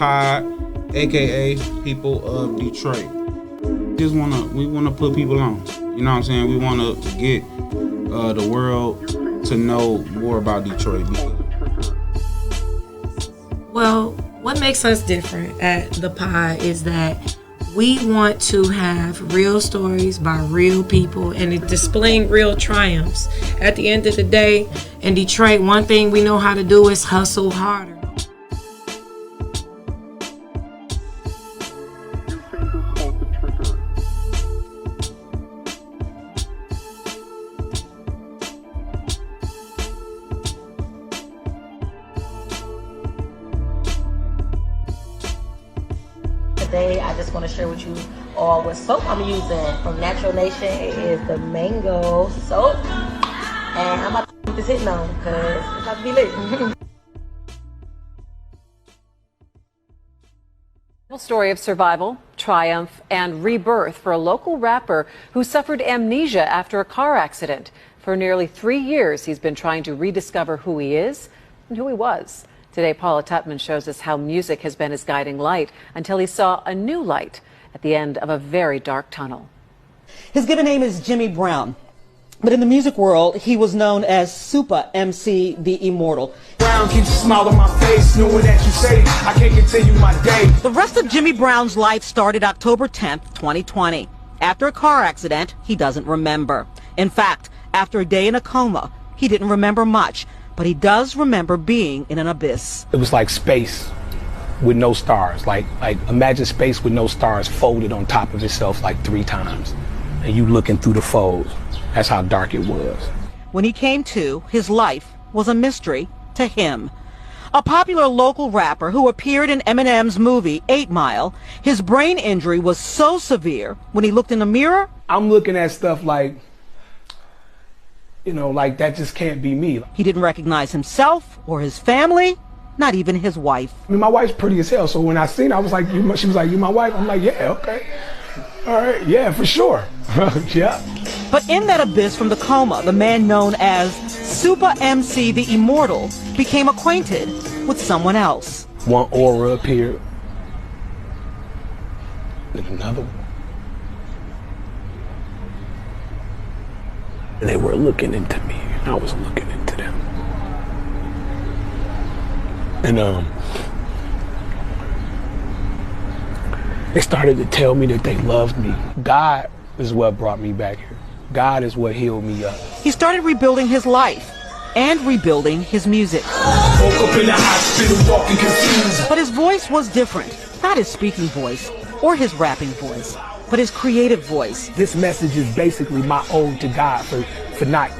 pod, aka People of Detroit. We wanna put people on. You know what I'm saying? We wanna get the world to know more about Detroit. Well, what makes us different at the pod is that we want to have real stories by real people and displaying real triumphs. At the end of the day, in Detroit, one thing we know how to do is hustle harder. Today, I just want to share with you all what soap I'm using from Natural Nation. It is the mango soap. And I'm about to keep this hitting on because it's about to be lit. Story of survival, triumph, and rebirth for a local rapper who suffered amnesia after a car accident. For nearly 3 years, he's been trying to rediscover who he is and who he was. Today, Paula Tutman shows us how music has been his guiding light until he saw a new light at the end of a very dark tunnel. His given name is Jimmy Brown, but in the music world, he was known as Supa Emcee, the Immortal. Brown keeps a smile on my face, knowing that you say I can't continue my day. The rest of Jimmy Brown's life started October 10th, 2020. After a car accident, he doesn't remember. In fact, after a day in a coma, he didn't remember much. But he does remember being in an abyss. It was like space with no stars. Like imagine space with no stars folded on top of itself like 3 times. And you looking through the folds. That's how dark it was. When he came to, his life was a mystery to him. A popular local rapper who appeared in Eminem's movie 8 Mile, his brain injury was so severe, when he looked in the mirror, I'm looking at stuff like, you know, like that just can't be me. He didn't recognize himself or his family, not even his wife. I mean, my wife's pretty as hell, so when I seen her, I was like, she was like, you my wife? I'm like, yeah, okay. All right, yeah, for sure. Yeah. But in that abyss from the coma, the man known as Supa Emcee, the Immortal, became acquainted with someone else. One aura appeared, then another one. They were looking into me, and I was looking into them. And they started to tell me that they loved me. God is what brought me back here. God is what healed me up. He started rebuilding his life and rebuilding his music. Woke up in the hospital walking confused. But his voice was different. Not his speaking voice or his rapping voice, but his creative voice. This message is basically my ode to God for not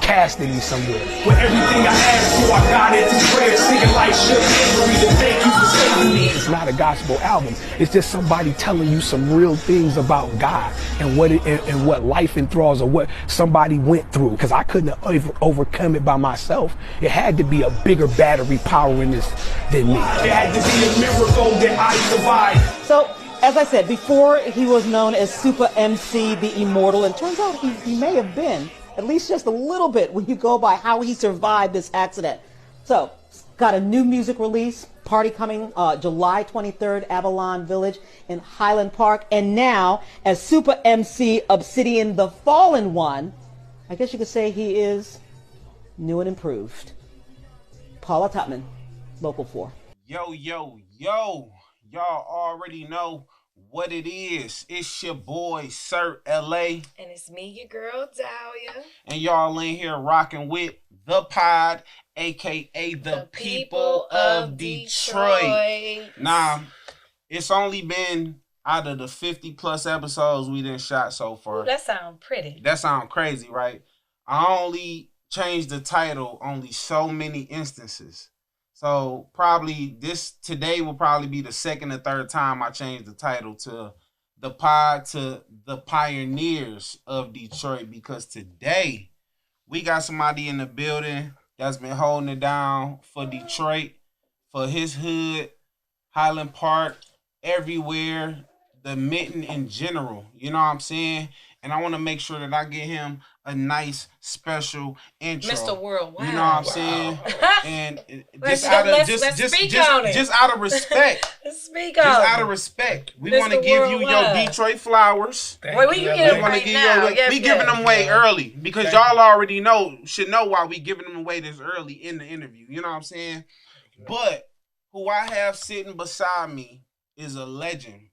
casting me somewhere. With everything I asked for, I got it through prayer, singing like Supe Emcee to thank you for saving me. It's not a gospel album. It's just somebody telling you some real things about God and what life enthralls or what somebody went through. Because I couldn't overcome it by myself. It had to be a bigger battery powering this than me. It had to be a miracle that I survived. So, as I said, before he was known as Supa Emcee, the Immortal, and turns out he may have been, at least just a little bit, when you go by how he survived this accident. So, got a new music release, party coming July 23rd, Avalon Village in Highland Park. And now, as Supa Emcee Obsidian, the Fallen One, I guess you could say he is new and improved. Paula Tutman, Local 4. Yo, yo, yo. Y'all already know what it is. It's your boy, Sir LA. And it's me, your girl, Dahlia. And y'all in here rocking with the pod, aka the people of Detroit. Now, it's only been out of the 50 plus episodes we done shot so far. Ooh, that sound pretty. That sound crazy, right? I only changed the title only so many instances. So probably today will probably be the second or third time I changed the title to the pod to the pioneers of Detroit, because today we got somebody in the building that's been holding it down for Detroit, for his hood, Highland Park, everywhere, the mitten in general. You know what I'm saying? and I want to make sure that I get him a nice special intro. Mr. Worldwide. You know what I'm saying? And Let's just out of speak out of respect. Speak Just on out it. of respect, we Mr. want to give you your Worldwide. Detroit flowers. Wait, we can get them right now. Yes, we giving them away early because y'all already should know why we giving them away this early in the interview. You know what I'm saying? But who I have sitting beside me is a legend.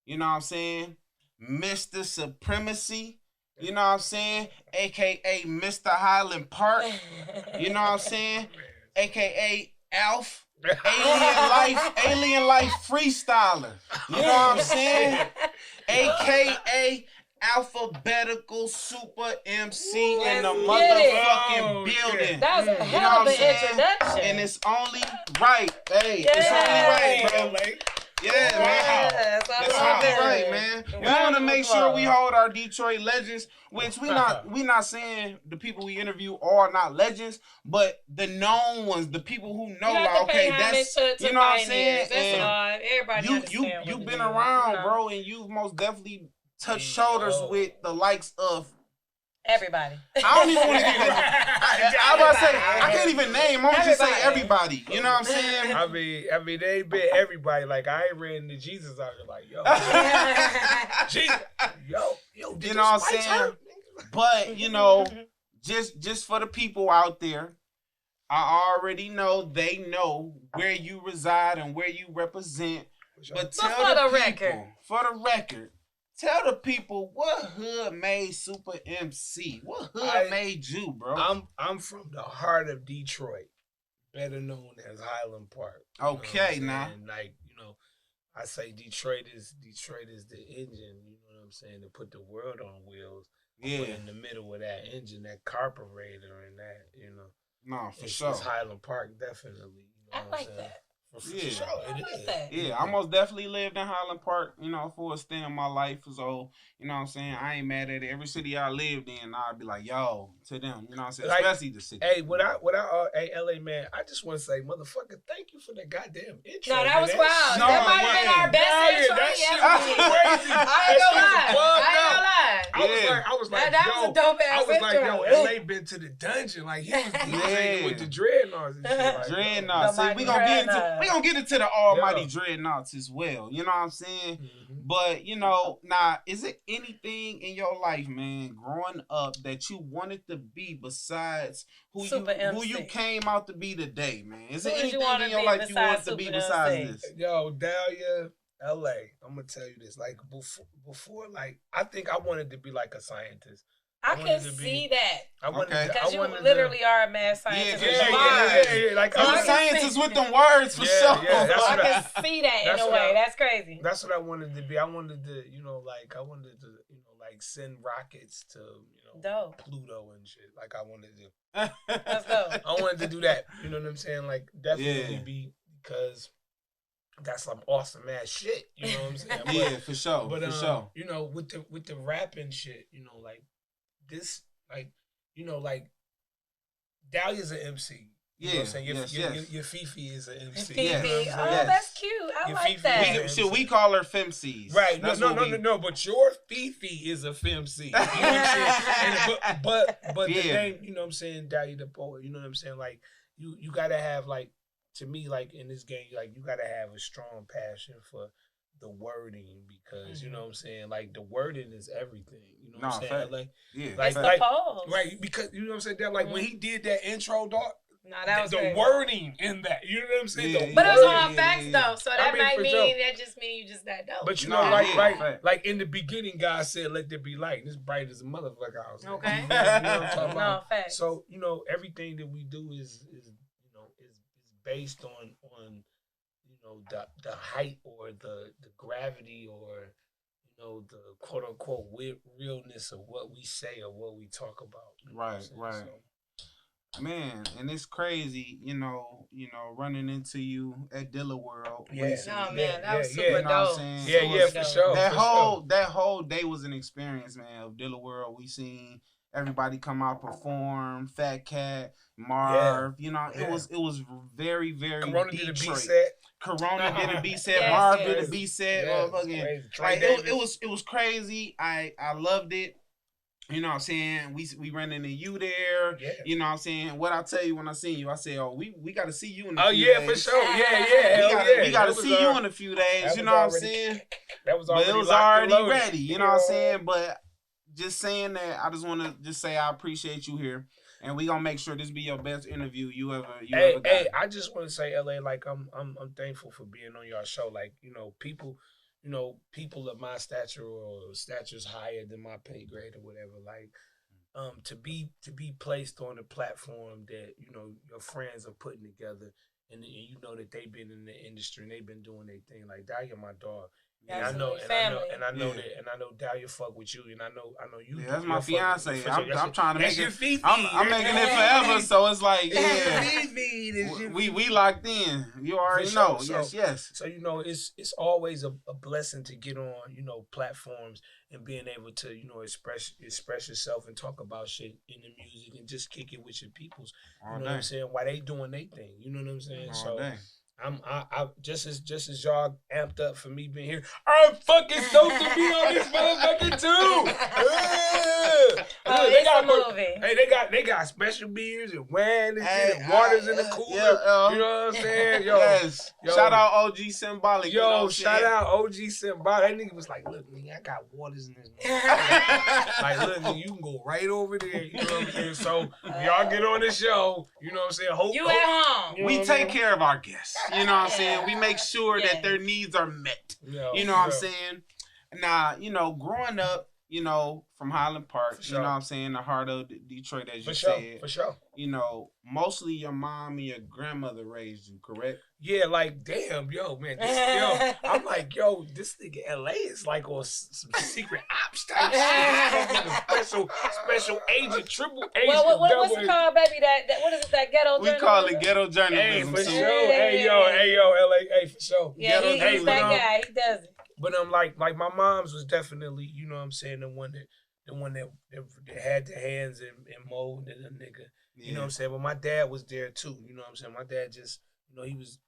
You know what I'm saying? Mr. Supremacy. You know what I'm saying? AKA Mr. Highland Park. You know what I'm saying? AKA Alf. Alien life freestyler. You know what I'm saying? AKA alphabetical Supa Emcee in the motherfucking building. That was a hell of an introduction. And it's only right. Hey, it's only right, bro. Yeah, man. That's only right, man. We want to make sure we hold our Detroit legends, which we not saying the people we interview are not legends, but the known ones, the people who know, like, okay, that's you know what I'm saying. And everybody you've been around, bro, and you've most definitely touched shoulders with the likes of everybody. I don't even want to get I can't even name. I'm just say everybody. You know what I'm saying? I mean, they ain't been everybody. Like, I ain't ran into Jesus out here like, yo, Jesus, yo, you know what I'm saying? But you know, just for the people out there, I already know they know where you reside and where you represent. But tell the people, for the record. Tell the people what hood made Supa Emcee. What hood made you, bro? I'm from the heart of Detroit, better known as Highland Park. Okay, now. And like, I say Detroit is the engine, you know what I'm saying, to put the world on wheels. Yeah. But in the middle of that engine, that carburetor and that, No, for sure. It's Highland Park, definitely. You know I like that. For sure, it is. Yeah, I most definitely lived in Highland Park, for a stint in my life. So, you know what I'm saying? I ain't mad at it. Every city I lived in, I'd be like, yo, to them. You know what I'm saying? Especially the city. Hey, hey, LA man, I just want to say, motherfucker, thank you for that goddamn intro. No, that was wild. That might have been our best intro crazy. I ain't gonna lie. I was like, that was a dope ass intro. LA been to the dungeon. Like, he was with the Dreadnaughtz and shit. Like, Dreadnaughtz. See, we gonna get into the almighty Dreadnaughtz as well. You know what I'm saying? Mm-hmm. But, now, is it anything in your life, man, growing up that you wanted to be besides who you came out to be today, man? Is there anything in your life you want to be besides this? Yo, Dahlia, LA, I'm going to tell you this. Like, before, like, I think I wanted to be like a scientist. I can see that. Because you literally are a mad scientist. Yeah. Like, I'm a scientist with them words for sure. Yeah, I can see that in a way. That's crazy. That's what I wanted to be. I wanted to, send rockets to, Pluto and shit. Like, I wanted to. Let's go. I wanted to do that. You know what I'm saying? Like, definitely be, because that's some awesome ass shit. You know what I'm saying? Yeah, for sure. But, for sure. With the rapping shit, like, this, like, Dahlia's an MC. You know what I'm saying? Your Fifi is an MC. Fifi. That's cute. I like that. Should we call her Femcees? Right. No. But your Fifi is a Femcee. You know what I'm saying? But the name, you know what I'm saying, Dahlia the poet, you know what I'm saying? Like, you gotta have, like, to me, like, in this game, like, you gotta have a strong passion for the wording, because you know what I'm saying, like, the wording is everything. You know what I'm saying? Like, it's the pause. Right, because you know what I'm saying, that, like, when he did that intro, dog, that was the wording in that. You know what I'm saying? But it was all facts though, so that just mean you just that dope. But like in the beginning, God said, "Let there be light." And it's bright as a motherfucker. I was like, okay. You know what I'm talking about? Facts. So everything that we do is based on the height or the gravity or the quote unquote realness of what we say or what we talk about. Right. So, man, and it's crazy, running into you at Dilla World. Yeah. Oh man, that was super dope. For sure. That whole day was an experience, man. Of Dilla World, we seen everybody come out perform. Fat Cat, Marv. It was very, very Corona Detroit. did a beat set. Corona did a beat set. Marv did a beat set. It was crazy. I loved it. You know what I'm saying? We ran into you there. Yeah. You know what I'm saying? What I tell you when I seen you, I say, oh, we got to see you in a few days. Oh, yeah, for sure. Yeah. We got to see you in a few days. You know what I'm saying? That was but already it was already loaded. ready. You know what I'm saying? But just saying that, I just want to just say I appreciate you here. And we gonna make sure this be your best interview you ever got. Hey, I just want to say, LA, like I'm thankful for being on your show. Like, people of my stature or statures higher than my pay grade or whatever, like to be placed on a platform that your friends are putting together, and you know that they've been in the industry and they've been doing their thing. Like Dahlia, my dog. And I know Dahlia fuck with you, and I know you. Yeah, that's my fiance. I'm trying to make it. I'm making it forever, so it's like, yeah, yeah. we locked in. You already know. So, yes. So it's always a blessing to get on platforms and being able to express yourself and talk about shit in the music and just kick it with your peoples. You know what I'm saying? While they doing their thing. You know what I'm saying? All day. I just as y'all amped up for me being here, I'm fucking stoked to be on this motherfucker too. They got special beers and wine and shit and waters in the cooler. You know what I'm saying? Yo, shout out OG Symbolic. Shout out OG Symbolic. That nigga was like, look, nigga, I got waters in this. Like, look, nigga, you can go right over there. You know what I'm saying? So y'all get on the show. You know what I'm saying? Hope at home. We take care of our guests. You know what I'm saying? We make sure that their needs are met. You know what I'm saying? Now, growing up, from Highland Park, you know what I'm saying? The heart of Detroit, as you said. For sure. Mostly your mom and your grandmother raised you, correct? Yeah, like, damn, man. I'm like, this nigga LA is like on some secret ops type shit. Special agent, triple agent. Well, what's it called, baby? That what is it? That ghetto journalism? We call it ghetto journalism. Hey, for sure. Hey, yo, LA. Hey, for sure. Yeah, he's that guy. He does it. But like my mom's was definitely, you know what I'm saying, the one that had the hands and molded a nigga. You know what I'm saying? But my dad was there too. You know what I'm saying? My dad just, he was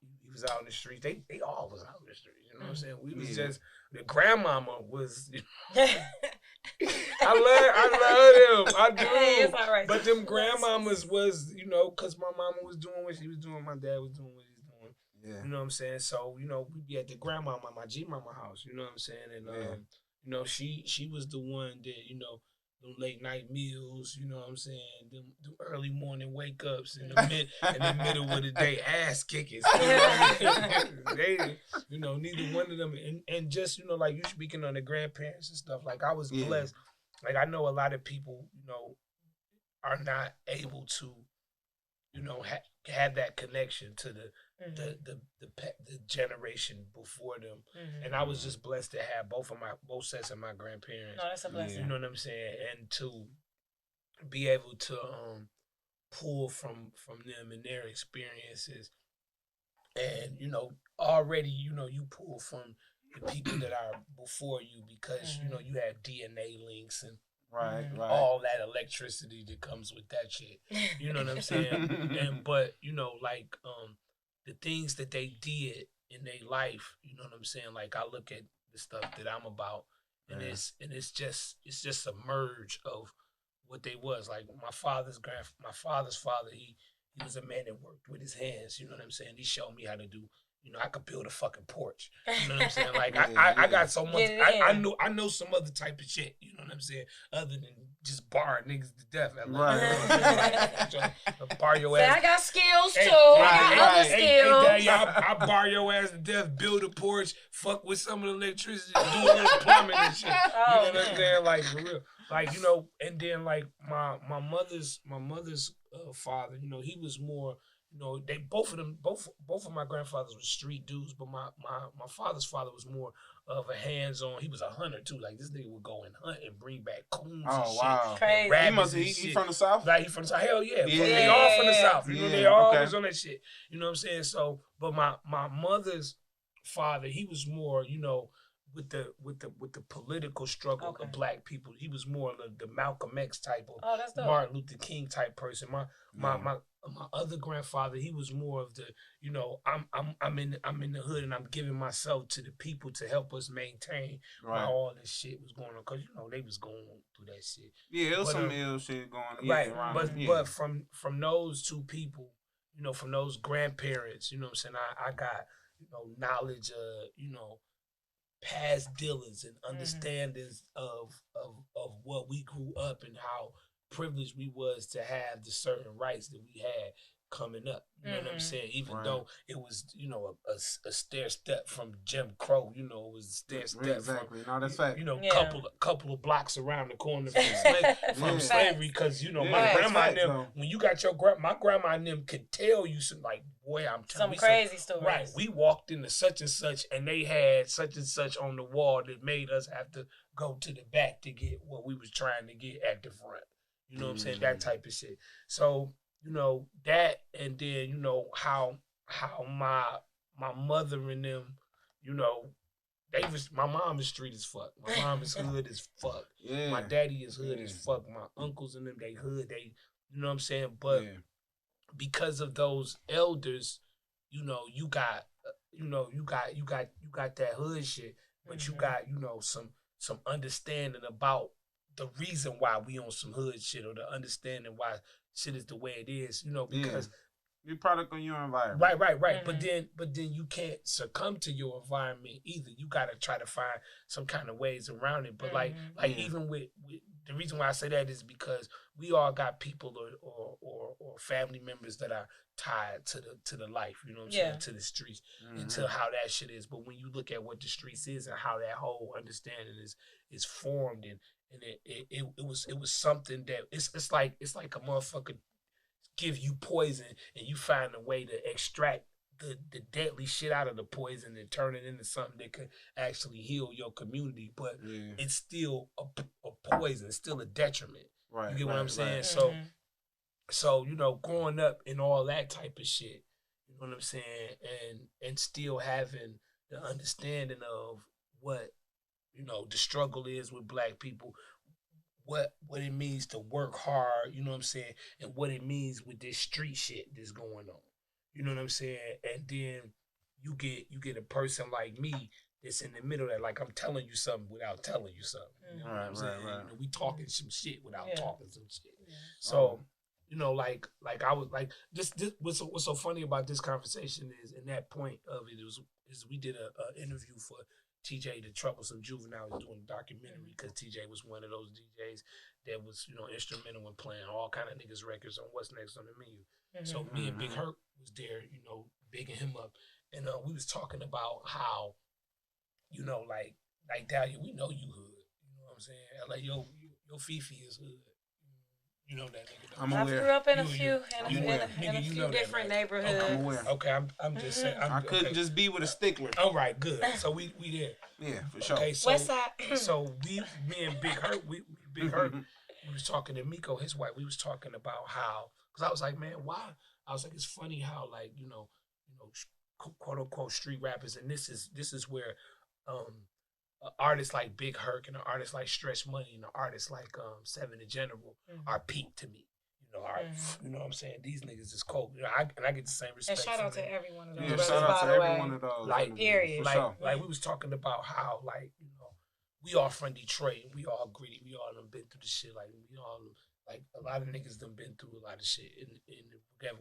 out in the streets. They all was out in the streets. You know what I'm saying? We was just, the grandmama was. I love them. I do. Hey, it's all right. But them grandmamas was, because my mama was doing what she was doing, my dad was doing what he was doing. Yeah. You know what I'm saying? So, we'd be at the grandmama, my G-mama house, you know what I'm saying? And, she was the one that, them late night meals, you know what I'm saying? Them early morning wake ups in the middle of the day ass kickers. They, neither one of them. And just, like you speaking on the grandparents and stuff, like I was blessed. Like I know a lot of people, are not able to, have that connection to the generation before them, and I was just blessed to have both sets of my grandparents. No, that's a blessing. You know what I'm saying, and to be able to pull from them and their experiences, and already you pull from the people that are before you because you have DNA links and. Right. All that electricity that comes with that shit. You know what I'm saying? But the things that they did in their life, you know what I'm saying? Like I look at the stuff that I'm about and it's just a merge of what they was. Like my father's father, he was a man that worked with his hands, you know what I'm saying? He showed me how to do. I could build a fucking porch. You know what I'm saying? Like I got so much. I know some other type of shit. You know what I'm saying? Other than just bar niggas to death. Right. Bar your ass. I got skills too. I got other skills. I bar your ass to death. Build a porch. Fuck with some of the electricity. Do a little plumbing and shit. You know what I'm saying? Like for real. Like and then like my mother's father. He was more. They both of my grandfathers were street dudes, but my father's father was more of a hands-on. He was a hunter too. Like this nigga would go and hunt and bring back coons and shit. Wow. Crazy. He from the South? Like he from the South. Hell yeah. Yeah. They all from the South. They all was on that shit. You know what I'm saying? So, but my mother's father, he was more, with the political struggle of black people. He was more of the Malcolm X type of Martin Luther King type person. My my other grandfather, he was more of the, you know, I'm in the hood and I'm giving myself to the people to help us maintain while all this shit was going on, because you know they was going through that shit. Yeah, it was some ill shit going on. Right, Yeah, but from those two people, you know, from those grandparents, you know what I'm saying, I got, you know, knowledge of, you know, past dealings and understandings of what we grew up and how privileged we was to have the certain rights that we had coming up. You know what I'm saying? Even though it was, you know, a stair step from Jim Crow, you know, it was a stair step from, no, that's fact. you know, couple of blocks around the corner from slavery, because, you know, my grandma and them, when you got your my grandma and them could tell you some, like, boy, I'm telling you some crazy stories. Right, we walked into such and such, and they had such and such on the wall that made us have to go to the back to get what we was trying to get at the front. You know what I'm saying? That type of shit. So, you know, that, and then, you know, how my mother and them, you know, my mom is street as fuck. My mom is hood as fuck. Yeah. My daddy is hood as fuck. My uncles and them, they hood. They, you know what I'm saying? But because of those elders, you know, you got that hood shit, but you got, you know, some understanding about the reason why we on some hood shit, or the understanding why shit is the way it is, you know, because you're product of your environment. Right. But then you can't succumb to your environment either. You gotta try to find some kind of ways around it. But even with the reason why I say that is because we all got people or family members that are tied to the life, you know what I'm saying, to the streets, and to how that shit is. But when you look at what the streets is and how that whole understanding is formed, and it was something that it's like a motherfucker give you poison and you find a way to extract the deadly shit out of the poison and turn it into something that could actually heal your community, but it's still a poison, it's still a detriment. Right. You get what I'm saying? Right. So you know, growing up in all that type of shit, you know what I'm saying, and still having the understanding of what, you know, the struggle is with Black people, what it means to work hard, you know what I'm saying, and what it means with this street shit that's going on. You know what I'm saying? And then you get a person like me that's in the middle of that, like I'm telling you something without telling you something. You know what I'm saying? Right. You know, we talking some shit without talking some shit. Yeah. So, you know, like I was like, this what's so funny about this conversation is, in that point of it is we did a interview for TJ, the Troublesome Juvenile, was doing a documentary, because TJ was one of those DJs that was, you know, instrumental in playing all kind of niggas records on What's Next on the Menu. So me and Big Hurt was there, you know, bigging him up, and we was talking about how, you know, like Dahlia, we know you hood, you know what I'm saying? Like your Fifi is hood. You know that nigga. I grew up in a few different neighborhoods. I'm aware. Okay, I'm just saying. I couldn't just be with a stickler. All right, good. So we there. Yeah, for sure. Okay, so, West Side. So me and Big Hurt, we was talking to Miko, his wife. We was talking about how, because I was like, man, why? I was like, it's funny how, like, you know, quote unquote street rappers, and this is where artists like Big Herc and artists like Stretch Money and artists like Seven the General are peak to me. You know, you know what I'm saying? These niggas is cold. You know, I get the same respect. And shout out to every one of those. Yeah, shout out to every one of those. Like, period. Like we was talking about how, like, you know, we all from Detroit. We all gritty. We all done been through the shit. Like, we all, like, a lot of niggas done been through a lot of shit in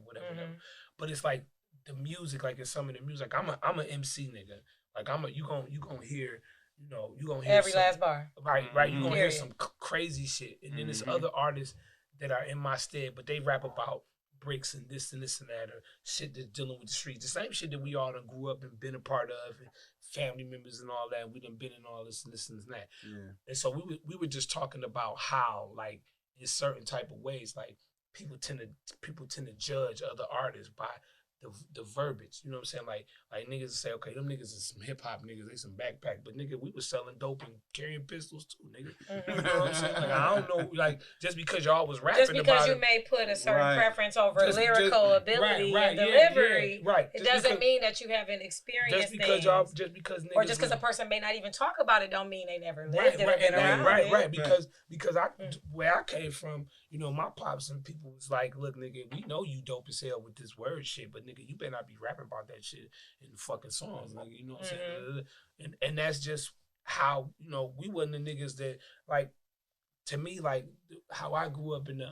whatever. But it's like the music, like in some of the music, I'm an MC nigga. Like you gonna hear. You know, you gonna hear every last bar. Right. You gonna hear some crazy shit, and then there's other artists that are in my stead, but they rap about bricks and this and that, or shit that's dealing with the streets. The same shit that we all done grew up and been a part of, and family members and all that. And we done been in all this and that. Yeah. And so we were just talking about how, like, in certain type of ways, like people tend to judge other artists by the verbiage. You know what I'm saying? Like niggas say, okay, them niggas is some hip hop niggas, they some backpack, but nigga, we was selling dope and carrying pistols too, nigga. You know what I'm saying? Like I don't know, like just because y'all was rapping just because about you it, may put a certain preference over lyrical ability and delivery, it doesn't mean that you haven't experienced things. Niggas, or just because a person may not even talk about it, don't mean they never lived it or been around it. Right. Because where I came from, you know, my pops and people was like, look, nigga, we know you dope as hell with this word shit, but nigga, you better not be rapping about that shit in the fucking songs, nigga. You know what I'm saying? And that's just how, you know, we wasn't the niggas that, like, to me, like, how I grew up in the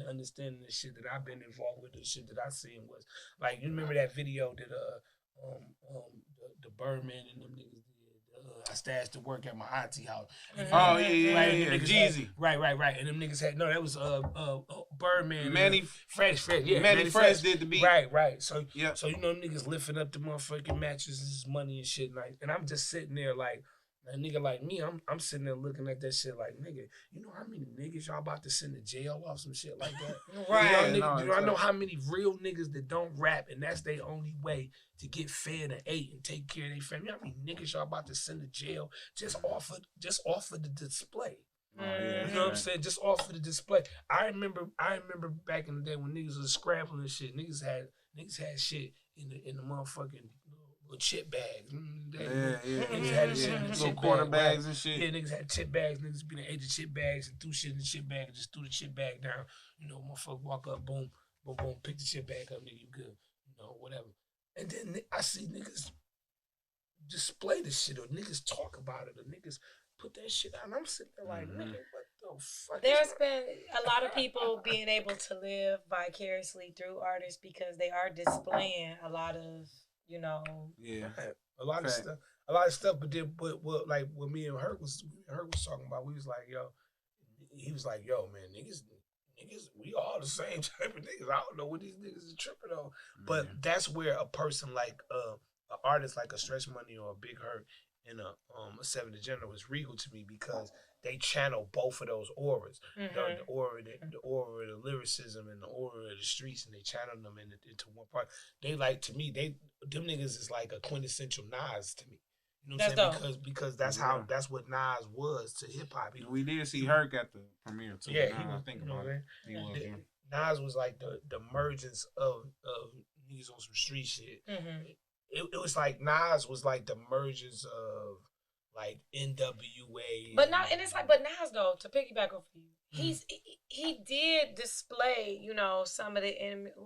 understanding the shit that I've been involved with, the shit that I seen was, like, you remember that video that the Birdman and them niggas did? I stashed to work at my auntie house. Oh yeah, Jeezy. Right. And them niggas had that was Birdman. Manny Fresh, yeah. Manny Fresh did the beat. Right. So you know them niggas lifting up the motherfucking mattresses, money and shit, like, and I'm just sitting there like, a nigga like me, I'm sitting there looking at that shit like, nigga, you know how many niggas y'all about to send to jail off some shit like that? Right. You know, I know how many real niggas that don't rap and that's their only way to get fed and ate and take care of their family. You know how many niggas y'all about to send to jail just off of the display? You know what I'm saying? Just off of the display. I remember back in the day when niggas was scrapping and shit. Niggas had shit in the motherfucking little chip bags. Niggas had shit in the little chip quarter bag, bags and shit. Yeah, niggas had chip bags. Niggas be the age of chip bags and threw shit in the chip bag and just threw the chip bag down. You know, motherfucker walk up, boom, pick the chip bag up, nigga, you good. You know, whatever. And then I see niggas display this shit or niggas talk about it or niggas put that shit out. And I'm sitting there like, nigga, what the fuck? There's been a lot of people being able to live vicariously through artists because they are displaying a lot of, you know. Yeah. A lot of stuff, but then what like what me and Herc was talking about, we was like, yo, he was like, yo, man, niggas, we all the same type of niggas. I don't know what these niggas is tripping on. But that's where a person like an artist like a Stretch Money or a Big Herc and a 7 Degenerate was regal to me because they channel both of those auras. The aura of the lyricism and the aura of the streets, and they channel them into one part. They like, to me, them niggas is like a quintessential Nas to me. You know what I'm saying? Because that's what Nas was to hip hop. We did see Herc at the premiere too. Yeah, I think about it. He was there. Nas was like the emergence of niggas on some street shit. It was like Nas was like the emergence of like NWA. But Nas though, to piggyback off of you, he did display, you know, some of the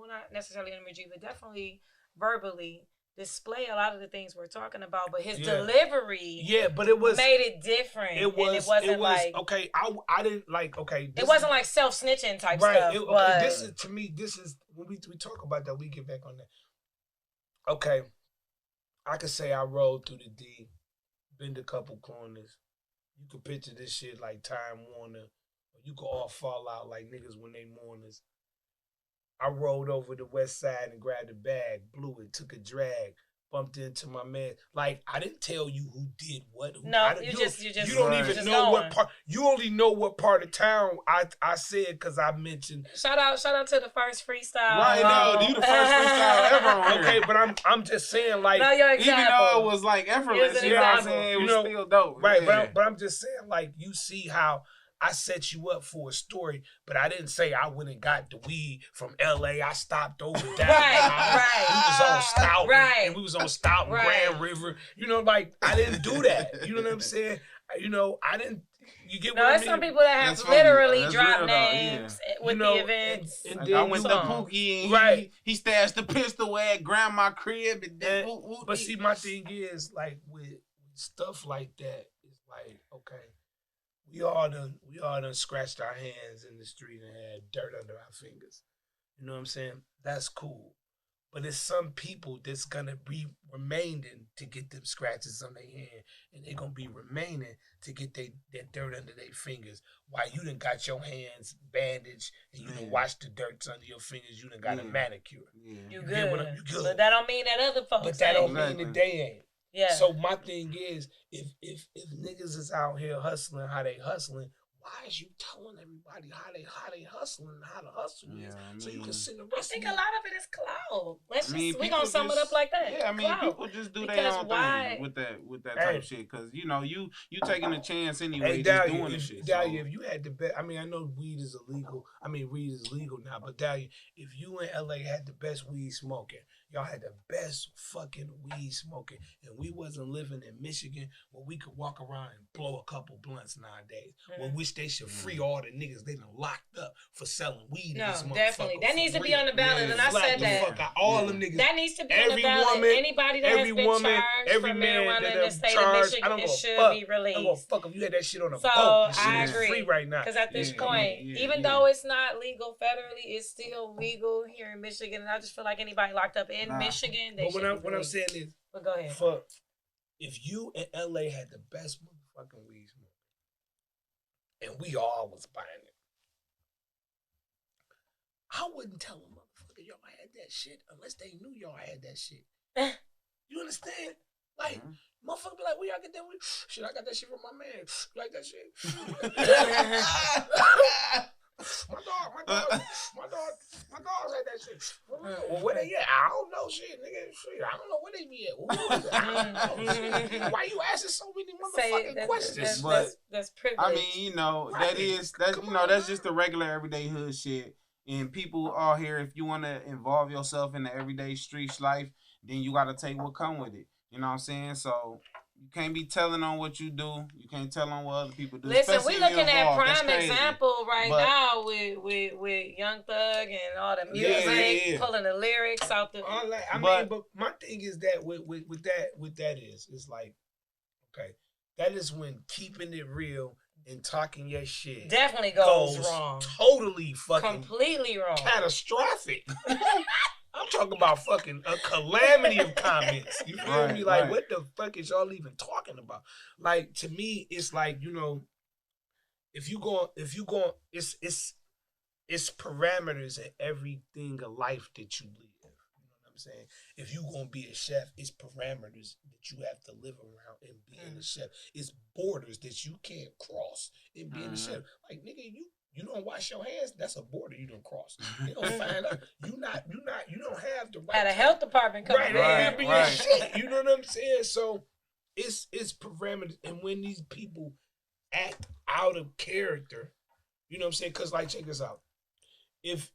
not necessarily energy, but definitely verbally display a lot of the things we're talking about, but his delivery but it was made it different. It wasn't like okay, I didn't like it wasn't like self-snitching type stuff. This is when we talk about that, we get back on that. Okay, I could say I rolled through the D, bend a couple corners. You could picture this shit like Time Warner, or you could all fall out like niggas when they mourners. I rolled over the west side and grabbed a bag, blew it, took a drag, bumped into my man. Like, I didn't tell you who did what. You don't even know what part. You only know what part of town I said because I mentioned. Shout out to the first freestyle. Right, no, you the first freestyle ever on here. Okay, but I'm just saying, like, even though it was like effortless, you know what I'm saying? It was still dope. Right, but I'm just saying, like, you see how I set you up for a story, but I didn't say I went and got the weed from LA. I stopped over down. Right. We was on Stout. And we was on Stout and Grand River. You know, like, I didn't do that. You know what I'm saying? You know, I didn't. You get what I mean? There's some people that have literally dropped names with the events. And then I went to Pookie and he stashed the pistol at grandma's crib. But see, my thing is, like, with stuff like that, it's like, okay, we all done scratched our hands in the street and had dirt under our fingers. You know what I'm saying? That's cool. But there's some people that's gonna be remaining to get them scratches on their hand, and they're gonna be remaining to get that dirt under their fingers. While you done got your hands bandaged and you done washed the dirt under your fingers, you done got a manicure. You good. But that don't mean that other folks. But that don't mean that they ain't. Yeah. So my thing is, if niggas is out here hustling how they hustling, why is you telling everybody how they hustling and how to hustle is? So you can send the I rest think of a lot of it is clout. We people gonna sum it up like that. Yeah, I mean, clout. people just do their Because own thing with that type of shit. Because you know, you taking a chance anyway, Hey, just Dahlia, doing the shit. Dahlia, if you had the best, I mean, I know weed is illegal. I mean, weed is legal now, but Dahlia, if you in LA had the best weed smoking, y'all had the best fucking weed smoking, and we wasn't living in Michigan where we could walk around and blow a couple blunts nowadays. Well, wish they should free all the niggas they done locked up for selling weed. No, in this definitely. That needs to be on the ballot, and I Slap said the that. fuck out all them niggas. That needs to be on the ballot. Anybody that has been charged for marijuana in the state of Michigan, it should be released. I don't give a fuck if you had that shit on a boat. I agree. Free right now. Because at this point, even though it's not legal federally, it's still legal here in Michigan. And I just feel like anybody locked up in Michigan, they should be what I'm saying is, but go ahead. If you in LA had the best motherfucking weed smoke, and we all was buying it, I wouldn't tell a motherfucker y'all had that shit unless they knew y'all had that shit. You understand? Like, motherfucker be like, where y'all get that weed? Shit, I got that shit from my man. You like that shit? My dogs had that shit. Well, where they at? I don't know shit, nigga. Shit, I don't know where they be at. Why you asking so many motherfucking questions? That's privilege. I mean, you know, that's just the regular everyday hood shit. And people are here, if you want to involve yourself in the everyday street life, then you got to take what come with it. You know what I'm saying? So you can't be telling on what you do. You can't tell on what other people do. Listen, we looking at prime example now with Young Thug and all the music, pulling the lyrics out the. But my thing is that with that is it's like, okay, that is when keeping it real and talking your shit definitely goes wrong. Totally fucking completely wrong. Catastrophic. I'm talking about fucking a calamity of comments. You feel me? Like, what the fuck is y'all even talking about? Like, to me, it's like, you know, if you go, it's parameters in everything of life that you live. You know what I'm saying? If you gonna be a chef, it's parameters that you have to live around in being a chef. It's borders that you can't cross in being a chef. Like, nigga, you don't wash your hands, that's a border you don't cross. They don't find out. You don't have the right. At a health department coming right. Shit. You know what I'm saying? So it's parameters, and when these people act out of character, you know what I'm saying? Cause like, check this out. If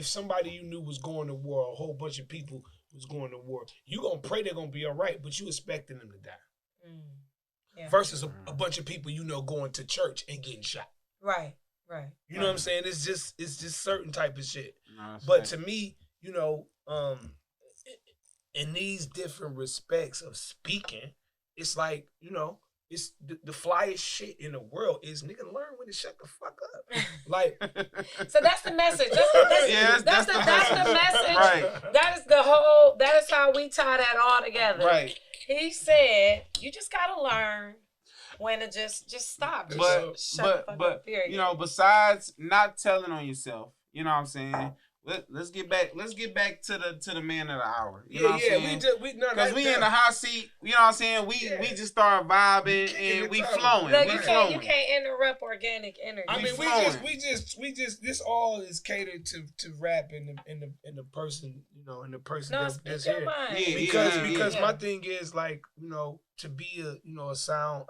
somebody you knew was going to war, a whole bunch of people was going to war, you gonna pray they're gonna be all right, but you expecting them to die. Yeah. Versus a bunch of people you know going to church and getting shot. Right. You know what I'm saying? It's just certain type of shit. But to me, you know, in these different respects of speaking, it's like, you know, it's the flyest shit in the world is nigga learn when to shut the fuck up. Like, so that's the message. That's the message. Right. That is how we tie that all together. Right. He said, you just gotta learn when to just stop. But you know, besides not telling on yourself, you know what I'm saying? Let's get back to the man of the hour. You know what I'm saying? Because we in the hot seat, you know what I'm saying? We just start vibing and we flowing. Look, you can't interrupt organic energy. I mean, we just this all is catered to rap and the person, you know, and the person that's here. Because my thing is, like, you know, to be a sound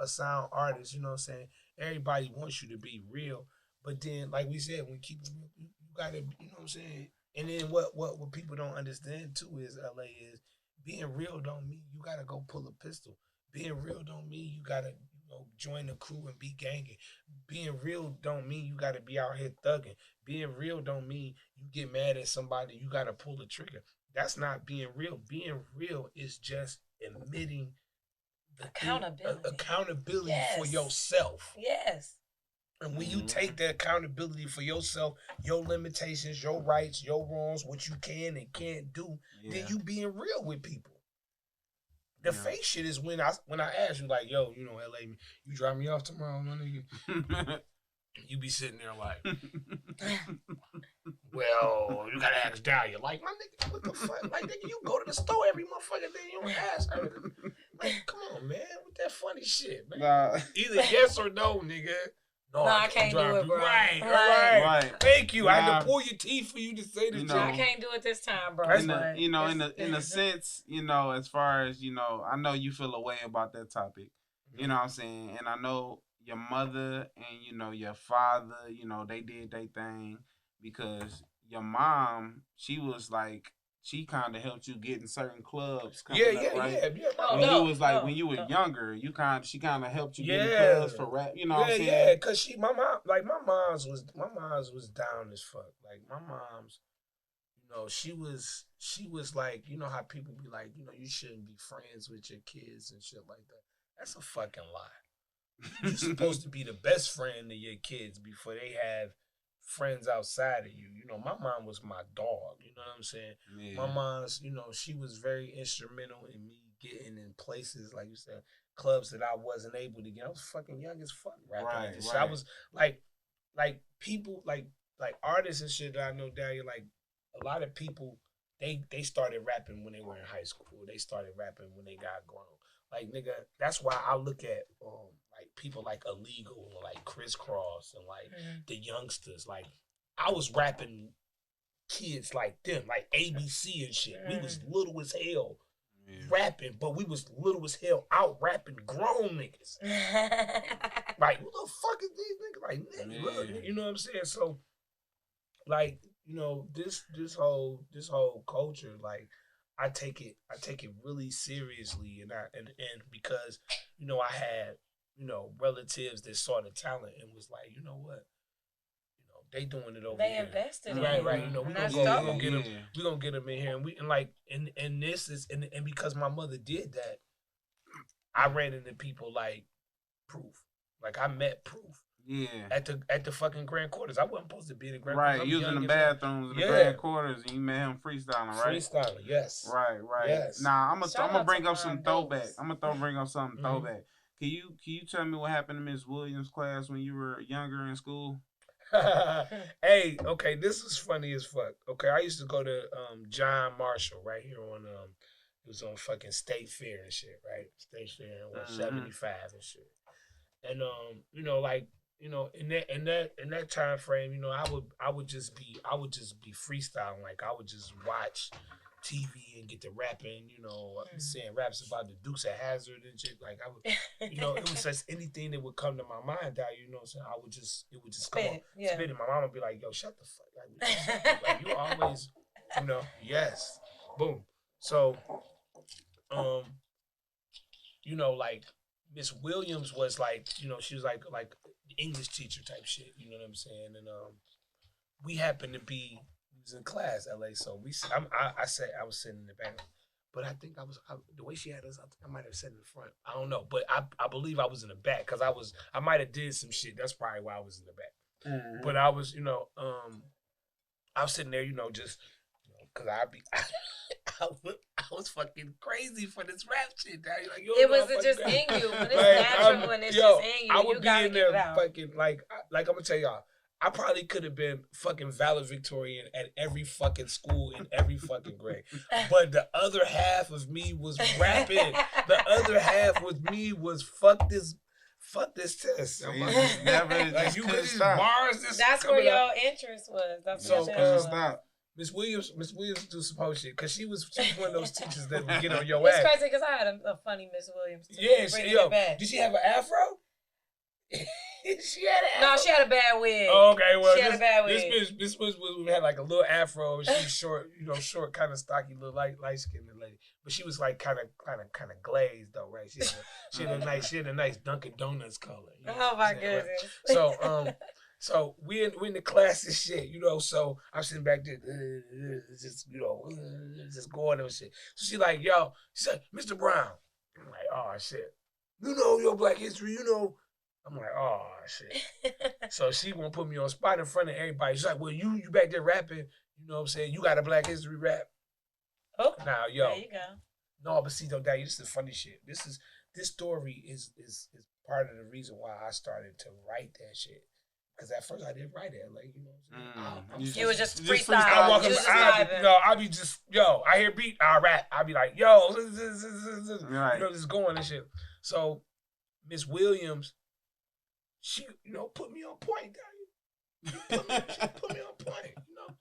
artist, you know what I'm saying? Everybody wants you to be real, but then, like we said, when keep it real, you gotta, you know what I'm saying? And then what people don't understand too is LA is being real don't mean you gotta go pull a pistol. Being real don't mean you gotta, you know, join the crew and be ganging. Being real don't mean you gotta be out here thugging. Being real don't mean you get mad at somebody, you gotta pull the trigger. That's not being real. Being real is just admitting the accountability for yourself. Yes. And when you take the accountability for yourself, your limitations, your rights, your wrongs, what you can and can't do, then you being real with people. The fake shit is when I ask you, like, yo, you know, LA, you drop me off tomorrow, my nigga. You be sitting there like, well, you gotta ask Dahlia. Like, my nigga, what the fuck? Like, nigga, you go to the store every motherfucking day, you don't ask her. Like, come on, man, with that funny shit, man. Either yes or no, nigga. No, I can't do it, bro. Right. Thank you. I had Nah. to pull your teeth for you to say this. You know, I can't do it this time, bro. In a sense, as far as I know you feel a way about that topic. You know what I'm saying, and I know your mother and your father, they did their thing because your mom, she was like. She kind of helped you get in certain clubs. Right? When you were younger, she kind of helped you get in clubs for rap. You know what I'm saying? Yeah, cause my mom's was down as fuck. Like my mom's, she was like, how people be like, you shouldn't be friends with your kids and shit like that. That's a fucking lie. You're supposed to be the best friend to your kids before they have friends outside of you. My mom was my dog. You know what I'm saying? Yeah. My mom's, she was very instrumental in me getting in places, like you said, clubs that I wasn't able to get. I was fucking young as fuck rapping. Right. I was like people, like artists and shit that I know down here, like a lot of people, they started rapping when they were in high school. They started rapping when they got grown. Like, nigga, that's why I look at like people like Illegal and like Crisscross and like the youngsters. Like, I was rapping kids like them, like ABC and shit. We was little as hell rapping, but we was little as hell out rapping grown niggas. Like, what the fuck is these niggas? Like, nigga, look, you know what I'm saying? So, like, this whole culture, like, I take it really seriously, and because I had relatives that saw the talent and was like, you know what, they doing it over they here. They invested in right. We gonna get them. We gonna get them in here, and this is and because my mother did that, I ran into people like Proof. Like I met Proof. Yeah. At the fucking Grand Quarters. I wasn't supposed to be in the Grand Quarters. Right, using the bathrooms in the Grand Quarters, and you met him freestyling, right? Freestyling, yes. Right. Yes. Nah, I'm gonna bring up some throwback. Bring up something throwback. Can you tell me what happened to Miss Williams' class when you were younger in school? Hey, okay, this is funny as fuck. Okay, I used to go to John Marshall right here on it was on fucking State Fair and shit, right? State Fair on 75 and shit. And in that time frame, I would just be freestyling. Like I would just watch TV and get to rapping, saying raps about the Dukes of Hazzard and shit. Like I would, it was just anything that would come to my mind out, so it would just come on, spit. And my mom would be like, yo, shut the fuck up. Like you always, yes. Boom. So, like Miss Williams was like, she was like English teacher type shit, you know what I'm saying? And we happened to be was in class, LA. So I said I was sitting in the back, but I think the way she had us, I think I might have sat in the front. I don't know, but I believe I was in the back because I might have did some shit. That's probably why I was in the back. Mm-hmm. But I was, I was sitting there, just because I was fucking crazy for this rap shit. Like, it wasn't just in you, but it's natural when it's just in you. I would be in there fucking like I'm gonna tell y'all. I probably could have been fucking valedictorian at every fucking school in every fucking grade. But the other half of me was rapping. The other half with me was fuck this test. I'm like you really bars this. That's where your interest was. That's so Miss Williams do some whole shit because she was one of those teachers that would get on your ass. It's crazy because I had a funny Miss Williams too. Yeah, did she have an afro? She had a bad wig. Oh, okay, well, she had a bad wig. This was had like a little afro. She was short, kind of stocky, little light skinned lady. But she was like kind of glazed though, right? She had a nice Dunkin' Donuts color. Oh my goodness. Right? So we in the class and shit, So I'm sitting back there, just going and shit. So she like, yo, she said, Mr. Brown. I'm like, oh shit, your Black history, I'm like, oh shit. So she won't put me on spot in front of everybody. She's like, well, you back there rapping, you know what I'm saying? You got a Black history rap. Oh, now, there you go. No, but see, don't doubt, this is funny shit. This story is part of the reason why I started to write that shit. Because at first I didn't write it, like, you know what I'm saying? You was just freestyle. I be just, I hear beat, I rap. I be like, yo, right. just going and shit. So Miss Williams, she, you know, put me on point, Daddy. She put me on point, you know.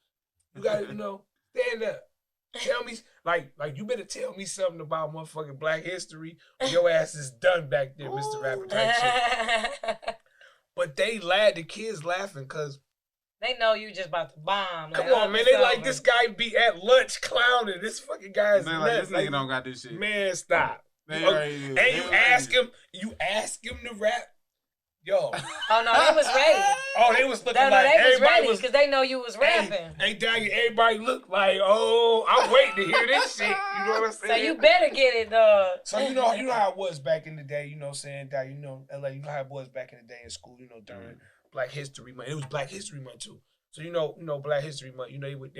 You gotta, you know, stand up. Tell me, like you better tell me something about motherfucking Black history or your ass is done back there, Mr. Rapper type shit. But the kids laughing because they know you just about to bomb. Come on, man. They like this guy be at lunch clowning. This fucking guy is like, this nigga don't got this shit. Man, stop. And you ask him to rap. Yo. Oh, no, they was ready. Oh, they was looking they was ready because they know you was rapping. Hey, Daddy, everybody look like, oh, I'm waiting to hear this shit. You know what I'm saying? So you better get it, dog. So you know how it was back in the day, you know what I'm saying, Daddy, you know, LA, you know how it was back in the day in school, you know, during Black History Month. It was Black History Month too. So you know, Black History Month, you know, they would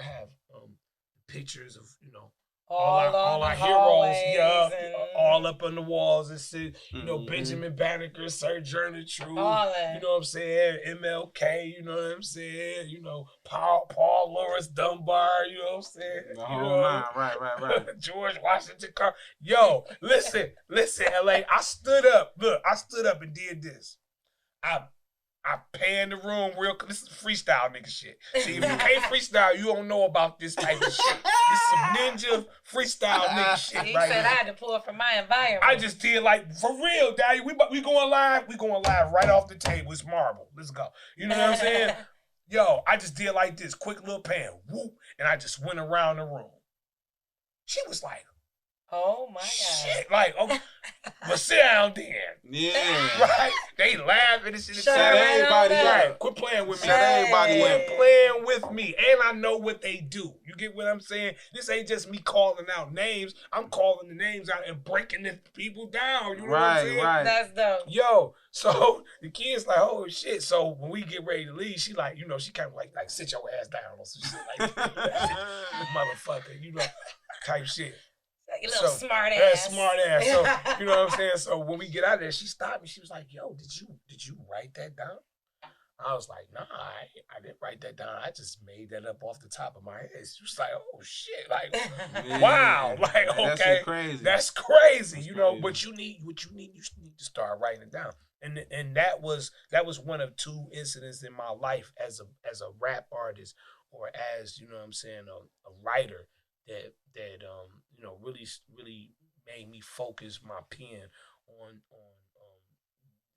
have pictures of, you know, all our heroes, all up on the walls and shit. You know, Benjamin Banneker, Sojourner Truth, you know what I'm saying, MLK, you know what I'm saying, you know, Paul Lawrence Dunbar, you know what I'm saying, the whole line, right. George Washington Carver. Yo, listen, LA, I stood up and did this. I panned the room real. This is freestyle nigga shit. See, if you can't freestyle, you don't know about this type of shit. This is some ninja freestyle nigga shit. He said I had to pull it from my environment. I just did like, for real, Daddy. We going live. We going live right off the table. It's marble. Let's go. You know what I'm saying? Yo, I just did like this. Quick little pan. Whoop. And I just went around the room. She was like, oh my God. Shit, like, okay, but sit down then. Yeah. Right? They laughing and shit. Shut everybody up. Right. Quit playing with me. Shut everybody Quit playing with me. And I know what they do. You get what I'm saying? This ain't just me calling out names. I'm calling the names out and breaking the people down. You know what I'm saying? Right. That's dope. Yo, so the kid's like, oh shit. So when we get ready to leave, she like, you know, she kind of like sit your ass down or some shit like motherfucker, you know, type shit. You little smart ass. Smart ass. So, you know what I'm saying? So when we get out of there, she stopped me. She was like, yo, did you write that down? I was like, nah, I didn't write that down. I just made that up off the top of my head. She was like, oh shit. Like, wow. Like, okay. That's crazy. You know, but you need to start writing it down. And that was one of two incidents in my life as a rap artist or as, you know what I'm saying, a writer that you know, really made me focus my pen on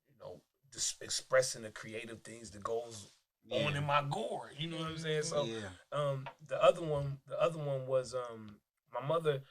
you know, just expressing the creative things that goes on in my gore. You know what I'm saying? So the other one was my mother,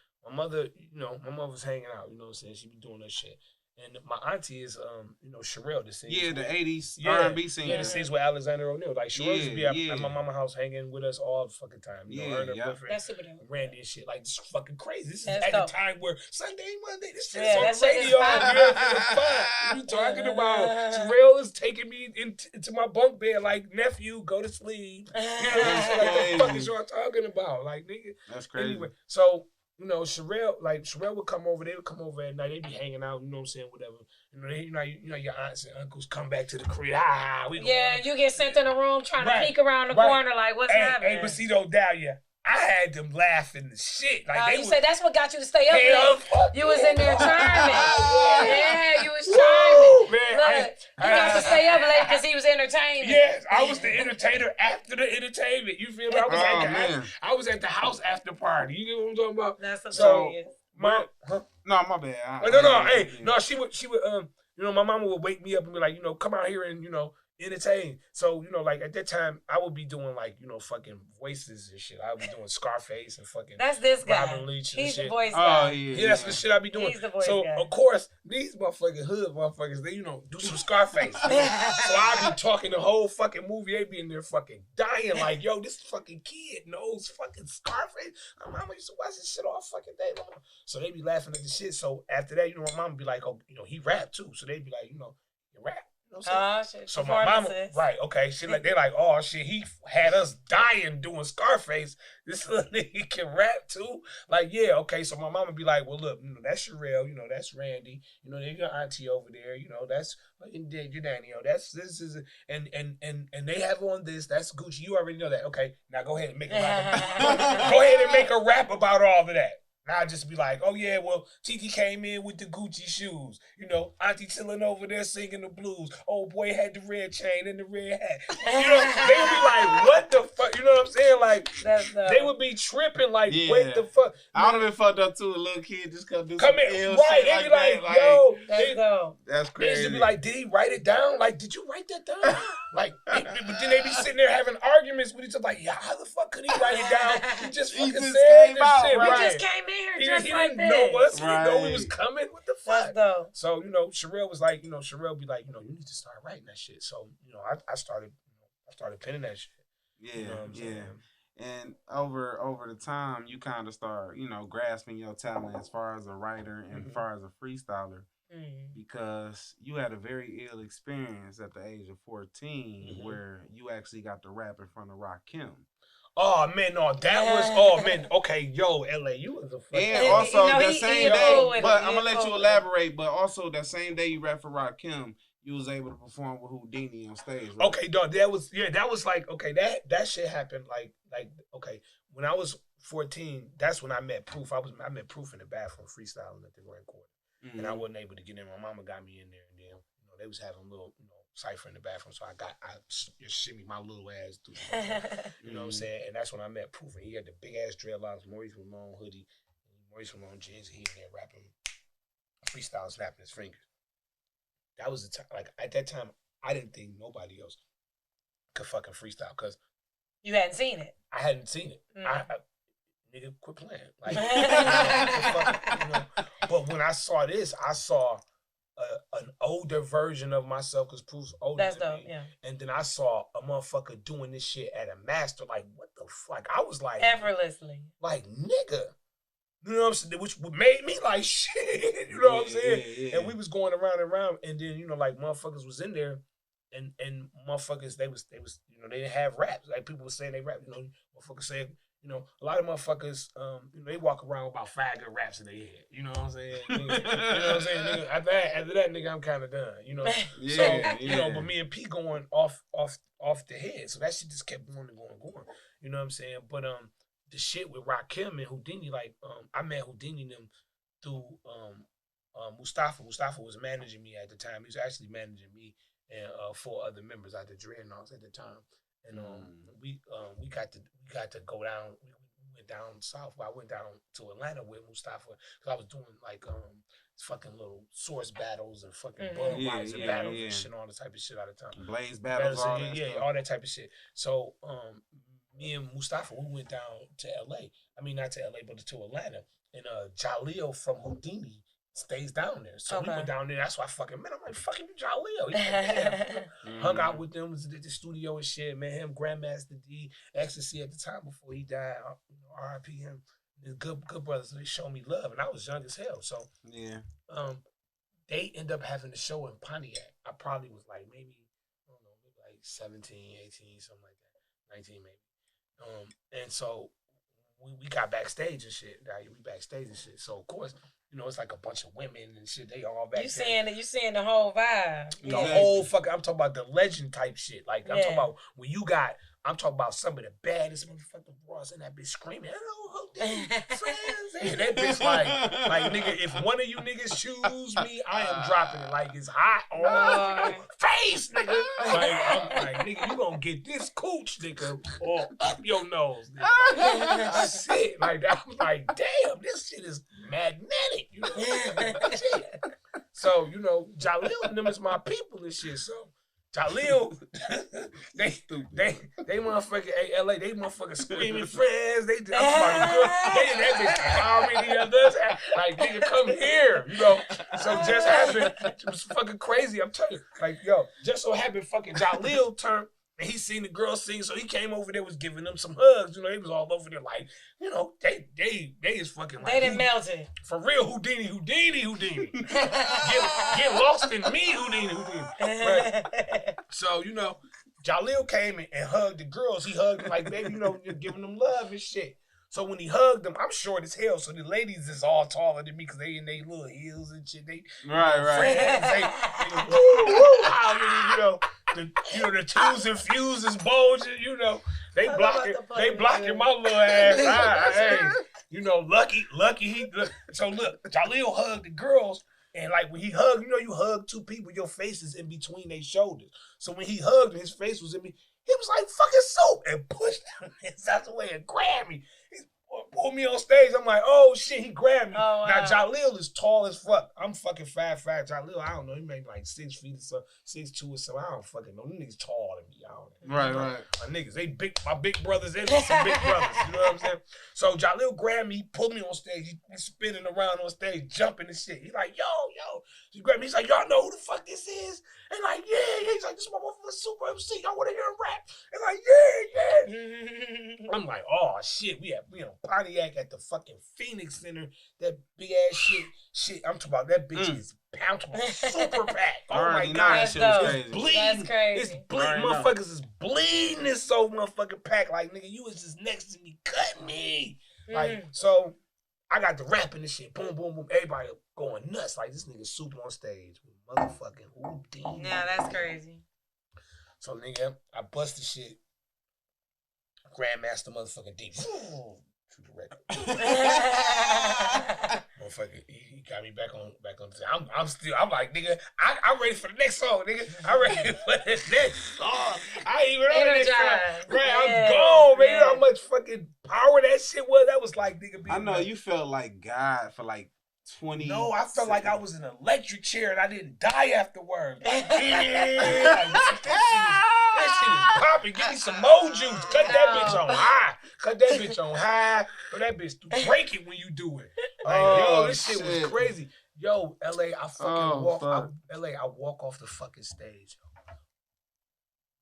you know, my mother was hanging out, you know what I'm saying? She be doing that shit. And my auntie is, you know, Sherelle, the sings. Yeah, the 80s R&B singer. Yeah, the sings with Alexander O'Neal. Like, Sherelle used to be at my mama's house hanging with us all the fucking time. You know, her and her boyfriend. That's super dope. Randy and shit. Like, this is fucking crazy. This is That's at dope. the time where Sunday, Monday, this shit is on the radio. It's fun. What you talking about? Sherelle is taking me into my bunk bed like, nephew, go to sleep. You know what I'm saying? Like, what the fuck is y'all talking about? Like, nigga. That's crazy. Anyway, so, you know, Sherelle would come over. They would come over at night. They'd be hanging out. You know what I'm saying? Whatever. You know, your aunts and uncles come back to the crib. You get sent in a room trying to peek around the corner like, what's happening? Hey, but see, though, Dahlia, I had them laughing the shit. Like, you said that's what got you to stay up late. You was in there charming. Yeah, you was charming. Man, look, you got to stay up late because he was entertaining. Yes, I was the entertainer after the entertainment. You feel me? I was at the house after party. You get what I'm talking about? That's hilarious. My bad. She would, you know, my mama would wake me up and be like, you know, come out here and, you know, entertain. So, you know, like at that time, I would be doing like, you know, fucking voices and shit. I would be doing Scarface and fucking that's this guy. Robin Leach and He's shit. the voice guy. Yeah, that's the shit I be doing. He's the voice so, guy. of course, these motherfucking hood motherfuckers, they, you know, do some Scarface. So I be talking the whole fucking movie. They be in there fucking dying like, yo, this fucking kid knows fucking Scarface. My mama used to watch this shit all fucking day long. So they be laughing at the shit. So after that, you know, my mama be like, oh, you know, he rap too. So they be like, you know, you rap. Shit. So my mama, right, okay, she like, they're like, oh shit, he had us dying doing Scarface. This little nigga can rap too. Like, yeah, okay. So my mama be like, well, look, you know, that's Sherelle, you know, that's Randy, you know, there's your auntie over there, you know, that's your nanny, you know, this is, and they have on this, that's Gucci. You already know that. Okay, now go ahead and make a rap. Go ahead and make a rap about all of that. And I just be like, oh yeah, well, Titi came in with the Gucci shoes. You know, Auntie chilling over there singing the blues. Old boy had the red chain and the red hat. You know, they would be like, what the fuck? You know what I'm saying? Like, they would be tripping like, what the fuck? I would have been fucked up too, a little kid just come do come some in, ill right? shit They like be like, that. yo, That's they used crazy. to be like, did he write it down? Like, did you write that down? Like, but then they be sitting there having arguments with each other. Like, yeah, how the fuck could he write it down? He just fucking said this shit. We Right. just came in He here just like didn't know us. He Right. didn't know we was coming. What the fuck? That's dope. So, you know, Sherelle was like, you know, Sherelle be like, you know, you need to start writing that shit. So, you know, I started penning that shit. Yeah, You know what I'm saying? And over the time, you kind of start, you know, grasping your talent as far as a writer and as far as a freestyler, because you had a very ill experience at the age of 14 where you actually got to rap in front of Rakim. Oh man, no, that was oh man. Okay, yo, LA, you was a fucking. And also you know, that same day, but I'm gonna let you it. elaborate. But also that same day you rap for Rakim, you was able to perform with Houdini on stage. Right? Okay, dog, that was like okay, that shit happened like okay, when I was 14, that's when I met Proof. I met Proof in the bathroom freestyling at the Grand Court, and I wasn't able to get in. My mama got me in there, and then you know they was having a little cipher in the bathroom, so I just shimmy my little ass through. You know what I'm saying? And that's when I met Proof, and he had the big ass dreadlocks, Maurice Ramon hoodie, Maurice Ramon jeans. He in there rapping, freestyle, snapping his fingers. That was the time. Like at that time, I didn't think nobody else could fucking freestyle because You hadn't seen it. I hadn't seen it. Nigga, quit playing. Like, you know. But when I saw this, I saw an older version of myself because Proof's older That's than dope, me. yeah. And then I saw a motherfucker doing this shit at a master. Like, what the fuck? I was like, Effortlessly. like, nigga. You know what I'm saying? Which made me like, shit. You know what I'm saying? Yeah. And we was going around and around. And then, you know, like, motherfuckers was in there. And motherfuckers, they was, you know, they didn't have raps. Like, people were saying they rap. You know, motherfuckers saying, you know, a lot of motherfuckers, you know, they walk around with about 5 good raps in their head. You know what I'm saying? Nigga, you know what I'm saying? Nigga, after that, nigga, I'm kind of done. You know? You know, but me and P going off the head. So that shit just kept going. You know what I'm saying? But the shit with Rakim and Houdini, like, I met Houdini and them through Mustafa. Mustafa was managing me at the time. He was actually managing me and 4 other members out the Dreadnaughtz at the time. And we got to go down. We went down south. I went down to Atlanta with Mustafa because I was doing like fucking little source battles and fucking Budweiser battles and shit, all the type of shit out of time. Blaze battles, all that stuff. All that type of shit. So me and Mustafa, we went down to LA. I mean, not to LA, but to Atlanta. And Jaleel from Houdini stays down there. So we went down there. That's why I fucking met him. I'm like, fucking Jaleel. He's like, hung out with them, was at the studio and shit. Met him, Grandmaster D, Ecstasy at the time before he died. You know, R.I.P. him. They're good brothers. So they showed me love. And I was young as hell. So they end up having the show in Pontiac. I probably was like maybe, I don't know, maybe like 17, 18, something like that. 19 maybe. And so we got backstage and shit. Like, we backstage and shit. So of course, you know, it's like a bunch of women and shit. They all back. You seeing the whole vibe. The whole fucking. I'm talking about the legend type shit. Like I'm talking about when you got. I'm talking about some of the baddest motherfucking bras in that bitch screaming, "Hello, friends!" And that bitch like nigga. If one of you niggas choose me, I am dropping it like it's hot on your face, nigga. Like I'm like, nigga, you gonna get this cooch, nigga, or up your nose, nigga. Shit, like that. I'm like, damn, this shit is magnetic. You know? Shit. So you know, Jaleel and them is my people and shit. So. Jaleel, they motherfucking LA, they motherfucking screaming friends. They in that bitch already others. Like, nigga, come here, you know. So just happened, it was fucking crazy. I'm telling you, like, yo, just so happened, fucking Jaleel turned. And he seen the girls sing, so he came over there, was giving them some hugs. You know, he was all over there like, you know, they is fucking like. They done melted. For real, Houdini. Get lost in me, Houdini. Right? So, you know, Jaleel came and hugged the girls. He hugged them like, baby, you know, giving them love and shit. So when he hugged them, I'm short as hell. So the ladies is all taller than me because they in their little heels and shit. They friends. You know, the twos and fuses bulging. You know, they blocking my little ass. Hey, You know, lucky he. So look, Jaleel hugged the girls, and like when he hugged, you know, you hug two people, your face is in between their shoulders. So when he hugged, and his face was in me. He was like fucking Supe and pushed his ass away and grabbed me. He pulled me on stage. I'm like, oh shit, he grabbed me. Oh, wow. Now Jaleel is tall as fuck. I'm fucking fat. Jaleel, I don't know. He maybe like 6 feet or so, 6'2" or so. I don't fucking know. Them niggas taller than me. I don't know. Right. My niggas, they big. My big brothers and some big brothers. You know what I'm saying? So Jaleel grabbed me, pulled me on stage. He's spinning around on stage, jumping and shit. He's like, yo. He grabbed me. He's like, y'all know who the fuck this is? And like, yeah. He's like, this motherfucker Supa Emcee. Y'all want to hear him rap? And like, yeah. I'm like, oh shit. We on Pontiac at the fucking Phoenix Center. That big ass shit. I'm talking about that bitch is pouncing super packed. Oh my god, that shit was crazy. Bleeding. That's crazy. It's bleeding. Motherfuckers is bleeding. This so motherfucking packed. Like nigga, you was just next to me, cut me. Like so. I got the rapping and shit. Boom, boom, boom. Everybody going nuts. Like this nigga Supe on stage with motherfucking Houdini. Nah, that's crazy. So nigga, I bust the shit. Grandmaster motherfucking D. Shoot the record. Motherfucker, he got me back on the I'm like, nigga, I'm ready for the next song, nigga. I'm ready for the next song. I ain't even on the next song. Right, I'm gone, man. How much fucking power that shit was. That was like, nigga, I know you felt like God for like 20. No, I felt like I was in an electric chair and I didn't die afterwards. Like, that shit is popping. Give me some more juice. Cut that bitch on high. Cut that bitch on high. Or that bitch break it when you do it. Like, yo, this shit was crazy. Yo, LA, I fucking walk off the fucking stage.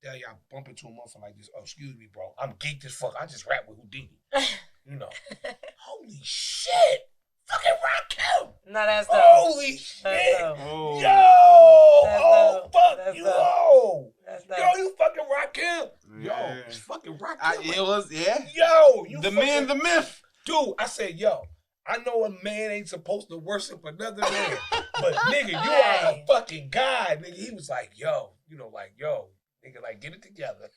Tell y'all bump into a motherfucker like this. Oh, excuse me, bro. I'm geeked as fuck. I just rap with Houdini. You know. Holy shit. Fucking rock him. No, that's dope. Holy shit. Oh. Yo. That's dope. Fuck That's you. Dope. That's dope. Yo, you fucking rock him. Yeah. Yo, it's fucking rock him. It was, yeah. Yo, you the fucking, man, the myth. Dude, I said, yo, I know a man ain't supposed to worship another man, but nigga, you are a fucking god, nigga. He was like, yo, you know, like, yo, nigga, like, get it together.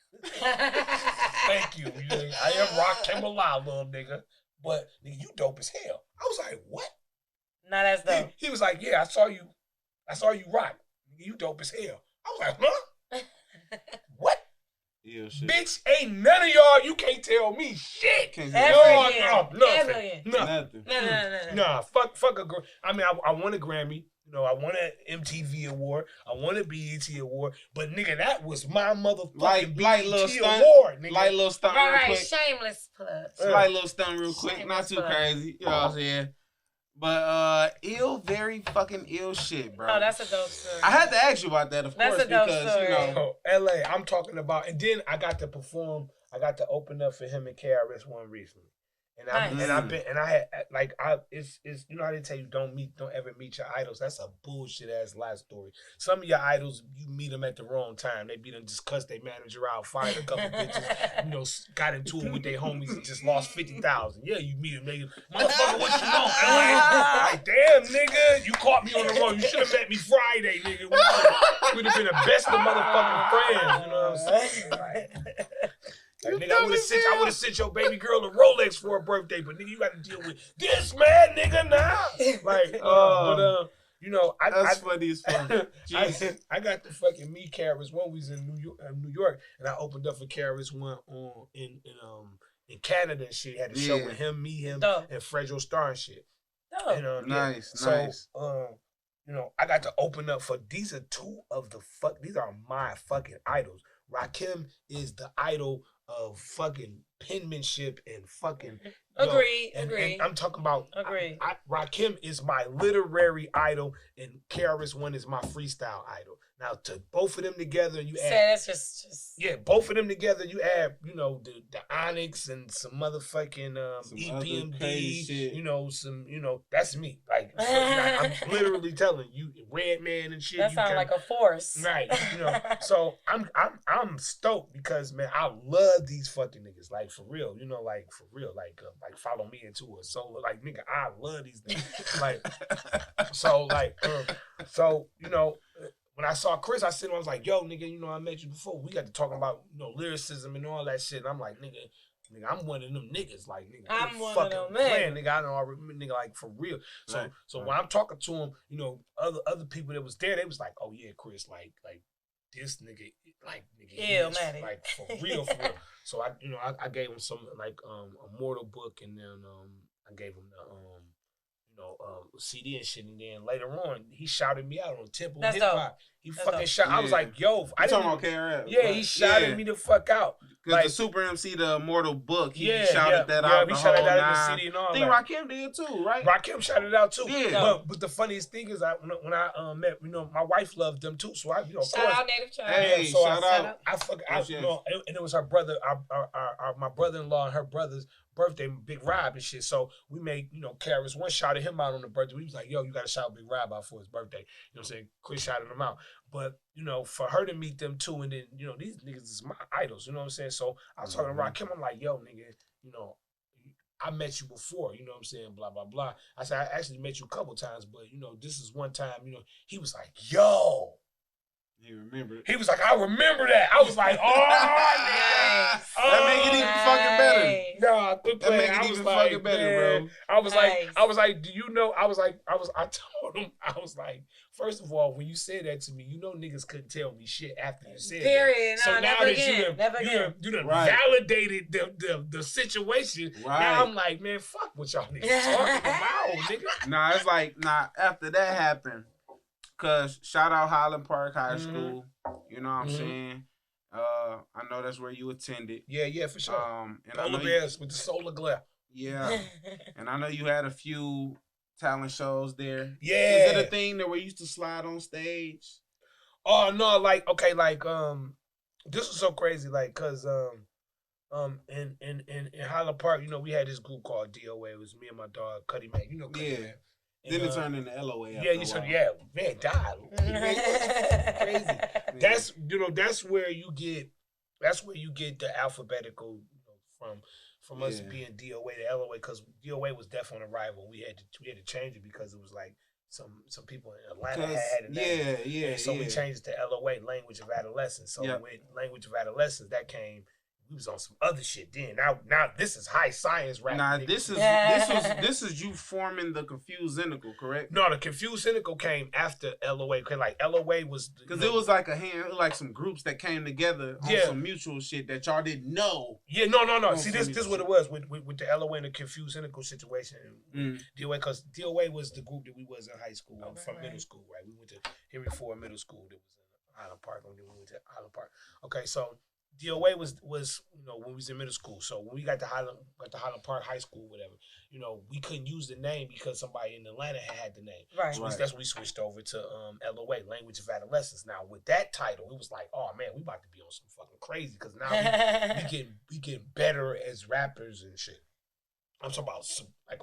Thank you. I am Rock Kimberly, little nigga. But nigga, you dope as hell. I was like, what? No, that's dope. He was like, yeah, I saw you rock. Nigga, you dope as hell. I was like, huh? What? Yeah, shit. Bitch, ain't none of y'all, you can't tell me shit. Nothing. Nah, fuck a girl. I mean, I won a Grammy. You know, I won an MTV award. I won a BET award. But nigga, that was my motherfucking BET award, nigga. Light little stunt real quick. Shameless plug. Slight little stunt real quick. Shameless Not too plug. crazy. You know what I'm saying? But very fucking ill shit, bro. Oh, that's a dope story. I had to ask you about that, of course, a dope because, story. you know. LA, I'm talking about, and then I got to perform, I got to open up for him and KRS-One recently. And it's you know how they tell you don't ever meet your idols. That's a bullshit ass life story. Some of your idols, you meet them at the wrong time. They beat them just cussed their manager out, fired a couple bitches, you know, got into it with their homies and just lost 50,000. Yeah, you meet them, nigga. Motherfucker, what you want? Like, damn, nigga, you caught me on the road. You should have met me Friday, nigga. We'd have been the best of motherfucking friends. You know what I'm saying? Like, nigga, I would have sent your baby girl a Rolex for her birthday, but nigga, you got to deal with this man, nigga, now. Like, you know, That's funny as fuck. I got the fucking me KRS-One. We was in New York, and I opened up for KRS-One in Canada and shit. Had a show with him, and Fredro Starr and shit. And, nice. You know, I got to open up for these are my fucking idols. Rakim is the idol of fucking penmanship and fucking Agreed. And I'm talking about Agreed. Rakim is my literary idol and KRS-One is my freestyle idol. Now to both of them together, you add that's just both of them together, you add, you know, the Onyx and some motherfucking some EPMD, you know, that's me. Like I'm literally telling you, Redman and shit. That sounds like a force. Right. You know, so I'm stoked because man, I love these fucking niggas. Like for real, you know, like for real, like follow me into a solo. Like nigga, I love these niggas. So you know, when I saw Chris, I was like, yo, nigga, you know, I met you before. We got to talking about, you know, lyricism and all that shit. And I'm like, nigga, nigga, I'm one of them niggas. Like, nigga, I'm one fucking of them playing, nigga. I don't already, nigga, like, for real. So, Right. so when I'm talking to him, you know, other people that was there, they was like, oh yeah, Chris, like this nigga, like, nigga, he is, like, for real, for real. So I, you know, I gave him some like a Mortal book, and then I gave him the CD and shit, and then later on he shouted me out on Temple Hip Hop. He fucking shot. I was like, yo, I didn't talking about KRF. Yeah, he shouted me the fuck out. Because Like, the Supa Emcee, the Immortal book, he Yeah, shouted that yeah, out. he The shouted whole that in the nine. CD and all I think that. Rakim did too, right? Rakim shouted it out too. Yeah. But the funniest thing is, when I met, you know, my wife loved them too. So I, you know, of Shout course, out Native Child. Hey, so shout out. you know, and it was her brother, my brother-in-law and her brother's birthday, Big Rob and shit. So we made, you know, KRS-One shouted him out on the birthday. We was like, yo, you gotta shout Big Rob out for his birthday. You know what I'm saying? Chris shouted him out. But, you know, for her to meet them too, and then, you know, these niggas is my idols, you know what I'm saying? So I was talking to Rakim, I'm like, yo, nigga, you know, I met you before, you know what I'm saying? Blah, blah, blah. I said, I actually met you a couple times, but, you know, this is one time, you know, he was like, yo. He remembered. He was like, I remember that. I was like, oh, nigga. That make it even fucking better. Nah, good play. That make it even fucking better, bro. I was like, do you know? I told him, I was like, first of all, when you said that to me, you know niggas couldn't tell me shit after you said Period. that. So no, now never that again. you done Right. validated the situation, Right. now I'm like, man, fuck what y'all niggas talking about, nigga. Nah, it's like, after that happened, because shout out Highland Park High School, you know what I'm saying? I know that's where you attended. Yeah, for sure. And I Polar know bears with the solar glare. Yeah. And I know you had a few talent shows there. Yeah. Is it a thing that we used to slide on stage? Oh no, like, okay, like this was so crazy, like, cause in Highland Park, you know, we had this group called DOA. It was me and my dog Cuddy Mac, you know, Cuddy Mac. Then it turned into LOA. Yeah, man, died. Crazy. That's, you know, that's where you get the alphabetical, you know, from us being DOA to LOA, because DOA was definitely on arrival. We had to change it because it was like some people in Atlanta had a name. Yeah. So we changed it to LOA, Language of Adolescence. So with Language of Adolescence, that came. We was on some other shit then. Now this is high science rap. Nah, this is you forming the Confused Cynical, correct? No, the Confused Cynical came after LOA. Cause like LOA was because it was like like some groups that came together on some mutual shit that y'all didn't know. Yeah, no. See, this is what it was with the LOA and the Confused Cynical situation. DOA, because DOA was the group that we was in high school from middle school, right? We went to Henry Ford Middle School. That was in Highland Park, and then we went to Highland Park. Okay, so DOA was you know, when we was in middle school. So when we got to Highland Park High School, whatever, you know, we couldn't use the name because somebody in Atlanta had the name. Right. So that's when we switched over to LOA, Language of Adolescence. Now with that title, it was like, oh man, we about to be on some fucking crazy, because now we getting better as rappers and shit. I'm talking about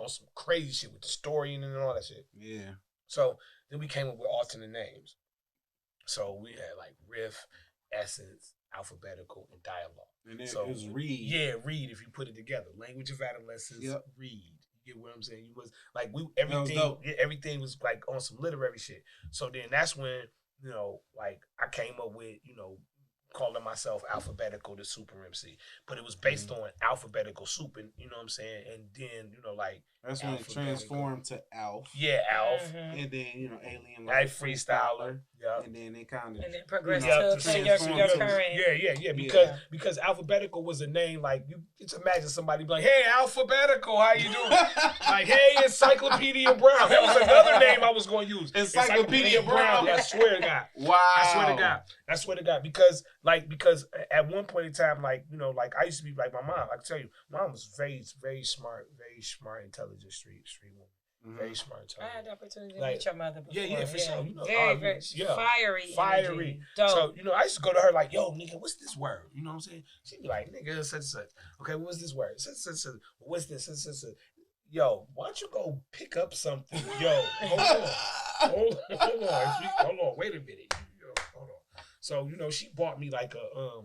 on some crazy shit with the story and all that shit. Yeah. So then we came up with alternate names. So we had like Riff, Essence, Alphabetical, and Dialogue. And then it was Read. Yeah, Read, if you put it together. Language of Adolescence, Read. You get what I'm saying? You was like everything was like on some literary shit. So then that's when, you know, like I came up with, you know, calling myself Alphabetical to Supa Emcee. But it was based on alphabetical soup, and you know what I'm saying? And then, you know, like that's when it transformed to Alf. Yeah, Alf. And then, you know, Alien Life Freestyler. Yeah. And then it kind of progressed to your current. Because Alphabetical was a name, like, you just imagine somebody be like, hey, Alphabetical, how you doing? Like, hey, Encyclopedia Brown. That was another name I was going to use. Encyclopedia Brown. I swear to God. Wow. I swear to God. Because at one point in time, like, you know, like I used to be like my mom. I can tell you, mom was very, very smart, intelligent street woman. Very smart. I had the opportunity to meet your mother before. Yeah, for sure. You know, very fiery. So, you know, I used to go to her like, yo, nigga, what's this word? You know what I'm saying? She'd be like, nigga, such and such. Okay, what's this word? Such. What's this? Such. Yo, why don't you go pick up something? Yo, hold on. Wait a minute. Hold on. So, you know, she bought me like a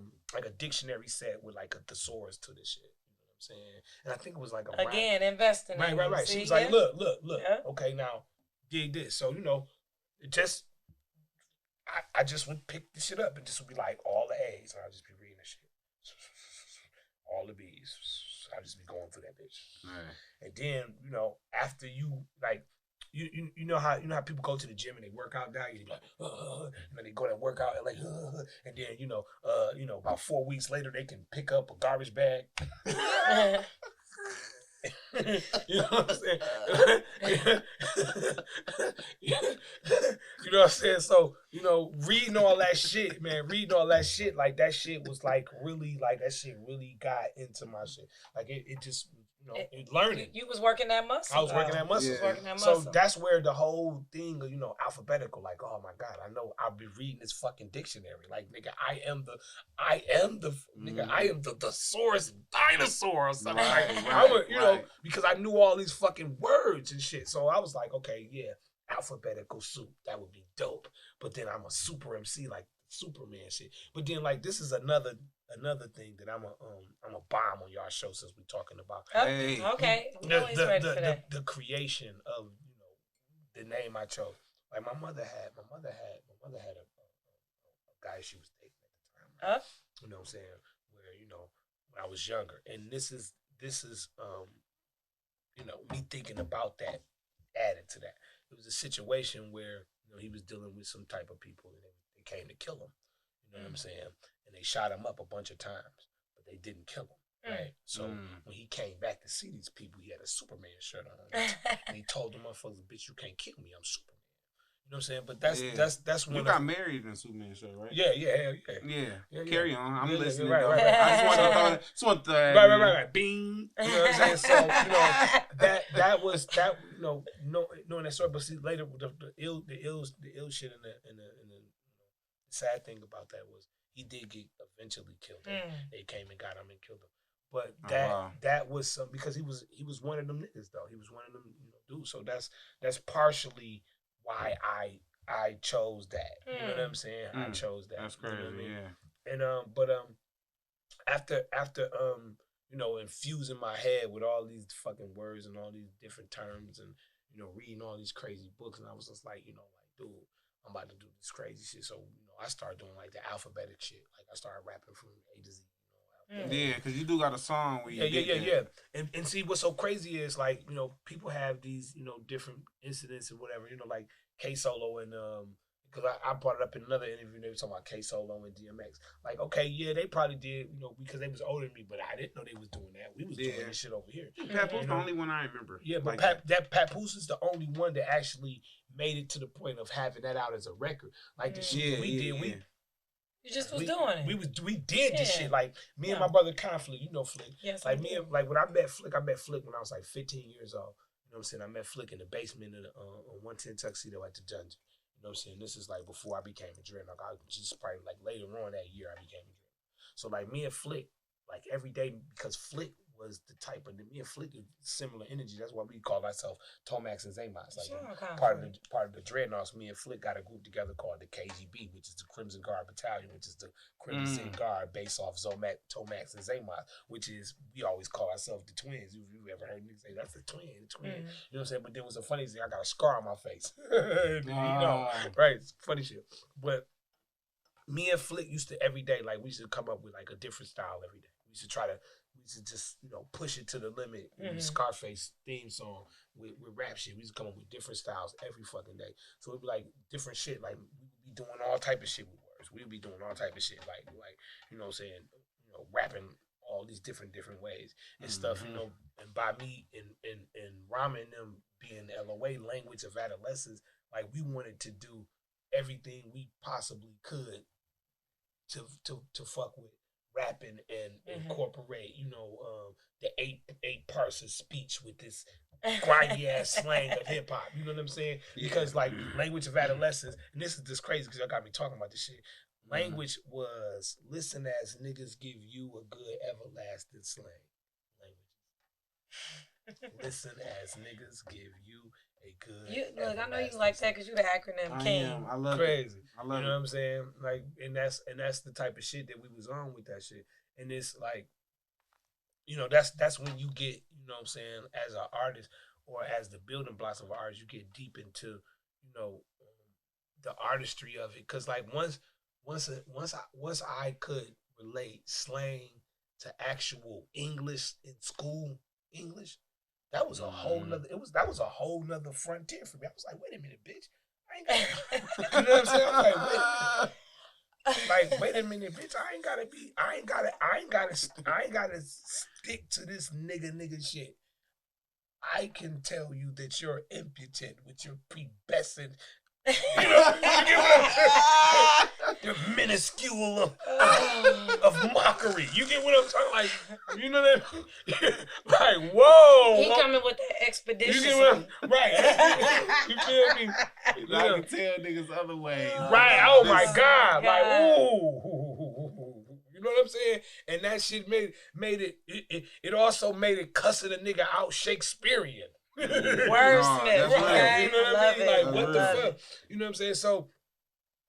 dictionary set with like a thesaurus to this shit. Saying, and I think it was like investing. Right. She was like, look. Yeah. Okay, now dig this. So, you know, it just I just would pick this shit up and just would be like all the A's, and I'd just be reading this shit. All the B's. I just be going through that bitch. Right. And then, you know, after you like, you know how people go to the gym and they work out now, you be like, and then they go to work out and like, and then you know, about 4 weeks later they can pick up a garbage bag. You know what I'm saying? You know what I'm saying? So, you know, reading all that shit, like that shit was like really, like that shit really got into my shit. Like it just, you know, learning. You was working that muscle. I was working that muscle. Yeah. So that's where the whole thing of, you know, alphabetical, like, oh my God, I know I'll be reading this fucking dictionary. Like, nigga, I am the thesaurus dinosaur or something. You know, because I knew all these fucking words and shit. So I was like, okay, yeah, alphabetical soup, that would be dope. But then I'm a super MC, like Superman shit. But then like this is another thing that I'm a bomb on y'all show since we're talking about. Hey. Okay, I'm always ready for that. The creation of, you know, the name I chose. Like my mother had a guy she was dating at the time. You know what I'm saying? Where, you know, when I was younger, and this is you know, me thinking about that added to that. It was a situation where, you know, he was dealing with some type of people and they came to kill him. You know what I'm saying? And they shot him up a bunch of times, but they didn't kill him. Right? So when he came back to see these people, he had a Superman shirt on. And he told them motherfuckers, bitch, you can't kill me, I'm Superman. You know what I'm saying? But that's when you got married in Superman show, right? Yeah. Carry on. I'm listening. Right. I just want the right. Bing. You know what I'm saying? So, you know, that was that. You know, knowing that story. But see, later the ill shit and the sad thing about that was he did get eventually killed. They came and got him and killed him. But that was some, because he was one of them niggas though. He was one of them, you know, dudes. So that's partially why I chose that. You know what I'm saying? I chose that. That's crazy, you know what I mean? yeah. And but after you know, infusing my head with all these fucking words and all these different terms and, you know, reading all these crazy books, and I was just like, you know, like, dude, I'm about to do this crazy shit. So, you know, I started doing like the alphabetic shit. Like I started rapping from A to Z. Yeah, because you do got a song where you yeah. And see, what's so crazy is, like, you know, people have these, you know, different incidents and whatever, you know, like K-Solo and, because I brought it up in another interview, they were talking about K-Solo and DMX. Like, okay, yeah, they probably did, you know, because they was older than me, but I didn't know they was doing that. We was doing this shit over here. Papoose the only one I remember. Yeah, but like Papoose is the only one that actually made it to the point of having that out as a record. Like the shit we did, You just was doing it. We did this shit. Like me and my brother Conflict, you know Flick. Yes. Like me and when I met Flick when I was like 15 years old. You know what I'm saying? I met Flick in the basement of on 110 Tuxedo at the Dungeon. You know what I'm saying? This is like before I became a Dreadnought. I just probably like later on that year I became a Dreadnought. So like me and Flick, like every day, because Flick was the type of, me and Flick is similar energy. That's why we call ourselves Tomax and Zamos. Like part of the Dreadnaughtz, me and Flick got a group together called the KGB, which is the Crimson Guard Battalion, which is the Crimson Guard based off Tomax and Zamos, which is, we always call ourselves the twins. You ever heard niggas say that's the twin? You know what I'm saying? But there was a funny thing, I got a scar on my face. You know, right? It's funny shit. But me and Flick used to every day, like we used to come up with like a different style every day. We used to try to, just, you know, push it to the limit. Scarface theme song with rap shit. We used to come up with different styles every fucking day. So it'd be like different shit. Like we would be doing all type of shit with words. We'd be doing all type of shit. Like you know what I'm saying, you know, rapping all these different ways and stuff, you know. And by me and Rama and them being the LOA, language of adolescence, like we wanted to do everything we possibly could to fuck with rapping and incorporate, you know, the eight parts of speech with this grindy ass slang of hip hop. You know what I'm saying? Because like language of adolescence, and this is just crazy because y'all got me talking about this shit. Language was listen as niggas give you a good everlasting slang. Language. Listen as niggas give you a good. Look, I know you like that because you the acronym king. I love crazy. It. I love you know what I'm saying? Like, and that's the type of shit that we was on with that shit. And it's like, you know, that's when you get, you know what I'm saying, as an artist or as the building blocks of an artist, you get deep into, you know, the artistry of it. Cause like once I could relate slang to actual English in school English, that was a whole nother. That was a whole nother frontier for me. I was like, wait a minute, bitch. I ain't got. You know what I'm saying? I'm like, wait a minute, bitch. I ain't gotta stick to this nigga shit. I can tell you that you're impotent with your pubescent. You know, the minuscule of mockery. You get what I'm talking? Like, you know that? Like, whoa. He coming with that expedition. You get what I'm, right. You feel me? I can tell niggas other ways. Right. Oh my God. Like, ooh. You know what I'm saying? And that shit made it also made it cussing a nigga out Shakespearean. Wordsmith. Right. You know what I mean? Like, what the fuck? It. You know what I'm saying? So,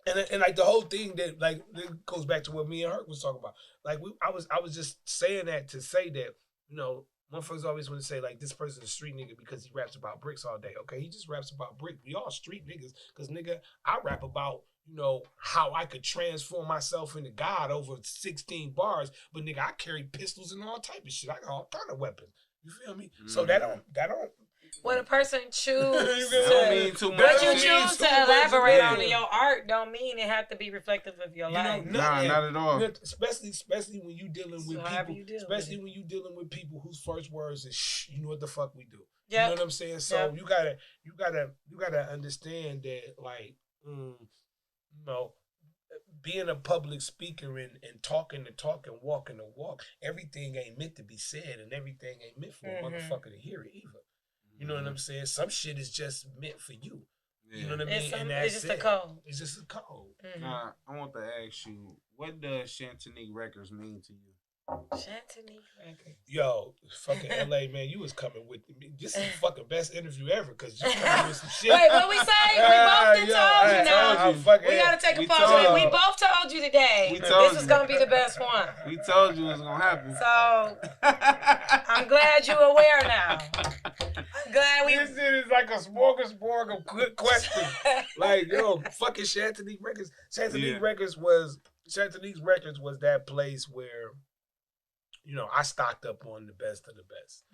and like the whole thing that like it goes back to what me and Herc was talking about. Like I was just saying that to say that, you know, motherfuckers always want to say like this person's a street nigga because he raps about bricks all day. Okay, he just raps about brick. We all street niggas because nigga, I rap about, you know, how I could transform myself into God over 16 bars, but nigga, I carry pistols and all type of shit. I got all kind of weapons. You feel me? So that don't. What a person choose what you choose to elaborate on in your art don't mean it have to be reflective of your life. Nah, not at all. Especially when you dealing with people. Especially when you dealing with people whose first words is shh. You know what the fuck we do. Yep. You know what I'm saying? So you gotta understand that like you know, being a public speaker and talking the talk and walking the walk, everything ain't meant to be said and everything ain't meant for a motherfucker to hear it either. You know what I'm saying? Some shit is just meant for you. Yeah. You know what I mean? It's just a code. It's just a code. Nah, I want to ask you, what does Shantanique Records mean to you? Shantanique Records. Yo, fucking LA, man, you was coming with me. This is the fucking best interview ever because you coming with some shit. Wait, what we say? We both told you now. We got to take a pause. We both told you today. This is going to be the best one. We told you it was going to happen. So, I'm glad you're aware now. I'm glad we... This shit is like a smorgasbord of good questions. Like, yo, fucking Shantanique Records. Shantanique Records was that place where, you know, I stocked up on the best of the best.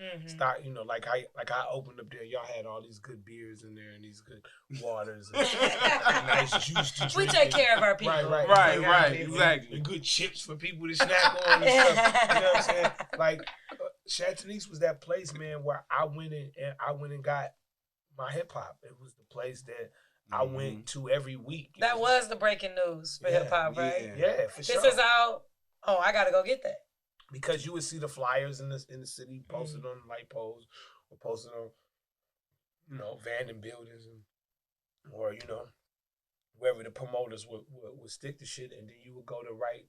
You know, like I opened up there, y'all had all these good beers in there and these good waters and nice juice to drink. We take care of our people. Right, exactly. And good chips for people to snack on and stuff. You know what I'm saying? Like, Shantanique's was that place, man, where I went and got my hip hop. It was the place that I went to every week. That was the breaking news for hip hop, right? Yeah, for sure. This is out. Oh, I gotta go get that. Because you would see the flyers in the city posted on light poles or posted on, you know, abandoned buildings or, you know, wherever the promoters would stick the shit, and then you would go to right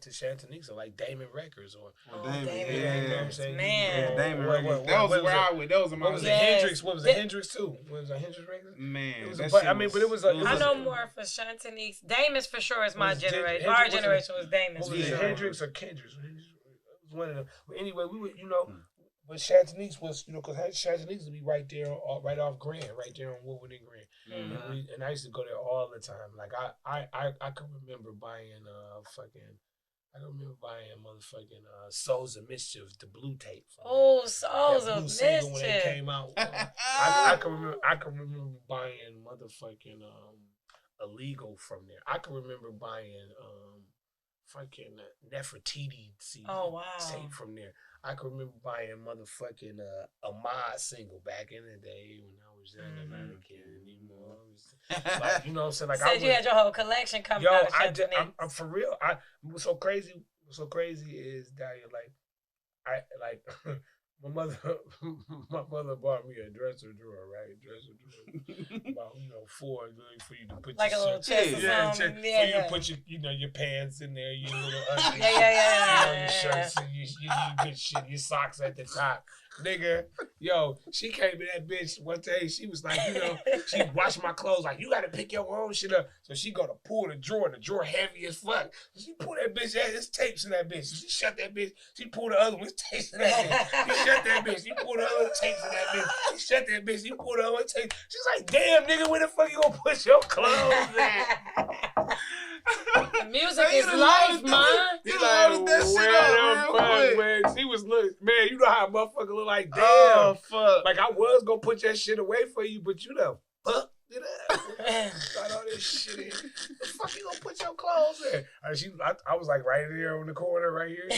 to Shantanique, so like Damon Records or Damon you know what I'm saying? Man. Damon Records. That was where I went. That was my. What was it? Hendrix? What was it? Hendrix too? What was it? Hendrix Records? Man, I know more for Shantanique. Damon's for sure is my generation. Our generation was Damon's. Was it Hendrix or Kendricks? It was one of them. But anyway, we would, you know, but Shantanique was, you know, because Shantanique would be right there, right off Grand, right there on Woodward and Grand. And I used to go there all the time. Like I can remember buying motherfucking Souls of Mischief, the blue tape. Souls of Mischief when it came out. I can remember buying motherfucking Illegal from there. I can remember buying fucking Nefertiti tape from there. I can remember buying motherfucking Ahmad single back in the day when I was young and not a kid anymore. Like, you know what I'm saying? Like, said you had your whole collection coming out of Shantanique. I'm for real. What's so crazy is that my mother bought me a dresser drawer, right? About, you know, $4 for you to put like your a little chest or something. For you to put your pants in there, your little undies, your shirts, and your good shit, your socks at the top. Nigga, yo, she came to that bitch one day. She was like, you know, she washed my clothes. Like, you got to pick your own shit up. So she go to pull the drawer heavy as fuck. So she pulled that bitch out. There's tapes in that bitch. So she shut that bitch. She pulled the other one. There's tapes in that bitch. She shut that bitch. She pulled the other tapes in that bitch. She shut that bitch. She pulled the other tapes. She's like, damn, nigga, where the fuck you gonna put your clothes at? Music is life, man. You like, that shit up real quick. Man, she was man, you know how a motherfucker look like, damn. Oh, fuck. Like, I was gonna put that shit away for you, but you done fucked it up. Got all this shit in. The fuck you gonna put your clothes in? I was like right there on the corner, right here.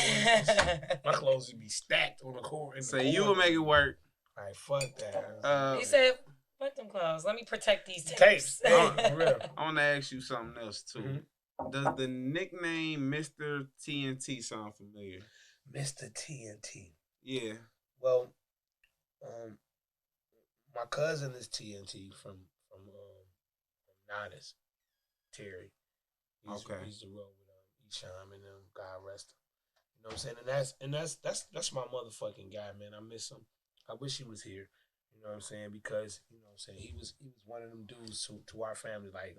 My clothes would be stacked on the corner. So you will make it work. All right, fuck that. He said, fuck them clothes. Let me protect these tapes. I want to ask you something else, too. Mm-hmm. Does the nickname Mr. TNT sound familiar? Mr. TNT. Yeah. Well, my cousin is TNT from Nodis, Terry. He's the role with Esham and God rest him. You know what I'm saying? And that's my motherfucking guy, man. I miss him. I wish he was here. You know what I'm saying? Because, you know what I'm saying, he was one of them dudes to our family, like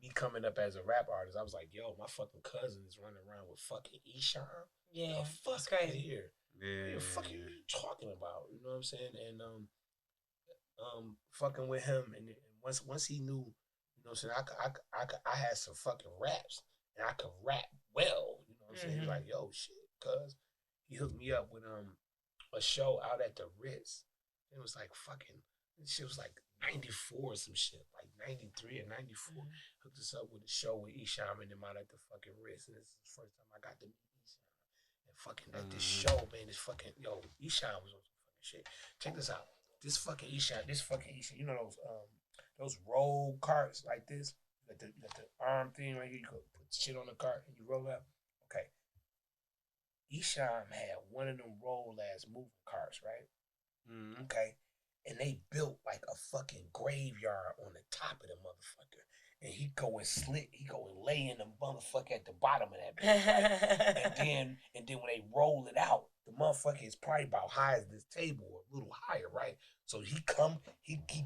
me coming up as a rap artist. I was like, yo, my fucking cousin is running around with fucking Esham. Yeah, fuck crazy. Here. Yeah. What the fuck are you talking about? You know what I'm saying? And fucking with him, and once he knew, you know what I'm saying, I had some fucking raps, and I could rap well. You know what I'm saying? He was like, yo, shit, cuz he hooked me up with a show out at the Ritz. It was like fucking, this shit was like 94 or some shit, like 93 or 94. Hooked us up with a show with Esham and them out at the fucking Ritz. And this is the first time I got to meet Esham. And fucking at this show, man, this fucking, yo, Esham was on some fucking shit. Check this out. This fucking Esham, you know those roll carts like this? You got the arm thing right here, you go put shit on the cart and you roll out. Okay. Esham had one of them roll-ass moving carts, right? Okay. And they built like a fucking graveyard on the top of the motherfucker. And he go and lay in the motherfucker at the bottom of that bitch. Right? and then when they roll it out, the motherfucker is probably about high as this table or a little higher, right? So he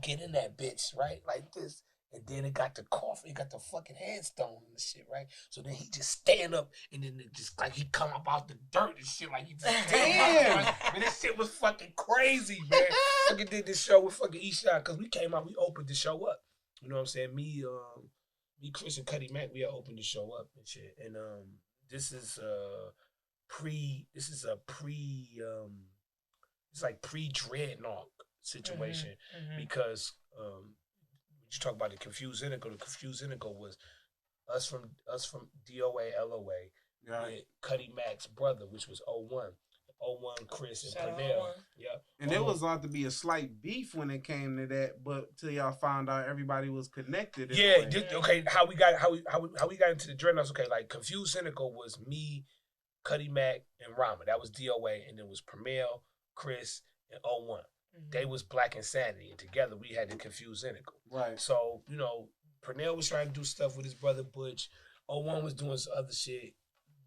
get in that bitch, right? Like this. And then it got the coffin, it got the fucking headstone and shit, right? So then he just stand up and then it just like he come up out the dirt and shit, like he just damn. Man, this shit was fucking crazy, man. Fucking did this show with fucking Esham because we came out, we opened the show up. You know what I'm saying? Me, Chris and Cuddy Mac, we opened the show up and shit. And this is like pre-Dreadnaughtz situation because you talk about the Confused Cynical. The Confused Cynical was us from DOA, LOA, with Cuddy Mac's brother, which was 01. 01, Chris and Pernell. Yeah. And there was ought to be a slight beef when it came to that, but till y'all found out everybody was connected. Yeah. Okay. How we got into the Dreadnaughtz? Okay, like Confused Cynical was me, Cuddy Mac, and Rama. That was DOA, and it was Pernell, Chris, and 01. They was Black Insanity, and together we had the Confused Cynical. Right. So, you know, Pernell was trying to do stuff with his brother Butch. 01 was doing some other shit.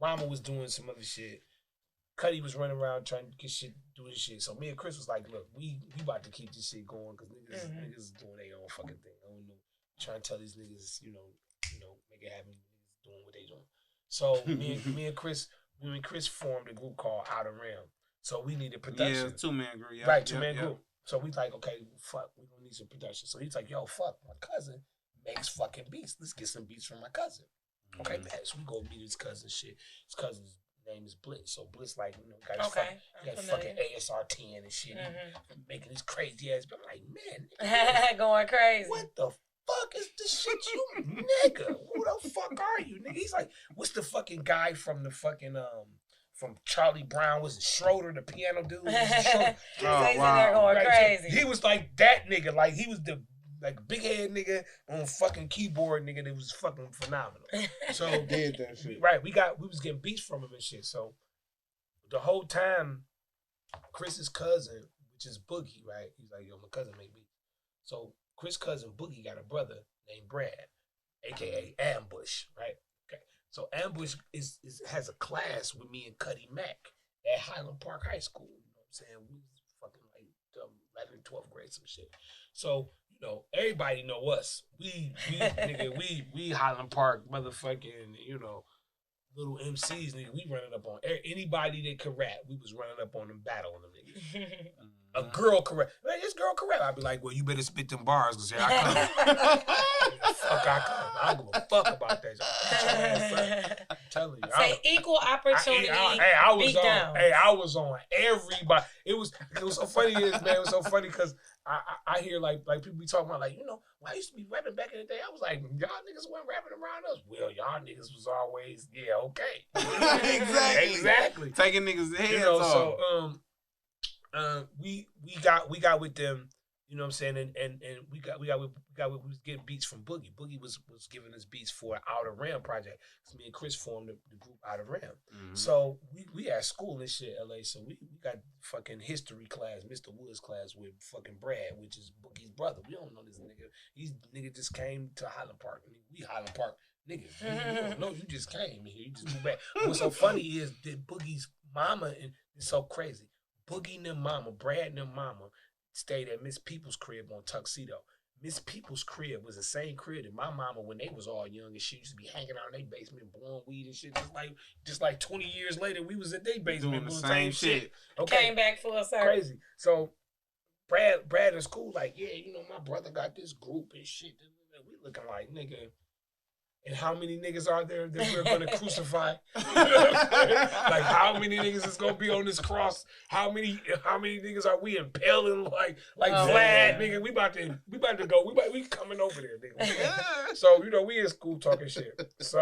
Rama was doing some other shit. Cuddy was running around trying to get shit, doing shit. So me and Chris was like, look, we about to keep this shit going because niggas is doing their own fucking thing. I don't know. Trying to tell these niggas, you know, make it happen. Niggas doing what they doing. So me and Chris formed a group called Outer Realm. So we needed production. Yeah, two-man group. Right, two-man group. So we like, okay, fuck, we gonna need some production. So he's like, yo, fuck, my cousin makes fucking beats. Let's get some beats from my cousin. Okay, man. So we go meet his cousin shit. His cousin's name is Blitz. So Blitz, like, you know, got his fucking ASR 10 and shit. Making these crazy ass. But I'm like, man. Going crazy. What the fuck is this shit, you nigga? Who the fuck are you, nigga? He's like, what's the fucking guy from the fucking, from Charlie Brown? Was it Schroeder, the piano dude? He's in there going crazy. He was like that nigga. Like, he was the big head nigga on fucking keyboard nigga that was fucking phenomenal. So did that shit. Right, we was getting beats from him and shit. So the whole time, Chris's cousin, which is Boogie, right? He's like, yo, my cousin made beats. So Chris' cousin Boogie got a brother named Brad, aka Ambush, right? Okay. So Ambush has a class with me and Cuddy Mac at Highland Park High School. You know what I'm saying? We was fucking like 11th, 12th grade, some shit. So, you know, everybody know us. We Highland Park motherfucking, you know, little MCs, nigga. We running up on anybody that could rap. We was running up on them, battling them niggas. A girl could rap. Man, this girl could rap. I'd be like, well, you better spit them bars because here I come. Fuck, I don't give a fuck about that. Get your ass up. I'm telling you. Say equal opportunity. I was beat on. down. Hey, I was on everybody. It was so funny, man. It was so funny because I hear like people be talking about like, you know, well, I used to be rapping back in the day. I was like, y'all niggas weren't rapping around us. Well, y'all niggas was always okay. Exactly. Taking niggas' heads you know, off. So we got with them. You know what I'm saying? And we was getting beats from Boogie. Boogie was giving us beats for an Outer Rim project. So me and Chris formed the group Outer Rim. Mm-hmm. So we at school and shit, LA. So we got fucking history class, Mr. Woods class with fucking Brad, which is Boogie's brother. We don't know this nigga. Nigga just came to Highland Park. We Highland Park niggas. No, you just came here. You just moved back. What's so funny is that Boogie's mama, and it's so crazy. Boogie and them mama, Brad and them mama, stayed at Miss People's crib on Tuxedo. Miss People's crib was the same crib that my mama, when they was all young and shit, used to be hanging out in their basement, blowing weed and shit. Just like 20 years later, we was in their basement doing the same shit. Okay. Came back full circle. Crazy. So Brad in school, like, yeah, you know, my brother got this group and shit. We looking like, nigga. And how many niggas are there that we're gonna crucify? Like, how many niggas is gonna be on this cross? How many niggas are we impaling like Vlad, nigga? We about to go. We coming over there, nigga. So, you know, we in school talking shit. So,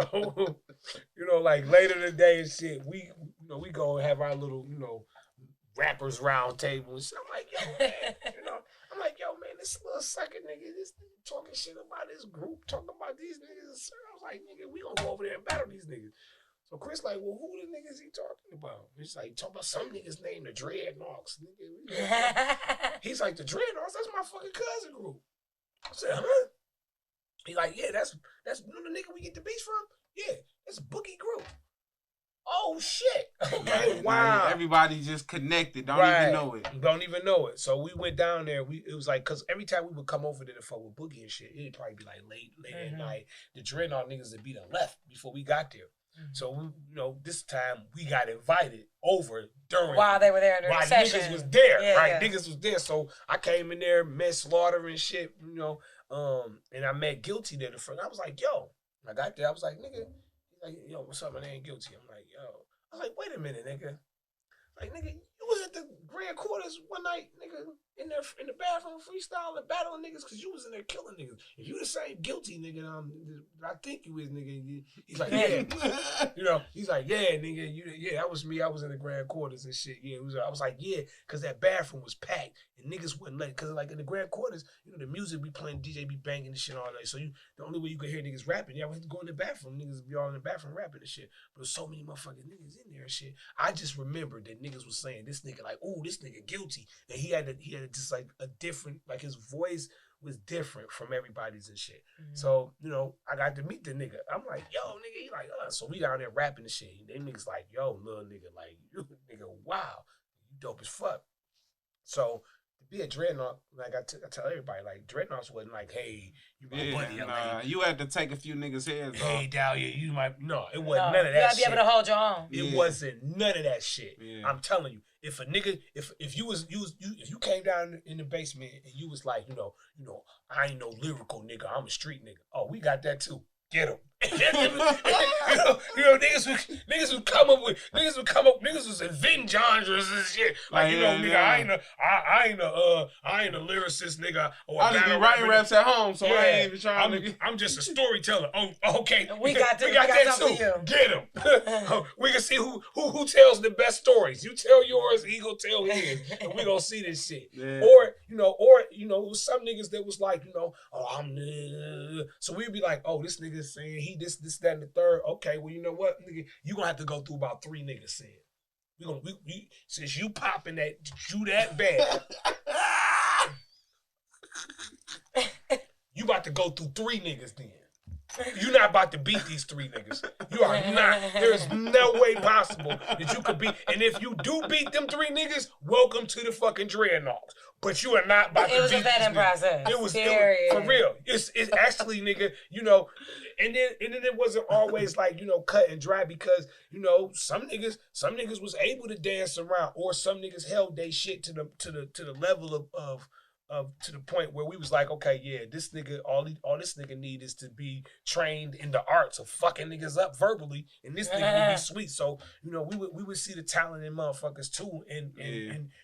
you know, like later in the day and shit, we go have our little, you know, rappers round table and shit. I'm like, yo, man, you know. I'm like, yo, man, this little sucker nigga, this nigga talking shit about this group, talking about these niggas. I was like, nigga, we gonna go over there and battle these niggas. So Chris like, well, who the niggas he talking about? He's like, talking about some niggas named the Dreadnaughtz. He's like, the Dreadnaughtz, that's my fucking cousin group. I said, huh? He's like, yeah, that's you know the nigga we get the beats from? Yeah, that's a Boogie group. Oh shit! Okay, wow. Everybody just connected. Don't even know it. Don't even know it. So we went down there. It was like, cause every time we would come over there to fuck with Boogie and shit, it'd probably be like late at night. The Dreadnaughtz niggas would be done left before we got there. So we, you know, this time we got invited over during while they were there during the session. Niggas was there, right? Yeah. Niggas was there. So I came in there, met Slaughter and shit, you know, and I met Guilty there the front. I was like, yo, when I got there, I was like, nigga. Like, yo, what's up? My name Guilty. I'm like, yo. I was like, wait a minute, nigga. Like, nigga, you was at the Grand Quarters one night, nigga, in the bathroom freestyling, battling niggas, because you was in there killing niggas. If you the same Guilty, nigga, I think you is, nigga. He's like, yeah. You know, he's like, yeah, nigga, yeah, that was me. I was in the Grand Quarters and shit. Yeah, I was like, yeah, because that bathroom was packed and niggas wouldn't let it. Because, like, in the Grand Quarters, you know, the music be playing, DJ be banging and shit all day. So the only way you could hear niggas rapping, yeah, we had to go in the bathroom. Niggas be all in the bathroom rapping and shit. But there's so many motherfucking niggas in there and shit. I just remembered that niggas was saying, this nigga, like, ooh, this nigga Guilty. And he had just like a different, like his voice was different from everybody's and shit. Mm-hmm. So, you know, I got to meet the nigga. I'm like, yo, nigga, he like, So we down there rapping and shit. Them niggas like, yo, little nigga, like, you nigga, wow, you dope as fuck. So to be a Dreadnought, like I tell everybody, like Dreadnaughtz wasn't like, hey, you my buddy. Like, you had to take a few niggas' heads off. Hey, Dahlia, you might, no, it wasn't none of that shit. You gotta be able to hold your own. It wasn't none of that shit. Yeah. I'm telling you. If a nigga, if you came down in the basement and you was like, you know, I ain't no lyrical nigga, I'm a street nigga. Oh, we got that too. Get him. you know, niggas would come up, niggas was inventing genres and shit. Like, you know, nigga, I ain't a lyricist, nigga. Or I just be writing raps at home, so I ain't even trying to. I'm just a storyteller. Oh, okay. We got that too. Get him. We can see who tells the best stories. You tell yours, he gonna tell his, and we gonna see this shit. Yeah. Or you know, some niggas that was like, you know, oh, I'm so we'd be like, oh, this nigga saying he this, that, and the third. Okay, well, you know what, nigga, you gonna have to go through about 3 niggas saying. We since you popping that bad, you about to go through 3 niggas then. You're not about to beat these 3 niggas. You are not. There is no way possible that you could beat. And if you do beat them 3 niggas, welcome to the fucking Dreadnaughtz. But you are not about to beat. It was a vetting process. It was for real. It's actually, nigga, you know, and then it wasn't always like, you know, cut and dry, because, you know, some niggas was able to dance around, or some niggas held they shit to the level of to the point where we was like, okay, yeah, this nigga, all this nigga need is to be trained in the arts of fucking niggas up verbally, and this nigga would be sweet. So, you know, we would see the talent in motherfuckers too, and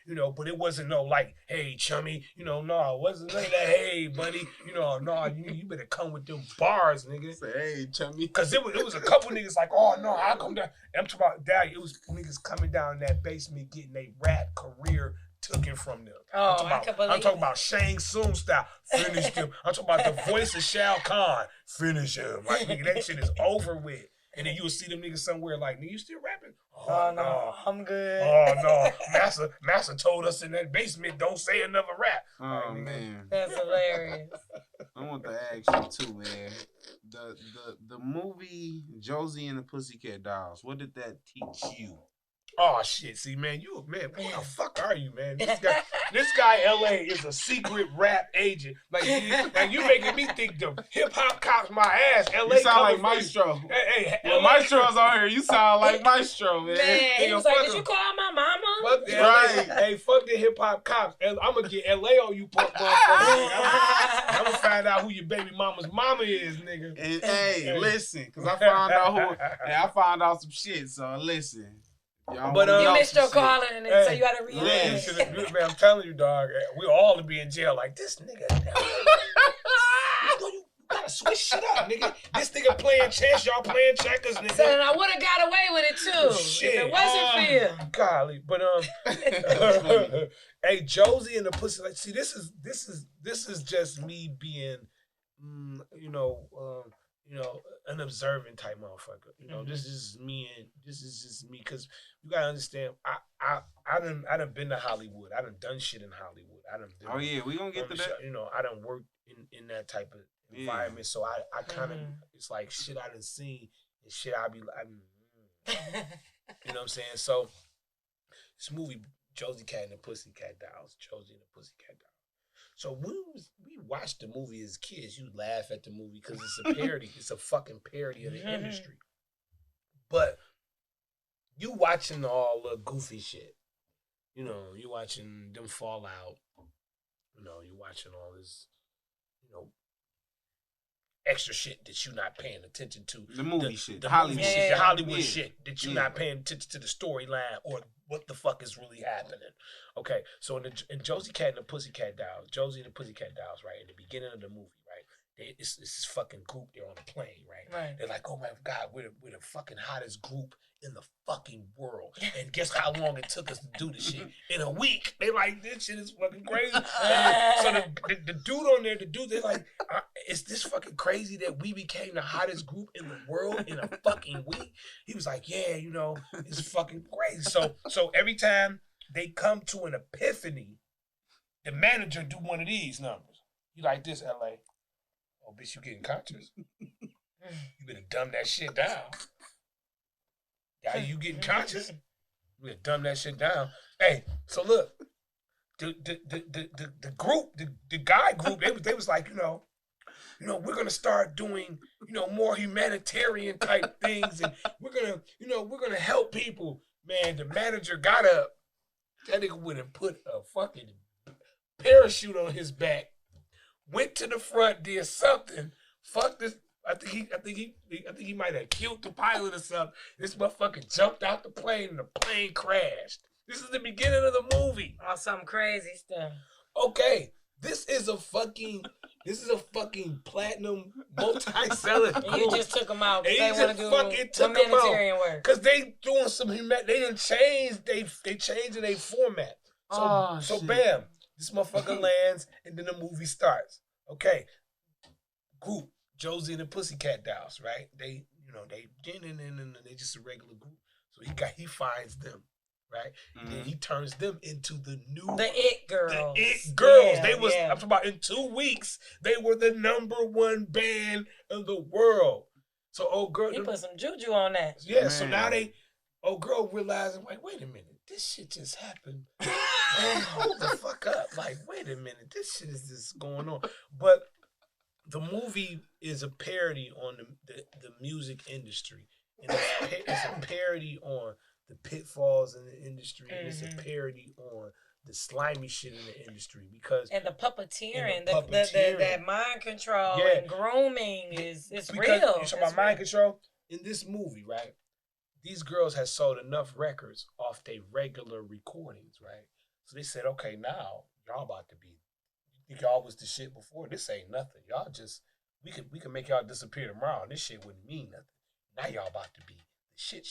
you know, but it wasn't no like, hey, chummy, you know, no, it wasn't like that, hey, buddy, you know, no, you better come with them bars, nigga. Say, hey, chummy. Cause it was a couple niggas like, oh no, I'll come down. I'm talking about that. It was niggas coming down in that basement getting a rap career taken from them. Oh, I'm talking about Shang Tsung style. Finish them. I'm talking about the voice of Shao Kahn. Finish him. Like, nigga, that shit is over with. And then you will see them niggas somewhere like, nigga, you still rapping? Oh, no, I'm good. Oh, no. Master told us in that basement, don't say another rap. Oh, man. That's hilarious. I want to ask you, too, man. The movie Josie and the Pussycat Dolls, what did that teach you? Oh shit! See, man, what the fuck are you, man? This guy, LA, is a secret rap agent. Like you making me think the hip hop cops my ass. LA, you sound like Maestro. Hey, when Maestro's on here, you sound like Maestro, man. He was like, did you call my mama? Fuck right. Hey, fuck the hip hop cops. I'm gonna get LA on you, punk motherfucker. I'm gonna find out who your baby mama's mama is, nigga. And hey, listen, cause I found out some shit. So listen. But you missed your calling, and so you had to read it. Man, I'm telling you, dog, we all to be in jail like this nigga. You gotta switch shit up, nigga. This nigga playing chess, y'all playing checkers, nigga. So I would have got away with it too. Shit. If it wasn't for you. Golly, but hey, Josie and the Pussy. Like, see, this is just me being, an observant type motherfucker. You know, this is just me, because you gotta understand. I done been to Hollywood. I done shit in Hollywood. We gonna get to that. You know, I done worked in that type of environment. So I kind of it's like shit I done seen and shit I be like, you know what I'm saying? So this movie, Josie Cat and the Pussycat Dolls, Josie and the Pussycat Dolls. So when we watched the movie as kids, you laugh at the movie because it's a parody. It's a fucking parody of the industry. But you watching all the goofy shit. You know, you watching them fall out. You know, you watching all this, extra shit that you're not paying attention to. The movie shit. The Hollywood shit. The Hollywood shit that you're not paying attention to the storyline or what the fuck is really happening. Okay, so in Josie Cat and the Pussycat Dolls, Josie and the Pussycat Dolls, right, in the beginning of the movie, right, it's this fucking group, they're on a plane, right? They're like, oh my God, we're the fucking hottest group in the fucking world. And guess how long it took us to do this shit? In a week. They like, this shit is fucking crazy. So the dude on there, they're like, is this fucking crazy that we became the hottest group in the world in a fucking week? He was like, yeah, it's fucking crazy. So every time they come to an epiphany, the manager do one of these numbers. You like this, LA? Oh, bitch, you getting conscious? You better dumb that shit down. Yeah, you getting conscious? You better dumb that shit down. Hey, so look, the group, the guy group, they was like, we're gonna start doing, more humanitarian type things, and we're gonna help people. Man, the manager got up. That nigga went and put a fucking parachute on his back, went to the front, did something. Fuck this. I think he might have killed the pilot or something. This motherfucker jumped out the plane and the plane crashed. This is the beginning of the movie. Oh, some crazy stuff. Okay, this is a fucking platinum multi-selling group. And you just took them out. And they want to do humanitarian work. Because they doing some they didn't change, they changing their format. So bam, this motherfucker lands and then the movie starts. Okay, group, Josie and the Pussycat Dolls, right? They just a regular group. So he finds them, right? Mm-hmm. And then he turns them into the It Girls. The It Girls. Yeah, I'm talking about in 2 weeks, they were the #1 band in the world. So old girl, you put some juju on that. Yeah. Man. So now old girl realizing, like, wait a minute, this shit just happened. Hold the fuck up. Like, wait a minute, this shit is just going on. But the movie is a parody on the music industry. And it's a parody on the pitfalls in the industry. And it's a parody on the slimy shit in the industry because and the puppeteering, puppeteering. that mind control and grooming is real. You talking about mind control in this movie, right? These girls had sold enough records off their regular recordings, right? So they said, okay, now y'all about to be. You think y'all was the shit before? This ain't nothing. Y'all just we can make y'all disappear tomorrow. And this shit wouldn't mean nothing. Now y'all about to be the shit,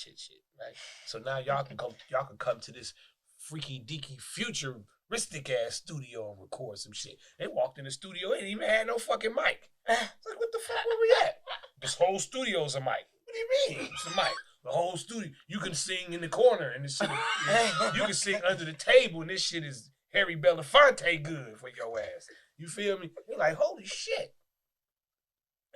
right? So now y'all can come to this freaky deaky futuristic ass studio and record some shit. They walked in the studio, ain't even had no fucking mic. It's like, what the fuck, where we at? This whole studio's a mic. What do you mean? It's a mic. The whole studio. You can sing in the corner and this shit. You can sing under the table and this shit is Harry Belafonte good for your ass. You feel me? They're like, holy shit.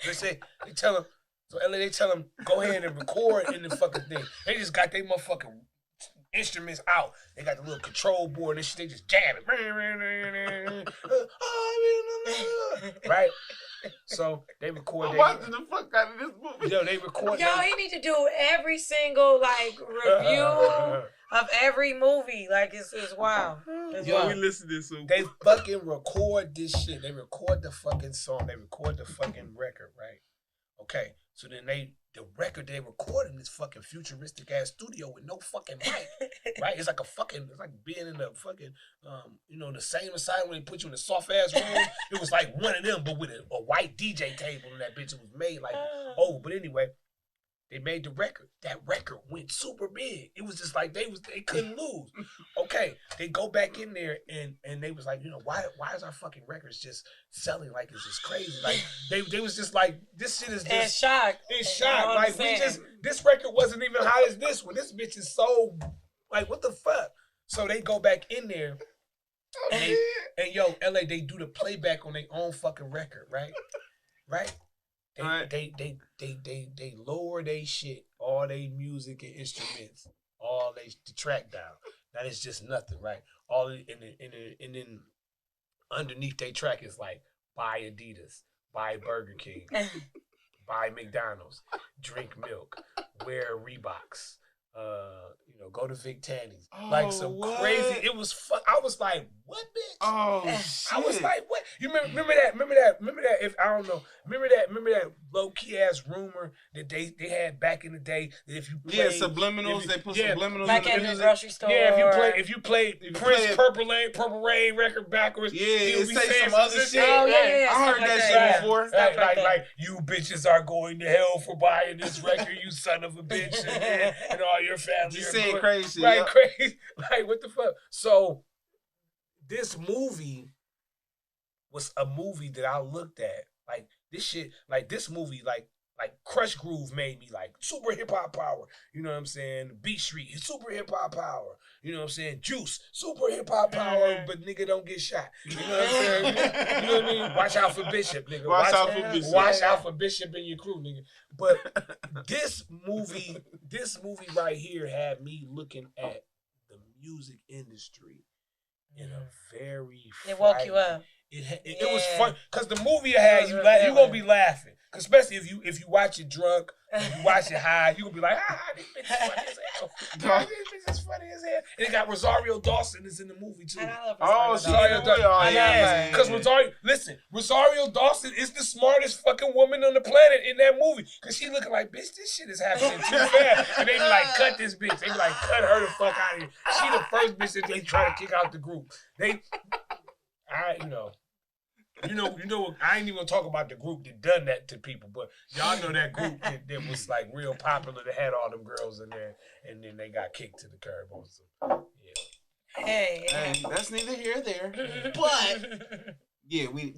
They tell them, so LA, they tell them, go ahead and record in the fucking thing. They just got their motherfucking instruments out. They got the little control board and shit. They just jam it. Right? So they record. I'm watching the fuck out of this movie. Yo, they record. Yo, he need to do every single review of every movie. Like it's wild. It's wild. We listen to this. So they fucking record this shit. They record the fucking song. They record the fucking record, right? Okay. So then the record they recorded in this fucking futuristic ass studio with no fucking mic, right? It's like being in the fucking, the same asylum when they put you in a soft ass room. It was like one of them, but with a white DJ table in that bitch. It was made like, but anyway, they made the record. That record went super big. It was just like they couldn't lose. Okay, they go back in there and they was like, why is our fucking records just selling like it's just crazy? Like they was just like, this shit is just in shock. In shock. Like this record wasn't even high as this one. This bitch is so like, what the fuck? So they go back in there and LA, they do the playback on their own fucking record, right? Right? They lower they shit, all they music and instruments, all the track down. That is just nothing, right? And then underneath they track is like buy Adidas, buy Burger King, buy McDonald's, drink milk, wear Reeboks, go to Vic Tanny's. Like some crazy. It was fun. I was like, what, bitch? Oh shit. I was like, what? You remember that? If I don't know, remember that low key ass rumor that they had back in the day that if you played, subliminals, they put subliminals like in the grocery store. Yeah, if you played Prince Purple Rain record backwards, it say some other shit. Oh yeah. I heard that shit before. Like you bitches are going to hell for buying this record, you son of a bitch, and all your family. You saying crazy, right? Crazy, like what the fuck? So this movie was a movie that I looked at like this shit, like this movie, like Crush Groove made me like super hip hop power. You know what I'm saying? Beat Street, super hip hop power. You know what I'm saying? Juice, super hip hop power, but nigga don't get shot. You know what I'm saying? You know what I mean? Watch out for Bishop, nigga. Watch out for Bishop and your crew, nigga. But this movie right here had me looking at the music industry in a very it woke you up. It was fun because the movie had you laugh. You gonna be laughing, especially if you watch it drunk, if you watch it high, you gonna be like, this bitch is funny as hell. This bitch is funny as hell. And it got Rosario Dawson is in the movie too. And I love Rosario Dawson. Yeah, because Rosario Dawson is the smartest fucking woman on the planet in that movie. Because she looking like, bitch, this shit is happening too fast. And they be like, cut this bitch. They be like, cut her the fuck out of here. She the first bitch that they try to kick out the group. I ain't even gonna talk about the group that done that to people, but y'all know that group that was like real popular that had all them girls in there, and then they got kicked to the curb on some. Yeah. Hey, that's neither here nor there. But yeah, we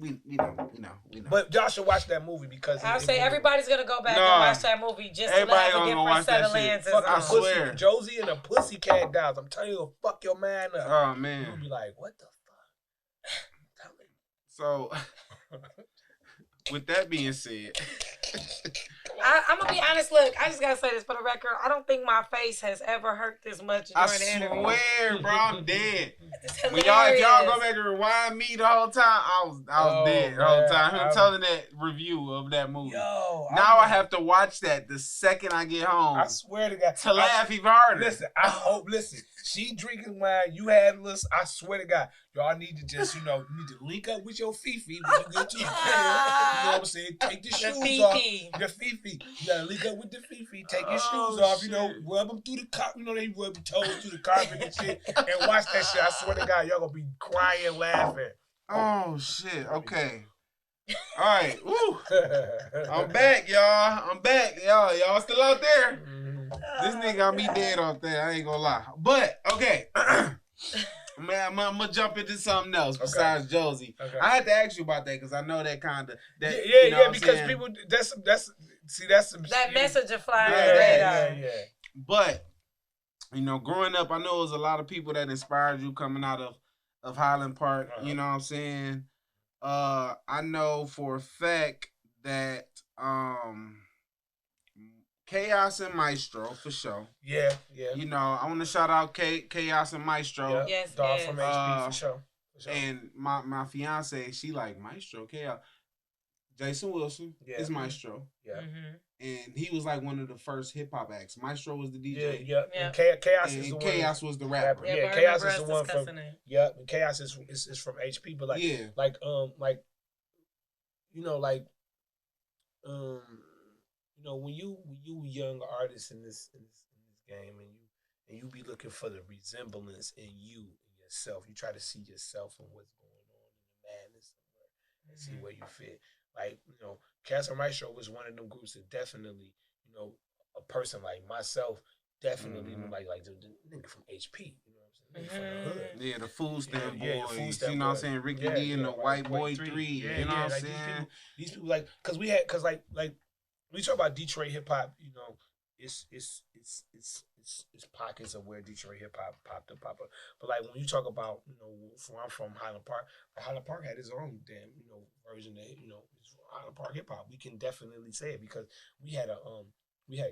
know. But y'all should watch that movie because I'll say everybody's gonna go back and watch that movie just to have a different set of lenses. I swear, Josie and the Pussycat Dolls. I'm telling you, it'll fuck your man up. Oh man, you'll be like, what the fuck? So, with that being said, I'm gonna be honest. Look, I just gotta say this for the record. I don't think my face has ever hurt this much during the interview. I swear, bro, I'm dead. When if y'all go back and rewind me the whole time, I was dead the whole time. Him telling that review of that movie. Now I have to watch that the second I get home. I swear to God. To laugh even harder. Listen, she drinking wine, you had list. I swear to God, y'all need to just, you need to link up with your Fifi when you get to your crib. You know what I'm saying? Take the shoes off. Your Fifi. You gotta link up with the Fifi. Take your shoes off. Rub them through the carpet. They rub your toes through the carpet and shit. And watch that shit. I swear to God, y'all gonna be crying, laughing. Oh shit. Okay. All right. Woo. I'm back, y'all. Y'all still out there? This nigga got me dead off there. I ain't gonna lie. But okay. Man, I'm gonna jump into something else besides Josie. Okay. I had to ask you about that because I know that kind of because people that's some that message of flying. Yeah. But growing up, I know it was a lot of people that inspired you coming out of Highland Park. You know what I'm saying? I know for a fact that Chaos and Maestro for sure. Yeah. I want to shout out Chaos and Maestro. Yes, Dog from HP for sure. And my fiance, she like Maestro Chaos. Jason Wilson is Maestro. Yeah. And he was like one of the first hip hop acts. Maestro was the DJ. Yeah. And Chaos was the rapper. Yeah, Chaos is the one from. Yeah, and Chaos is from HP, but when you young artists in this game and you be looking for the resemblance in you and yourself, you try to see yourself and what's going on in the madness and see where you fit. Like, Chaos and Maestro was one of them groups that definitely, a person like myself definitely like the nigga from HP, you know what I'm saying? Nigga from the hood. Yeah, the Food Stamp Boys. The Food Stamp you know what I'm saying? Ricky D and the White Boy 3. You know what I'm saying? These people cause we talk about Detroit hip hop, it's pockets of where Detroit hip hop popped up. But like when you talk about, where I'm from, Highland Park had its own damn, version of Highland Park hip hop. We can definitely say it because we had a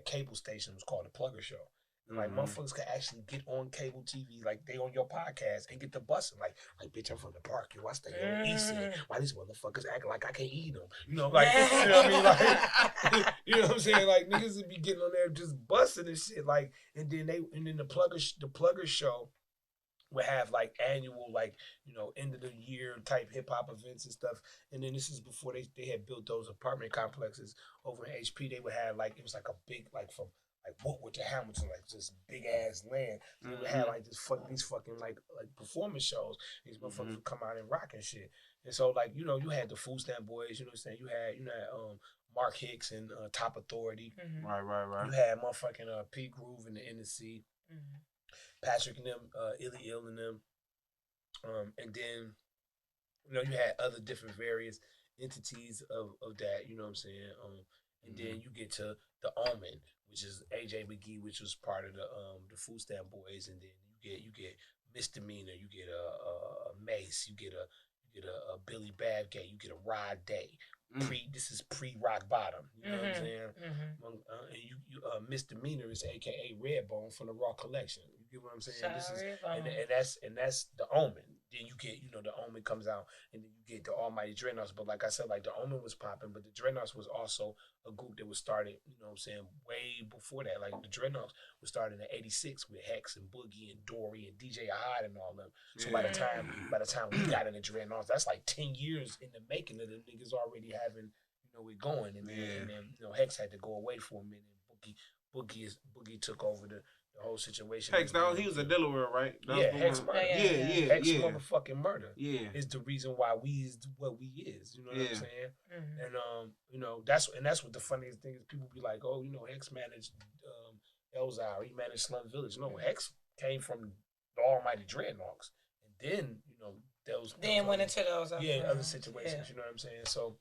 cable station. It was called the Plugger Show. And like motherfuckers could actually get on cable TV, like they on your podcast and get the busting. Like bitch, I'm from the park, yo. I stay on the east end. Why these motherfuckers acting like I can't eat them? You know what I mean? Like, you know what I'm saying? Like niggas would be getting on there just busting and shit. Like, and then the Plugger Show would have like annual, end of the year type hip hop events and stuff. And then this is before they had built those apartment complexes over in HP. They would have it was like a big from Woodward to Hamilton, just big ass land. And they would have these fucking performance shows. These motherfuckers would come out and rock and shit. And so you had the Food Stamp Boys, you know what I'm saying? You had Mark Hicks and Top Authority. Right. You had motherfucking Pete Groove and the NC. Patrick and them, Illy Ill and them. And then, you had other different various entities of that, you know what I'm saying? And then you get to the Omen, which is AJ McGee, which was part of the Food Stamp Boys, and then you get Misdemeanor, you get a Mace, you get a Billy Babgate, you get a Rod Day. This is pre-Rock Bottom, you know what I'm saying? And you Misdemeanor is AKA Redbone from the Raw Collection. You get what I'm saying? And that's the Omen. Then you get, the Omen comes out, and then you get the Almighty Dreadnaughtz. But like I said, the Omen was popping, but the Dreadnaughtz was also a group that was started, you know what I'm saying, way before that. Like the Dreadnaughtz was started in '86 with Hex and Boogie and Dory and DJ Ahad and all them. So by the time we got into Dreadnaughtz, that's 10 years in the making of the niggas already having, it going. And then Hex had to go away for a minute. Boogie took over the whole situation. Hex, he was a Delaware, right? Hex murder. Hex Yeah. motherfucking murder. Yeah. Is the reason why we is what we is. You know what I'm saying? And that's what the funniest thing is. People be like, oh, Hex managed Elzar, he managed Slum Village. No, Hex came from the Almighty Dreadnaughtz. And then, those went into those other situations, you know what I'm saying? So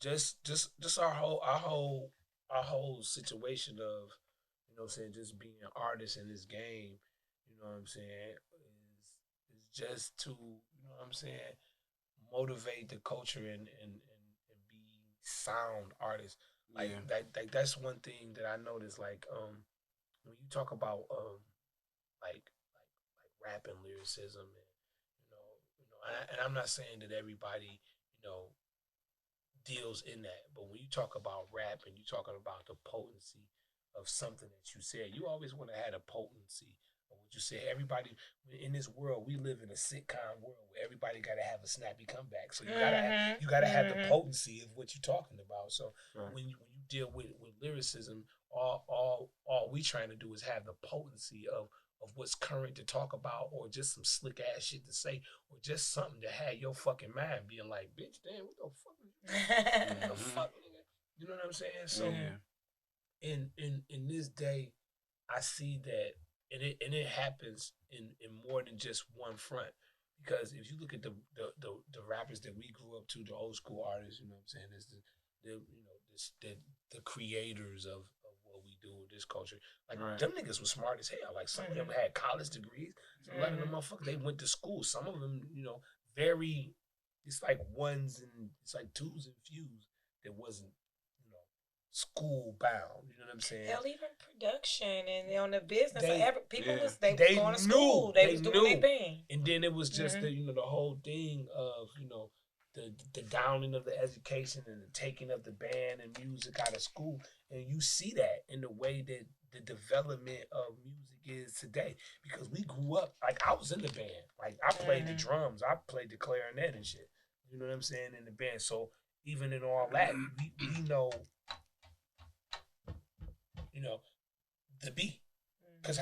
just our whole situation of, just being an artist in this game, is just to, motivate the culture and sound artists. Like that's one thing that I noticed. Like when you talk about like rap and lyricism, and and I'm not saying that everybody deals in that, but when you talk about rap and you talking about the potency of something that you said, you always want to have a potency of what you said. Everybody in this world, we live in a sitcom world where everybody got to have a snappy comeback. So you gotta have the potency of what you're talking about. So when you deal with lyricism, all we trying to do is have the potency of what's current to talk about, or just some slick ass shit to say, or just something to have your fucking mind being like, bitch, damn, what the fuck? What the fuck, nigga? You know what I'm saying? So in this day, I see that, and it happens in more than just one front. Because if you look at the rappers that we grew up to, the old school artists, you know what I'm saying, is the creators of what we do with this culture. Like them niggas was smart as hell. Like some of them had college degrees. A lot of them motherfuckers, they went to school. Some of them, very, it's like ones and it's like twos and fews that wasn't, school bound. You know what I'm saying? Hell, even production and on the business. People was going to knew, school. They was doing their thing. And then it was just the whole thing of the downing of the education and the taking of the band and music out of school. And you see that in the way that the development of music is today. Because we grew up, like I was in the band. Like I played the drums, I played the clarinet and shit. You know what I'm saying, in the band. So even in all that, we know, the beat. Cause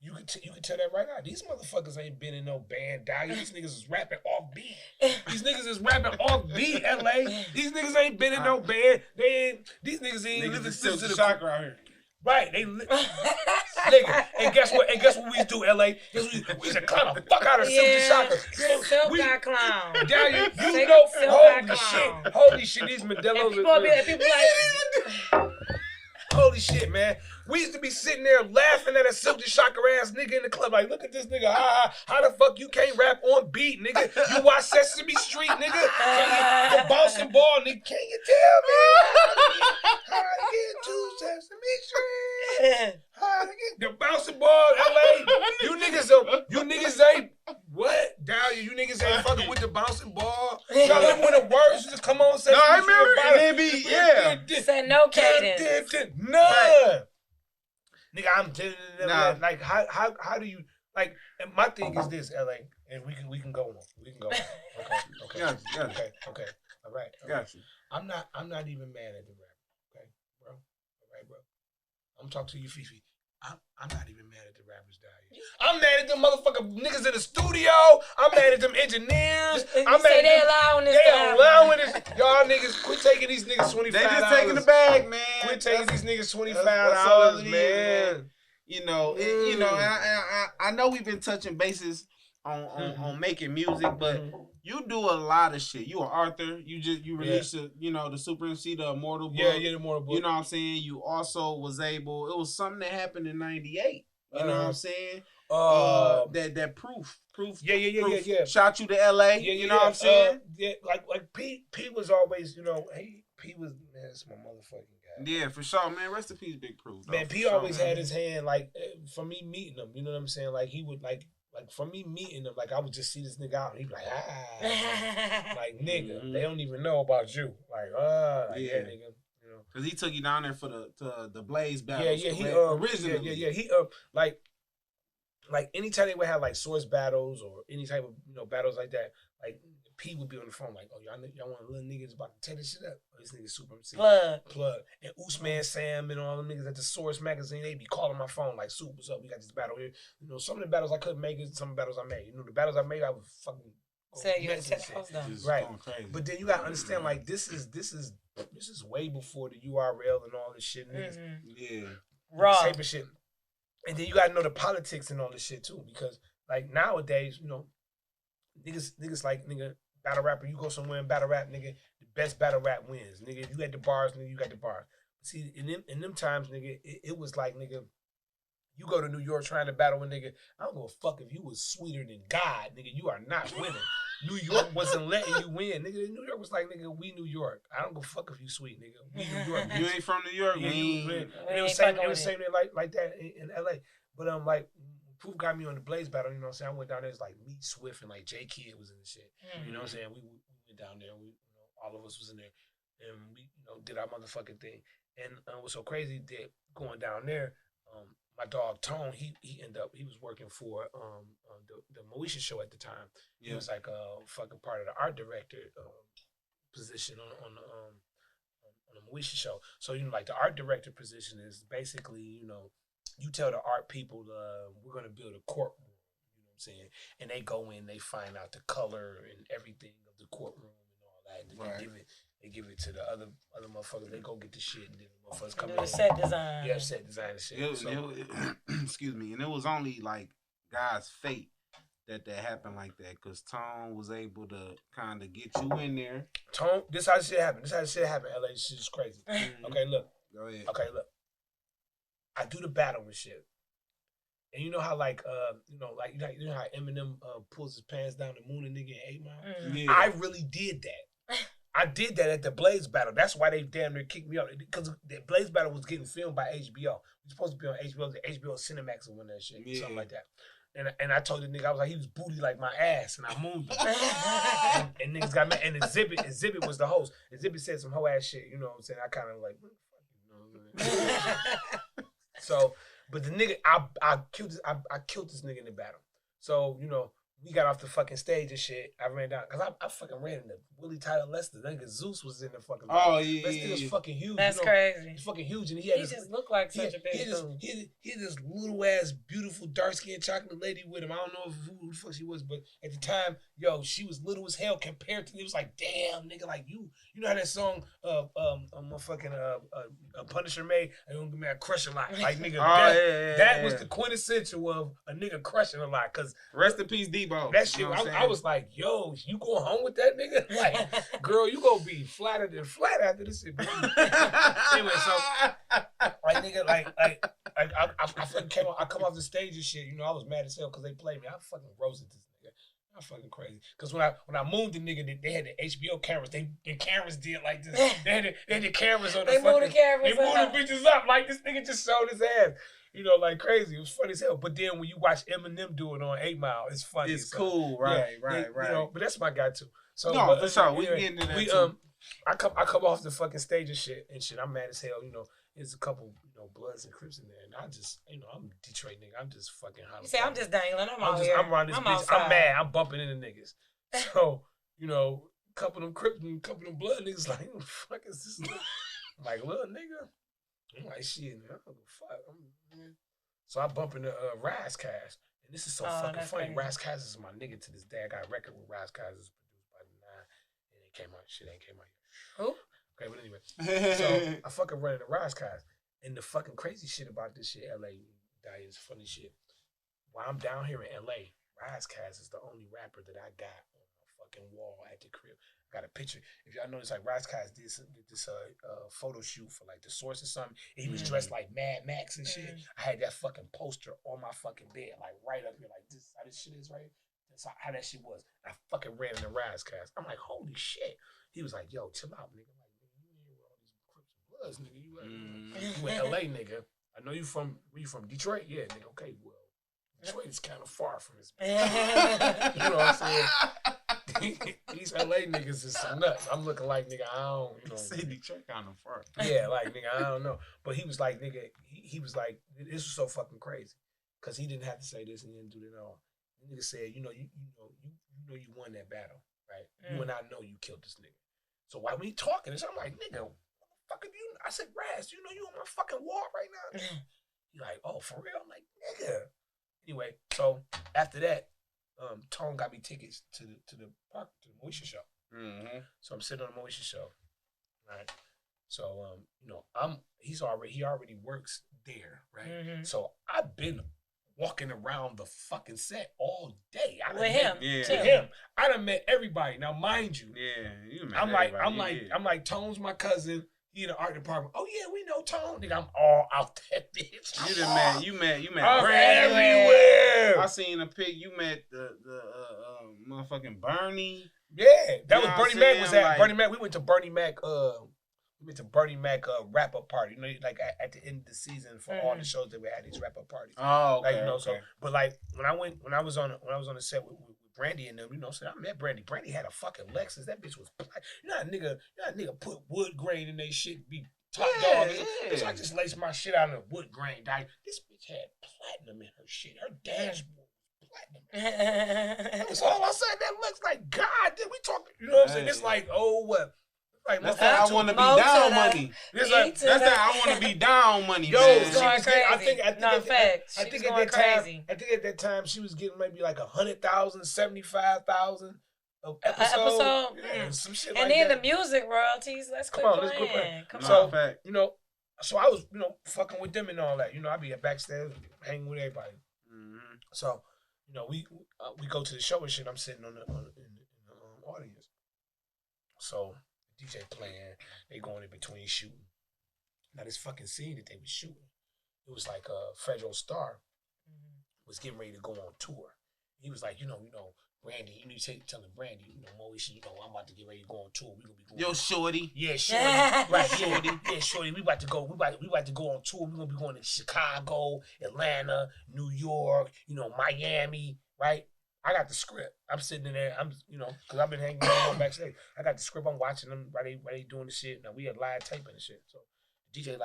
you can tell that right now. These motherfuckers ain't been in no band. These niggas is rapping off beat. These niggas is rapping off beat. LA. These niggas ain't been in no band. These niggas ain't living to the chakra out here. Right. Nigga. And guess what? We used to do, LA? We used to clown the fuck out of Silky Chakra. Silk got clown. Holy shit, these Modelos. People like. Holy shit, man. We used to be sitting there laughing at a Silky Chakra ass nigga in the club. Like, look at this nigga. How the fuck you can't rap on beat, nigga? You watch Sesame Street, nigga? The bouncing ball, nigga. Can you tell me how to get to Sesame Street? How to get the bouncing ball, LA? You niggas ain't what? Dahlia, you niggas ain't fucking with the bouncing ball. Y'all remember when the words just come on Sesame Street? No, I remember. Said no cadence. None. Nigga, I'm telling you, like, how do you, like, and my thing is this, LA, and we can go on. Okay. Okay. All right. Got you. I'm not even mad at the rap. Okay, bro. All right, bro. I'm talking to you, Fifi. I'm not even mad at the rappers down here. I'm mad at them motherfucking niggas in the studio. I'm mad at them engineers. I'm mad at they allowing this. They allowing this. Y'all niggas, quit taking these niggas $25. They just taking the bag, man. Quit taking these niggas $25, man. I know we've been touching bases on making music, but you do a lot of shit. You an author. You released the Supa Emcee, the Immortal book. Yeah, the Immortal book. You know what I'm saying? You also was able. It was something that happened in '98. You know what I'm saying? That proof. Yeah. Shot you to LA. You know what I'm saying? Like P was always, P was, man, that's my motherfucking guy. Yeah, for sure, man. Rest in peace, Big Proof. Man, P always had his hand, like, for me meeting him, you know what I'm saying? Like, he would, like for me meeting him, like, I would just see this nigga out, and he'd be like, like, nigga, they don't even know about you. Like, yeah, nigga. Cause he took you down there for the Blaze battle. Yeah, he originally. Yeah, he like anytime they would have like source battles or any type of battles like that, like P would be on the phone like, oh y'all want little niggas about to tear this shit up? Oh, this nigga Supa Emcee. Plug. And Usman Sam and all them niggas at the Source magazine, they be calling my phone like, Supe, what's up? We got this battle here. Some of the battles I couldn't make it, some of the battles I made. The battles I made, I was fucking right. But then you gotta understand, like, this is way before the URL and all this shit. Yeah. Raw. Type of shit. And then you gotta know the politics and all this shit too, because like nowadays, niggas like battle rapper. You go somewhere and battle rap, nigga. The best battle rap wins, nigga. If you had the bars, nigga, you got the bars. See, in them times, nigga, it was like, nigga, you go to New York trying to battle a nigga. I don't give a fuck if you was sweeter than God, nigga. You are not winning. New York wasn't letting you win, nigga. New York was like, nigga, we New York. I don't go fuck if you sweet, nigga. We New York. You ain't from New York, yeah, man. It was same like that in LA. But like Proof got me on the Blaze battle, you know what I'm saying? I went down there, it's like me, Swift, and like J Kidd was in the shit. You know what I'm saying? We went down there, all of us was in there, and we did our motherfucking thing. And what's so crazy that going down there, my dog Tone, he was working for the Moesha show at the time. He was like a fucking part of the art director position on the Moesha show. So like the art director position is basically you tell the art people we're gonna build a courtroom. You know what I'm saying? And they go in, they find out the color and everything of the courtroom and all that. And they give it to the other motherfuckers. They go get the shit, and then the motherfuckers come in. Set design. Yeah, set design and shit. Excuse me. And it was only like God's fate that happened like that, because Tone was able to kind of get you in there. Tone, this how shit happened. LA, this shit is crazy. Okay, look. Go ahead. Okay, look. I do the battle and shit. And you know how like you know how Eminem pulls his pants down the moon and nigga in 8 Mile? Yeah. I really did that. I did that at the Blaze battle. That's why they damn near kicked me out. Because the Blaze battle was getting filmed by HBO. It was supposed to be on HBO. The HBO Cinemax or one of that shit. Something like that. And I told the nigga, I was like, he was booty like my ass, and I mooned him. and niggas got mad. And Exhibit was the host. Exhibit said some hoe ass shit, you know what I'm saying? I kind of like, what the fuck, you know? So, but the nigga, I killed this nigga in the battle. So, we got off the fucking stage and shit. I ran down, because I fucking ran into Willie Tyler Lester. Nigga Zeus was in the fucking battle. Oh, yeah. That nigga was fucking huge. That's crazy. He's fucking huge. And he just looked like such a big dude. He had this little ass, beautiful, dark-skinned chocolate lady with him. I don't know who the fuck she was, but at the time, she was little as hell compared to, it was like, damn, nigga, like you. You know how that song, Punisher made, I don't give me a crush a lot. Like, nigga, that was the quintessential of a nigga crushing a lot, because rest in peace, Debo. That shit, I was like, yo, you going home with that nigga? Like, girl, you gonna be flatter than flat after this shit. Anyway, so, like, nigga, I fucking I come off the stage and shit, I was mad as hell because they played me. I fucking roasted this nigga. I'm fucking crazy. Because when I moved the nigga, they had the HBO cameras. The cameras did like this. They had the cameras on the fucking... They moved the bitches up. Like, this nigga just showed his ass. Like crazy. It was funny as hell. But then when you watch Eminem do it on 8 Mile, it's funny. It's cool, right. But that's my guy too. So for sure. We getting into that too. I come off the fucking stage and shit. I'm mad as hell. There's a couple, Bloods and Crips in there, and I just, I'm Detroit nigga. I'm just fucking hot. You say I'm just dangling. I'm around this bitch. Outside. I'm mad. I'm bumping into niggas. So, a couple of them Crips and a couple of them Blood niggas like, who the fuck is this? I'm like, little nigga. I'm like, shit, man, I don't give a fuck. So I bump into Rise Cash. And this is so fucking funny. Rise Cash is my nigga to this day. I got a record with Rise Cash. It's produced by the 9. And it came out. Shit ain't came out yet. Who? Okay, but anyway. So I fucking run into Rise Cash. And the fucking crazy shit about this shit, LA, is funny shit. While I'm down here in LA, Rise Cash is the only rapper that I got on my fucking wall at the crib. Got a picture. If y'all notice, like Rise Cash did this photo shoot for like The Source or something. And he was dressed like Mad Max and shit. I had that fucking poster on my fucking bed, like right up here, like this. How this shit is right. That's how that shit was. I fucking ran in the Rise Cash. I'm like, holy shit. He was like, yo, chill out, nigga. Like, nigga, you ain't with all these Crips and Bloods, nigga. You in LA, nigga. I know you from Detroit, yeah, nigga. Okay, well, Detroit is kind of far from this. You know what I'm saying? These LA niggas is some nuts. I'm looking like, nigga, I don't, Say Detroit kind of far. Yeah, like, nigga, I don't know. But he was like, nigga, he was like, this was so fucking crazy. Because he didn't have to say this and he didn't do it at all. The nigga said, you you won that battle, right? You and I know you killed this nigga. So while we talking, I'm like, nigga, what the fuck are you? I said, Raz, you on my fucking wall right now? He like, oh, for real? I'm like, nigga. Anyway, so after that, Tone got me tickets to the Moesha show. Mm-hmm. So I'm sitting on the Moesha show, right? So he already works there, right? Mm-hmm. So I've been walking around the fucking set all day. With him. With him. I done met everybody. Now, mind you, you met I'm like, Tone's my cousin. He in the art department. Oh yeah, we know Tone. Nigga, I'm all out that bitch. You met I'm everywhere. I seen a pic. You met the motherfucking Bernie. Yeah, that was Bernie Mac was at like, Bernie Mac. We went to Bernie Mac. Wrap up party. You know, like at the end of the season for all the shows that we had these wrap up parties. Oh, okay. Like, you know, okay. so but like when I was on the set with Brandy and them, you know, so I met Brandy. Brandy had a fucking Lexus. That bitch was, you know, that nigga put wood grain in they shit. Be top dog. Bitch, I just laced my shit out in wood grain. Dog. This bitch had platinum in her shit. Her dashboard. That's all I said. That looks like God. Did we talk? You know what I'm saying? It's like, oh, what? Like, that's that I want to be down money. That's that I want to be down money. Yo, man. She's going crazy. I think at that time she was getting maybe like 100,000, 75,000 of episode. Yeah, some shit and like then that. the music royalties. Let's quit playing. Come on. So, you know, so I was, you know, fucking with them and all that. You know, I'd be at backstage hanging with everybody. Mm-hmm. So, you know, we go to the show and shit. I'm sitting in the audience. So DJ playing, they going in between shooting. Now this fucking scene that they was shooting, it was like Fredro Starr was getting ready to go on tour. He was like, you know, Brandy, you need to telling Brandy, you know, Moesha, you know, I'm about to get ready to go on tour. We gonna be going. Yo, shorty. Yeah, shorty. Right, shorty. Yeah, shorty. We about to go. We about to go on tour. We gonna be going to Chicago, Atlanta, New York, you know, Miami, right? I got the script. I'm sitting in there. I'm, you know, because I've been hanging around backstage. I got the script. I'm watching them while they doing the shit. Now we had live taping and shit. So DJ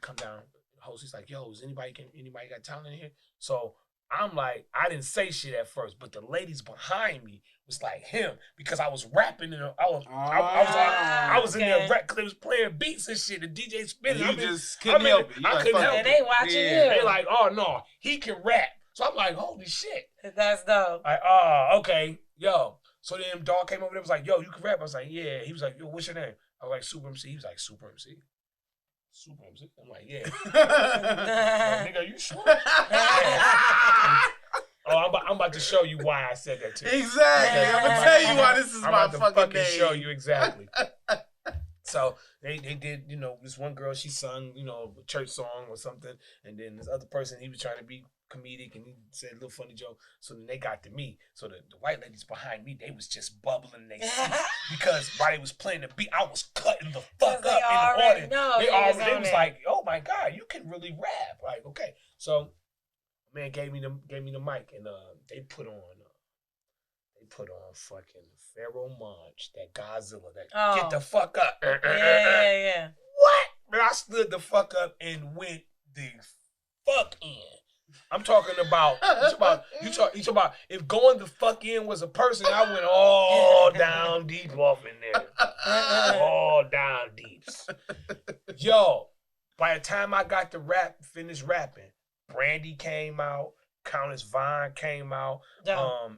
come down. The host, he's like, "Yo, is anybody got talent in here?" So I'm like, I didn't say shit at first, but the ladies behind me was like him because I was rapping and I was in there rap because they was playing beats and shit. The DJ spinning. You just couldn't help it. I couldn't help it. And they watching you. They like, oh no, he can rap. So I'm like, holy shit. That's dope. Like, okay, yo. So then dog came over there, was like, yo, you can rap? I was like, yeah. He was like, yo, what's your name? I was like, Supa Emcee. He was like, Supa Emcee. Supa Emcee? I'm like, yeah. Like, nigga, you sure? I'm about to show you why I said that too. Exactly. I'm going to tell you why this is my fucking name. Show you exactly. So they did, you know, this one girl, she sung, you know, a church song or something. And then this other person, he was trying to be comedic and he said a little funny joke. So then they got to me. So the white ladies behind me, they was just bubbling they because while they was playing the beat, I was cutting the fuck up in the audience. They was like, oh my God, you can really rap. Like, okay. So man gave me the mic and they put on fucking Pharaoh Monch, that Godzilla, get the fuck up. Yeah. What? Man, I stood the fuck up and went the fuck in. I'm talking about, you talk about if going the fuck in was a person, I went all down deep off in there. All down deep. Yo, by the time I got to finish rapping, Brandy came out, Countess Vine came out, the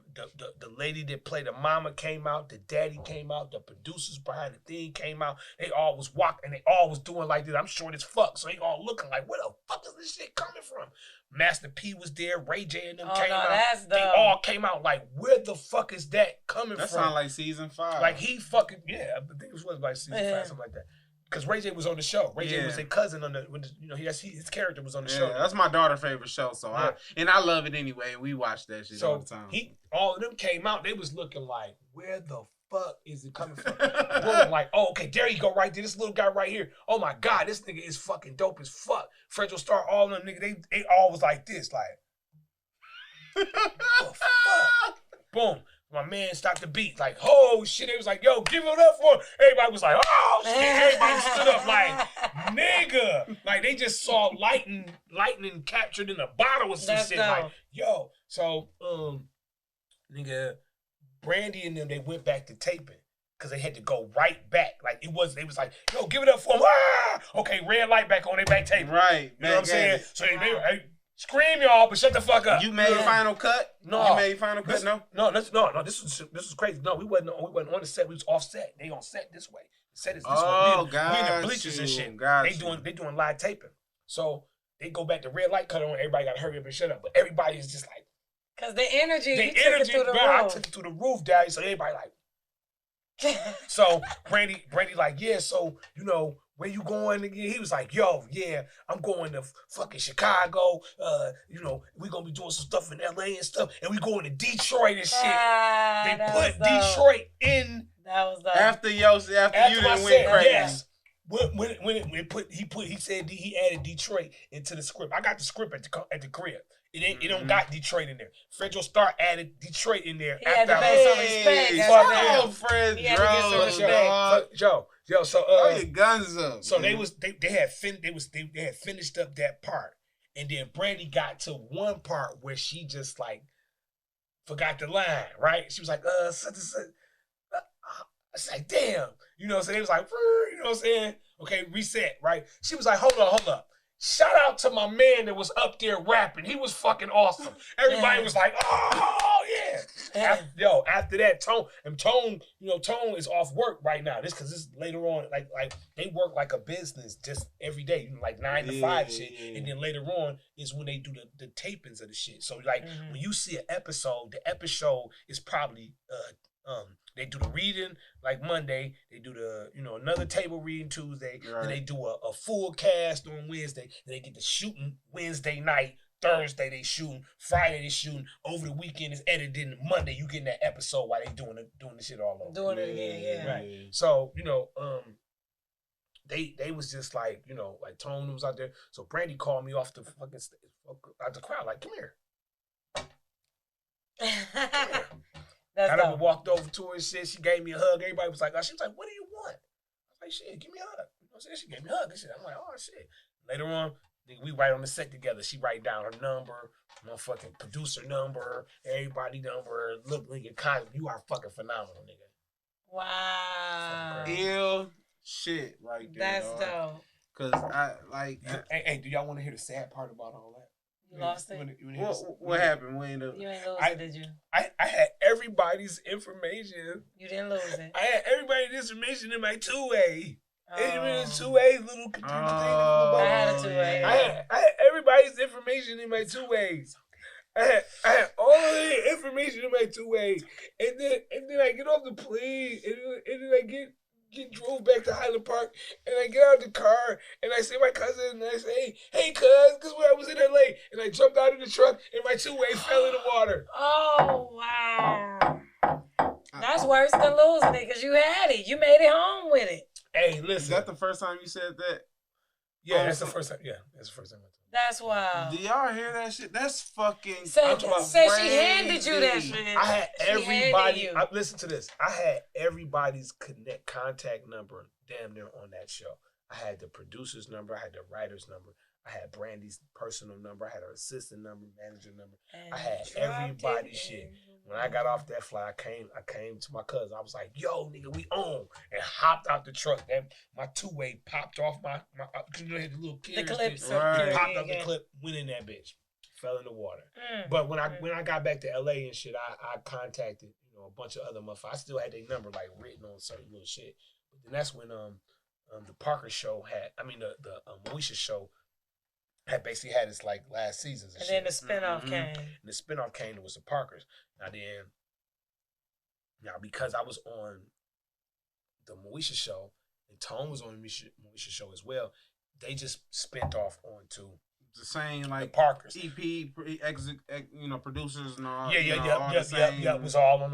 lady that played the mama came out, the daddy came out, the producers behind the thing came out. They all was walking, they all was doing like this. I'm short as fuck, so they all looking like, where the fuck is this shit coming from? Master P was there, Ray J and them came out. They all came out like, where the fuck is that coming from? That sound like season 5. Like he fucking, yeah, I think it was like season 5, something like that. Because Ray J was on the show. Ray J was a cousin on his character was on the show. That's my daughter's favorite show. So I love it anyway. We watch that shit all the time. All of them came out. They was looking like, where the fuck is it coming from? Boom, like, oh, okay, there you go, right there. This little guy right here. Oh my God, this nigga is fucking dope as fuck. Fredro Starr, all of them niggas, they all was like this, like, what the fuck? Boom. My man stopped the beat, like, oh shit. They was like, yo, give it up for him. Everybody was like, oh shit. Everybody stood up like, nigga. Like, they just saw lightning captured in a bottle or some shit. Like, yo. So, nigga, Brandy and them, they went back to taping because they had to go right back. Like, they was like, yo, give it up for him. Ah! Okay, red light back on, they back taping. Right. You know what I'm saying? So they scream, y'all, but shut the fuck up. You made final cut? No. You made final cut? No. This was crazy. No, we wasn't on the set. We was off set. They on set this way. The set is this way. We in the bleachers and shit. They doing live taping. So they go back to red light cut on. Everybody got to hurry up and shut up. But everybody is just like, because the energy, I took it through the roof, daddy. So everybody like. So Brandy like, yeah. So you know where you going again? He was like, yo, yeah, I'm going to fucking Chicago. We gonna be doing some stuff in LA and stuff, and we going to Detroit and shit. They put Detroit in. That was dope. After you done went crazy. Yes. He said he added Detroit into the script. I got the script at the crib. It don't got Detroit in there. Fredro Starr added Detroit in there. He had to make some respect. Yo, so your guns up. So they had finished up that part, and then Brandy got to one part where she just like forgot the line, right? She was like, such and such. It's like, damn. You know what I'm saying? It was like, you know what I'm saying? Okay, reset, right? She was like, hold up. Shout out to my man that was up there rapping. He was fucking awesome. Everybody was like, oh, yeah. After that, Tone is off work right now. This because this later on, like they work like a business just every day, like 9 to 5 shit. Yeah. And then later on is when they do the tapings of the shit. So like when you see an episode, the episode is probably they do the reading like Monday. They do the another table reading Tuesday. Right. Then they do a full cast on Wednesday. Then they get the shooting Wednesday night. Thursday they shooting. Friday they shooting. Over the weekend it's edited. Monday you getting that episode while they doing the shit all over. Doing it again, yeah. Right. So they was just like like Tone was out there. So Brandy called me off the fucking out the crowd like, come here. Got up and walked over to her and shit. She gave me a hug. Everybody was like, she was like, what do you want? I was like, shit, give me a hug. You know what I'm saying? She gave me a hug and shit. I'm like, oh, shit. Later on, we write on the set together. She write down her number, motherfucking producer number, everybody number. Look, nigga, you are fucking phenomenal, nigga. Wow. Ill shit right there. That's dope. Because I like... Hey, do y'all want to hear the sad part about all that? You lost it? What happened? You ain't lose it, did you? I had everybody's information. You didn't lose it. I had everybody's information in my two-way. Two-way little computer thing. I had a two-way. I had everybody's information in my two-ways. I had all of the information in my two-way. And then I get off the plane, and then I get drove back to Highland Park, and I get out of the car, and I see my cousin, and I say, hey, cuz, because when I was in LA, and I jumped out of the truck, and my two-way fell in the water. Oh, wow. That's worse than losing it, because you had it. You made it home with it. Hey, listen. Is that the first time you said that? Yeah, that's the first time. Yeah, that's the first time. That's wild. Do y'all hear that shit? That's fucking Say she handed you that shit. I had everybody. Listen to this. I had everybody's contact number damn near on that show. I had the producer's number. I had the writer's number. I had Brandy's personal number. I had her assistant number, manager number. I had everybody's shit. When I got off that flight, I came to my cousin. I was like, yo, nigga, we on. And hopped out the truck. Then my two-way popped off my cause you had the little the clips. Right. Popped up the clip, went in that bitch. Fell in the water. But when I got back to LA and shit, I contacted, a bunch of other motherfuckers. I still had their number like written on certain little shit. But then that's when the Parker show the Moesha show had basically had its like last seasons and then the spinoff came. And the spinoff came. It was the Parkers. Now because I was on the Moesha show and Tone was on the Moesha show as well, they just spent off onto the same like the Parkers, EP, producers and all. Yeah. It was all on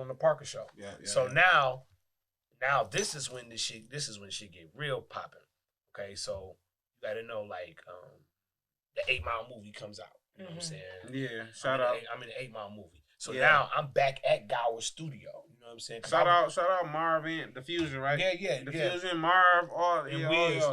the Parker show. Yeah. So now this is when shit get real popping. Okay, so you got to know like the 8 Mile movie comes out. You know what I'm saying? Yeah. Shout out. I'm in the 8 Mile movie. So now I'm back at Gower Studio. You know what I'm saying? Shout out Marv and The Fusion, right? Yeah. The Fusion, Marv, all and Wiz,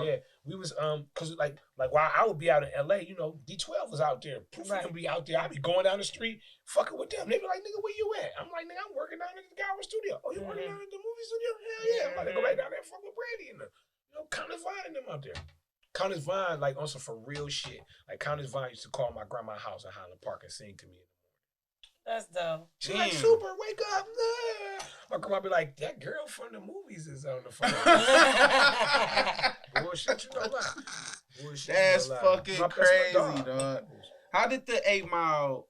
We was cause like while I would be out in LA, D12 was out there. Proof can be out there. I'd be going down the street fucking with them. They be like, nigga, where you at? I'm like, nigga, I'm working down at the Gower Studio. Oh, you working down at the movie studio? Hell yeah. I'm about to go back down there and fuck with Brandy and Countess Vine and them out there. Countess Vine, like, on some for real shit. Like, Countess Vine used to call my grandma's house in Highland Park and sing to me in the morning. That's dope. She's like, Super, wake up. My grandma be like, that girl from the movies is on the phone. Bullshit, you know what? That's fucking crazy, dog. How did the 8 Mile,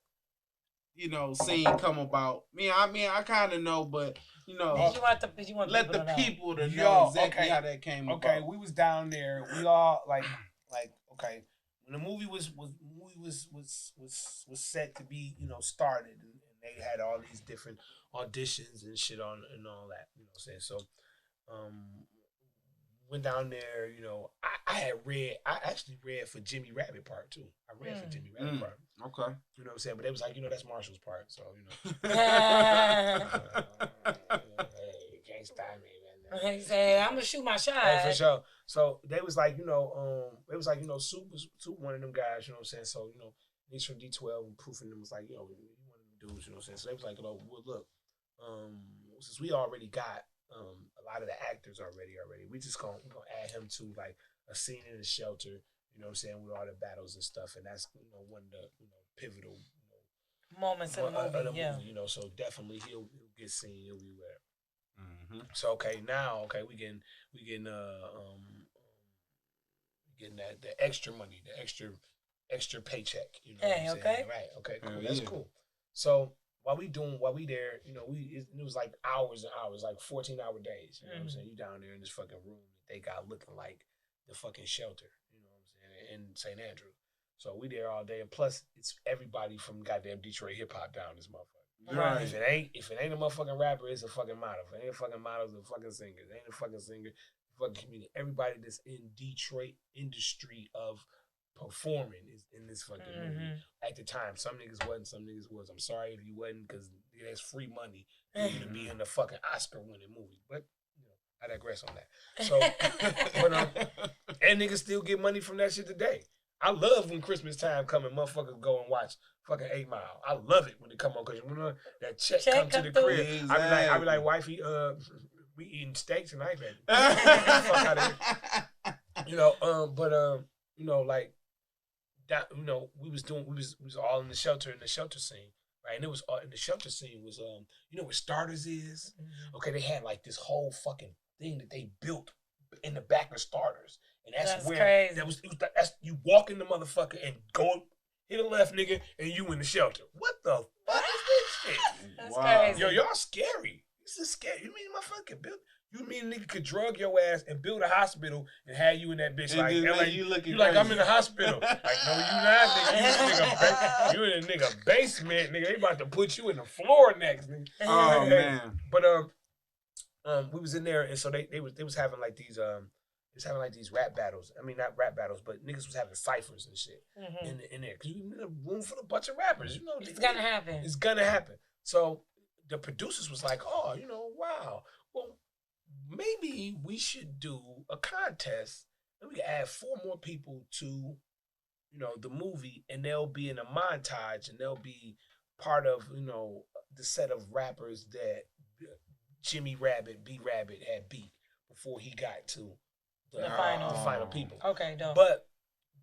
scene come about. I kind of know, but Did you want let people the to know? people to know exactly how that came about. Okay, we was down there. We all like okay. When the movie was set to be started, and they had all these different auditions and shit on and all that. You know what I'm saying? So, went down there. I actually read for Jimmy Rabbit part too. I read for Jimmy Rabbit part. Okay. You know what I'm saying? But they was like, that's Marshall's part. So you can't stop me, man. He said, "I'm gonna shoot my shot." Hey, for sure. So they was like, Supe was one of them guys. You know what I'm saying? So he's from D12 and Proofing them was like, one of them dudes. You know what I'm saying? So they was like, well, look, since we already got a lot of the actors already, we just gonna add him to like a scene in the shelter. You know what I'm saying, with all the battles and stuff, and that's one of the pivotal moments in the movie. So definitely he'll get seen. He'll be there. Mm-hmm. So we getting the extra money, the extra paycheck. You know what I'm saying? Right. Okay. Cool. That's cool. So while we there, it was like hours and hours, like 14-hour days. You know what I'm saying? You down there in this fucking room that they got looking like the fucking shelter. You know what I'm saying? In St. Andrew. So we there all day, and plus it's everybody from goddamn Detroit hip hop down this motherfucker. Right. If it ain't a motherfucking rapper, it's a fucking model. If it ain't a fucking model, it's a fucking singer. If it ain't a fucking singer, fucking community. Everybody that's in Detroit industry of performing is in this fucking movie. At the time, some niggas wasn't, some niggas was. I'm sorry if you wasn't, because there's free money for you to be in the fucking Oscar-winning movie. But I digress on that. So, and niggas still get money from that shit today. I love when Christmas time come and motherfuckers go and watch fucking 8 Mile. I love it when it come on, because that check come to the crib. Exactly. I be like, wifey, we eating steak tonight, baby. Fuck out of here. Like that. We was all in the shelter scene, right? And it was in the shelter scene was where Starters is. Okay, they had like this whole fucking thing that they built in the back of Starters. And that's where crazy. That's you walk in the motherfucker and go hit a left, nigga, and you in the shelter. What the fuck is this shit? That's crazy. Yo, y'all scary. This is scary. You mean motherfucker build? You mean nigga could drug your ass and build a hospital and have you in that bitch like you looking like I'm in the hospital. Like no, you not, nigga. You in a nigga basement, nigga. They about to put you in the floor next, nigga. Oh man. But we was in there, and so they was having like these these rap battles. I mean, not rap battles, but niggas was having ciphers and shit in there. Because you in a room full of a bunch of rappers. It's gonna happen. It's gonna happen. So the producers was like, oh, wow. Well, maybe we should do a contest and we can add 4 more people to, the movie, and they'll be in a montage and they'll be part of, the set of rappers that Jimmy Rabbit, B Rabbit had beat before he got to the final people. Okay, dope. But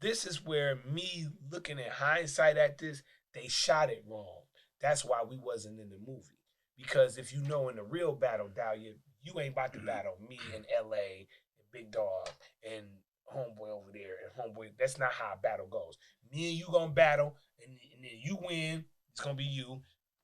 this is where me looking at hindsight at this, they shot it wrong. That's why we wasn't in the movie. Because if in the real battle, Dahlia, you ain't about to battle me in LA and Big Dog and Homeboy over there and Homeboy. That's not how a battle goes. Me and you gonna battle, and then you win. It's gonna be you.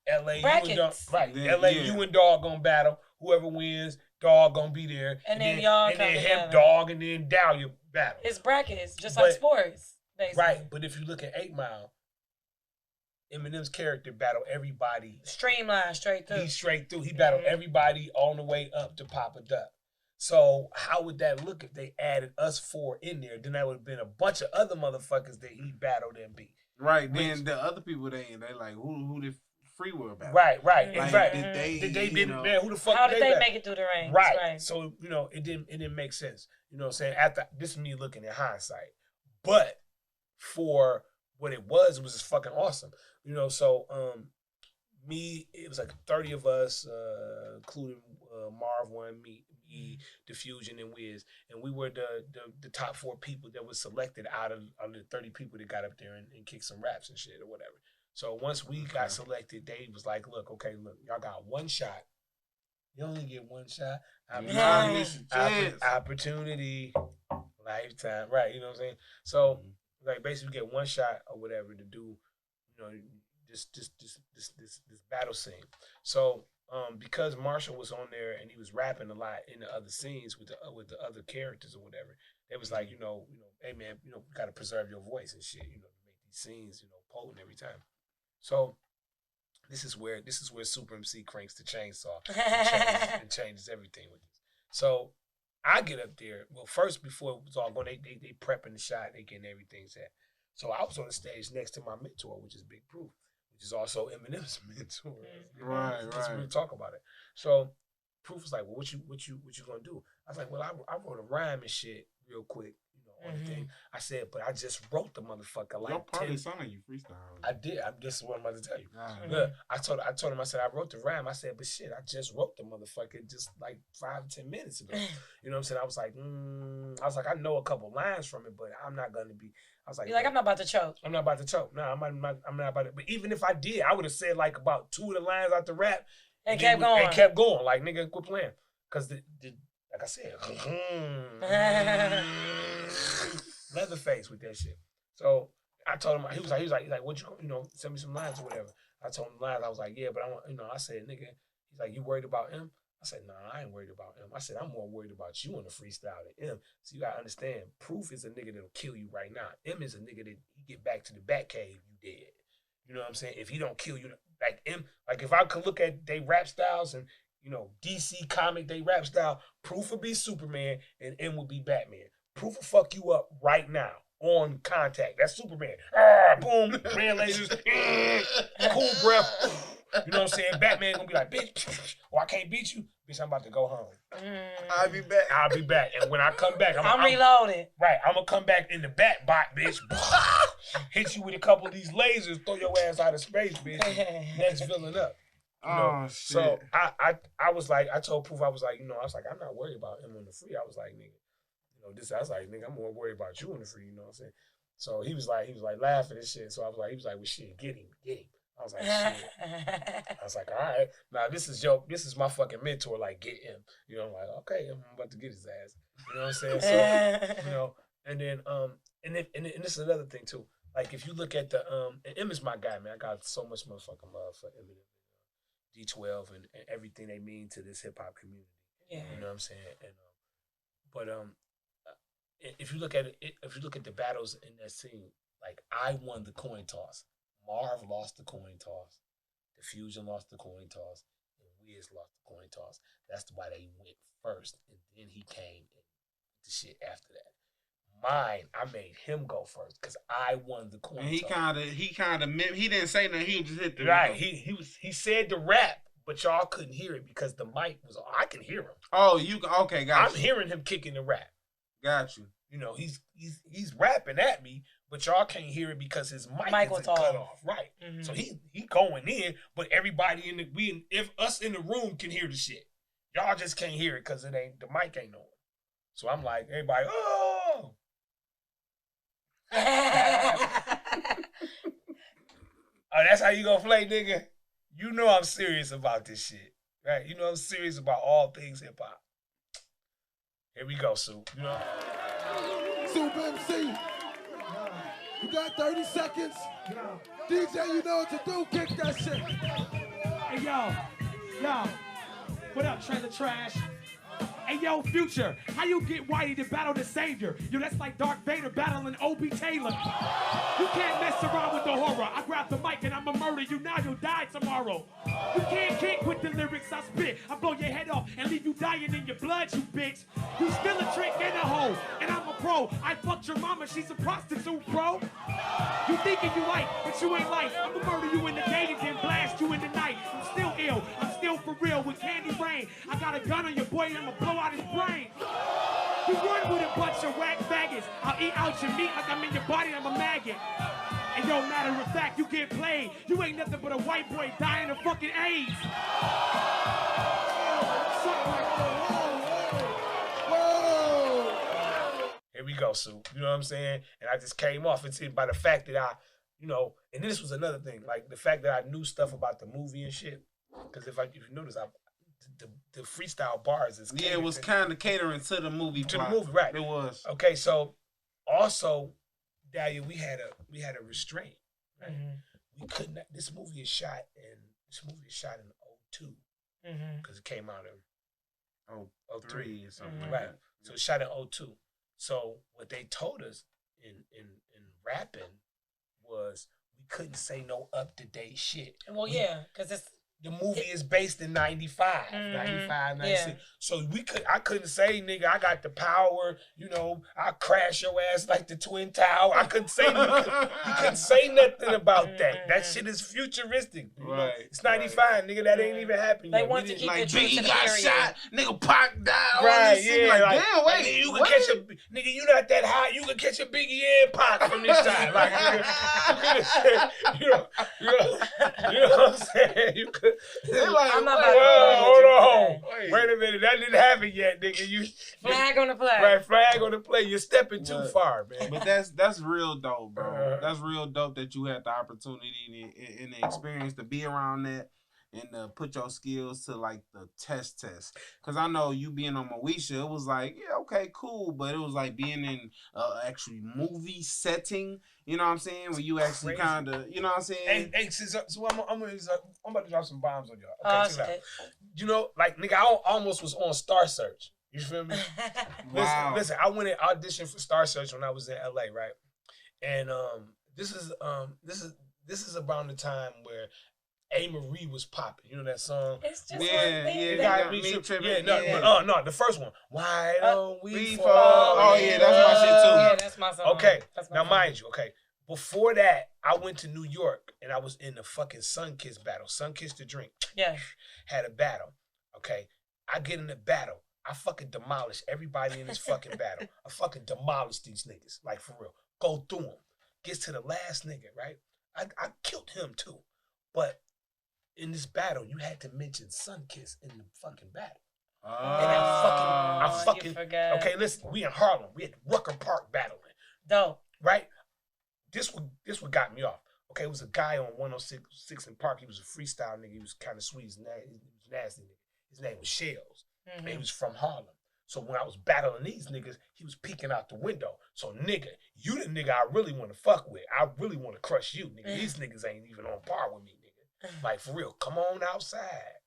LA, brackets. You and Dog. Right. Yeah, LA, you and Dog gonna battle. Whoever wins, Dog gonna be there. And then y'all and come then together. him, Dog, and then Dahlia battle. It's brackets, just like sports, basically. Right. But if you look at 8 Mile, Eminem's character battled everybody. Streamlined, straight through. He's straight through. He battled everybody on the way up to Papa Duck. So how would that look if they added us 4 in there? Then that would have been a bunch of other motherfuckers that he battled and beat. Right. Then the other people they like who did Free Will battle? Right. Like, Right. Did they man, who the fuck? How did they battle? make it through the ranks? Right. So it didn't make sense. You know what I'm saying? After this is me looking at hindsight, but for what it was just fucking awesome. So it was like 30 of us, including Marv One, me, Diffusion, and Wiz, and we were the top 4 people that was selected out of the 30 people that got up there and kicked some raps and shit or whatever. So once we got selected, they was like, look, y'all got 1 shot. You only get 1 shot. Opportunity, lifetime, right? You know what I'm saying? So like basically, get 1 shot or whatever to do, this battle scene. So because Marshall was on there and he was rapping a lot in the other scenes with the other characters or whatever, they was like, hey man, you gotta preserve your voice and shit, to make these scenes, potent every time. So this is where Supa Emcee cranks the chainsaw and changes everything with this. So I get up there. Well, first before it was all going, they prepping the shot, they getting everything set. So I was on the stage next to my mentor, which is Big Proof, which is also Eminem's mentor. Right. We talk about it. So Proof was like, "Well, what you gonna do?" I was like, "Well, I wrote a rhyme and shit real quick, on the thing." I said, "But I just wrote the motherfucker like." Your party sounded like you freestyle. I did. This is what I'm about to tell you. Look, I told him, I said, I wrote the rhyme. I said, but shit, I just wrote the motherfucker just like 5 to 10 minutes ago. You know what I'm saying? I was like, I know a couple lines from it, but I'm not gonna be. I was like, you're like, I'm not about to choke. I'm not about to choke. No, I'm not about it. But even if I did, I would have said like about 2 of the lines out the rap and kept going. And kept going. Like, nigga, quit playing. Cause like I said, Leatherface with that shit. So I told him, he was like, what you send me some lines or whatever. I told him lines. I was like, yeah, but I want, I said, nigga. He's like, you worried about him? I said, nah, I ain't worried about him. I said, I'm more worried about you on the freestyle than him. So you gotta understand, Proof is a nigga that'll kill you right now. M is a nigga that he get back to the Batcave, you dead. You know what I'm saying? If he don't kill you, like M, like if I could look at they rap styles and DC comic they rap style, Proof would be Superman and M would be Batman. Proof will fuck you up right now on contact. That's Superman. Boom, red lasers, cool breath. You know what I'm saying? Batman gonna be like, bitch, I can't beat you. Bitch, I'm about to go home. I'll be back. And when I come back, I'm reloading. Right, I'm gonna come back in the Bat-Bot, bitch. Hit you with a couple of these lasers, throw your ass out of space, bitch. Next villain up. Shit. So I was like, I told Proof, I was like, I'm not worried about him on the free. I was like, nigga, I was like, nigga, I'm more worried about you on the free, you know what I'm saying? So he was like laughing and shit. So he was like, well, shit, get him. I was like, shit. I was like, all right. Now this is my fucking mentor, like, get him. I'm like, okay, I'm about to get his ass. You know what I'm saying? So, and then this is another thing too. Like if you look at the and M is my guy, man. I got so much motherfucking love for Eminem, D12 and everything they mean to this hip hop community. Yeah. You know what I'm saying? And if you look at it, if you look at the battles in that scene, like I won the coin toss. Marv lost the coin toss. Diffusion lost the coin toss. And Wiz lost the coin toss. That's why they went first. And then he came and the shit after that. Mine, I made him go first because I won the coin toss. He didn't say nothing. He just hit the right. He said the rap, but y'all couldn't hear it because the mic was on. I can hear him. Oh, okay, got you. I'm hearing him kicking the rap. Got you. He's rapping at me, but y'all can't hear it because his mic is cut off. Right. Mm-hmm. So he going in, but everybody if us in the room can hear the shit. Y'all just can't hear it because the mic ain't on. So I'm like, everybody, oh. Oh, that's how you gonna play, nigga? You know I'm serious about this shit. Right? You know I'm serious about all things hip hop. Here we go, Sue. Supa Emcee. You got 30 seconds. DJ, you know what to do. Kick that shit. Hey, yo. What up, Trailer Trash? Hey, yo, Future, how you get Whitey to battle the Savior? Yo, that's like Darth Vader battling Obi Taylor. You can't mess around with the horror. I grab the mic and I'ma murder you now. You'll die tomorrow. You can't kick with the lyrics I spit. I blow your head off and leave you dying in your blood, you bitch. You still a trick and a hoe, and I'm a pro. I fucked your mama, she's a prostitute, bro. You thinking you like, but you ain't like. I'ma murder you in the day and then blast you in the night. I'm still ill, I'm still for real with Candy Rain. I got a gun on your boy and I'ma blow out his brain. You run with a bunch of whack faggots. I'll eat out your meat like I'm in your body, I'm a maggot. And yo, matter of fact, you get played. You ain't nothing but a white boy dying of fucking AIDS. Here we go, Sue. You know what I'm saying? And I just came off it by the fact that I, and this was another thing, like the fact that I knew stuff about the movie and shit. Because if you notice, the freestyle bars is it was kind of catering to the movie. To the movie, right? It was. Okay, so also, Dahlia, we had a restraint. Right? Mm-hmm. we couldn't. This movie is shot in 02 because it came out in 03 or something like that. So it shot in 02. So what they told us in rapping was we couldn't say no up to date shit. Well, yeah, because it's. The movie is based in 95, 95, 96. Yeah. So I couldn't say, nigga, I got the power, you know, I crash your ass like the Twin Tower. I couldn't say, you couldn't say nothing about that. That shit is futuristic. Right. It's 95, nigga, that ain't even happened yet. They want to keep like it true to the got period. shot, nigga Pac died. Right, yeah. Like, damn, wait, nigga, you can catch a, nigga, you not that high, you can catch a Biggie and Pac from this time. Like, nigga, you know what I'm saying? You could. Like, I'm not hold on. Wait a minute. That didn't happen yet, nigga. Flag on the play. Right, flag on the play. You're stepping too far, man. But that's real dope, bro. That's real dope that you had the opportunity and the experience to be around that and put your skills to like the test. Because I know you being on Moesha, it was like, yeah, okay, cool. But it was like being in actually movie setting, you know what I'm saying? Where you actually kind of, you know what I'm saying? Hey, so I'm about to drop some bombs on y'all. Okay, check it out. You know, like, nigga, I almost was on Star Search. You feel me? Wow. Listen, I went and auditioned for Star Search when I was in LA, right? And this is around the time where A. Marie was popping. You know that song? It's just No, the first one. Why don't we fall? Oh, yeah, that's my shit, too. Yeah, that's my song. Okay, now mind you, before that, I went to New York, and I was in the fucking Sunkist battle. Sunkist to drink. Yeah. Had a battle, okay? I get in the battle. I fucking demolish everybody in this fucking battle. I fucking demolish these niggas, like, for real. Go through them. Gets to the last nigga, right? I killed him, too. But in this battle, you had to mention Sunkist in the fucking battle. And I fucking okay, listen, we in Harlem. We at Rucker Park battling. Dope. Right? This what got me off. Okay, it was a guy on 106 in Park. He was a freestyle nigga. He was kind of sweet. He was nasty nigga. His name was Shells. And he was from Harlem. So when I was battling these niggas, he was peeking out the window. So nigga, you the nigga I really want to fuck with. I really want to crush you, nigga. These niggas ain't even on par with me, nigga. Like, for real, come on outside.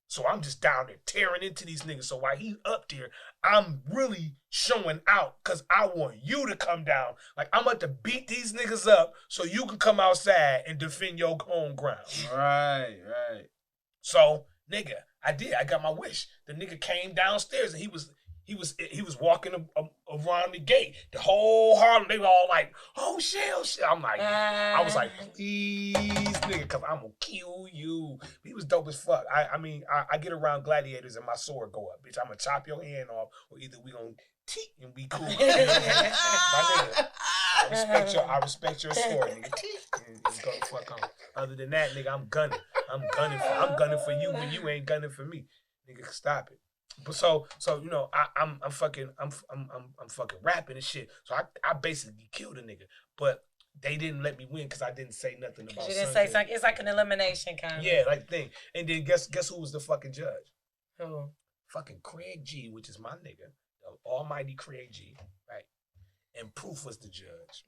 So I'm just down there tearing into these niggas. So while he's up there, I'm really showing out because I want you to come down. Like, I'm about to beat these niggas up so you can come outside and defend your home ground. Right. So, nigga, I did. I got my wish. The nigga came downstairs and he was walking around the gate. The whole Harlem, they were all like, oh, shit. I'm like, I was like, please, nigga, because I'm going to kill you. He was dope as fuck. I mean, I get around gladiators and my sword go up, bitch. I'm going to chop your hand off or either we going to teet and be cool. My nigga, I respect your sword, nigga. And go the fuck on. Other than that, nigga, I'm gunning. I'm gunning for you when you ain't gunning for me. Nigga, stop it. But so you know, I'm fucking rapping and shit. So I basically killed a nigga, but they didn't let me win because I didn't say nothing about. You didn't say something. It's like an elimination kind of. Yeah, like thing. And then guess who was the fucking judge? Who? Fucking Craig G, which is my nigga, the almighty Craig G, right? And Proof was the judge.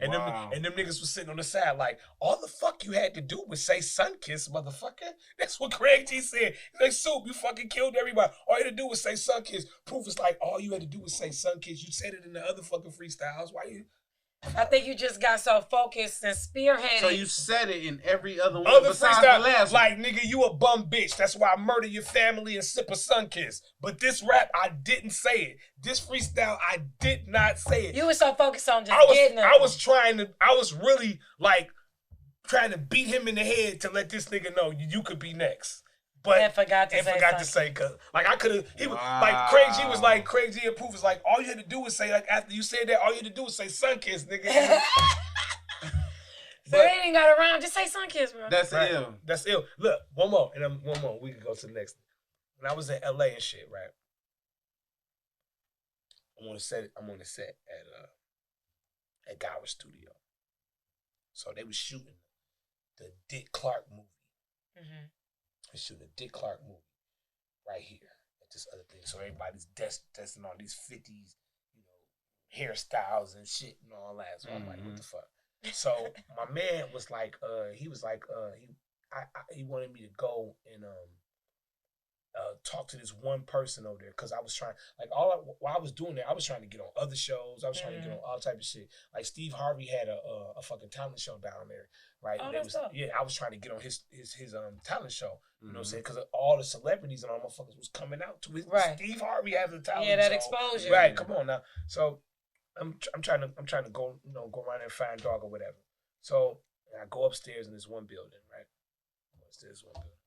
And them niggas was sitting on the side like, all the fuck you had to do was say Sunkiss, motherfucker. That's what Craig G said. He's like, Supe, you fucking killed everybody. All you had to do was say Sunkiss. Proof is like, all you had to do was say Sunkiss. You said it in the other fucking freestyles. Why you? I think you just got so focused and spearheaded. So you said it in every other one other besides freestyle, the last like, one. nigga, you a bum bitch. That's why I murder your family and sip a Sunkiss. But this rap, I didn't say it. This freestyle, I did not say it. You were so focused on just getting it. I was really like trying to beat him in the head to let this nigga know you could be next. But and forgot to say cause like I could have. He was like Craig G was like Craig G and Proof was like all you had to do was say like after you said that all you had to do was say Sunkiss, nigga. So they ain't got around. Just say Sunkiss, bro. That's ill. That's ill. Look, one more. We can go to the next. When I was in LA and shit, right? I'm on the set at Gower Studio. So they was shooting the Dick Clark movie. Mm-hmm. They're shooting a Dick Clark movie right here at this other thing. So everybody's testing all these 50s, you know, hairstyles and shit and all that. So I'm like, what the fuck? So my man was like, he wanted me to go and talk to this one person over there because I was trying, like, while I was doing that, I was trying to get on other shows. I was trying to get on all type of shit. Like Steve Harvey had a fucking talent show down there, right? Oh, that's dope. Yeah, I was trying to get on his talent show. You know what I'm saying? Because all the celebrities and all motherfuckers was coming out to his Steve Harvey has a talent show. Yeah, that exposure. Right, come on now. So I'm trying to go, you know, go around there and find dog or whatever. So I go upstairs in this one building, right? Upstairs one building.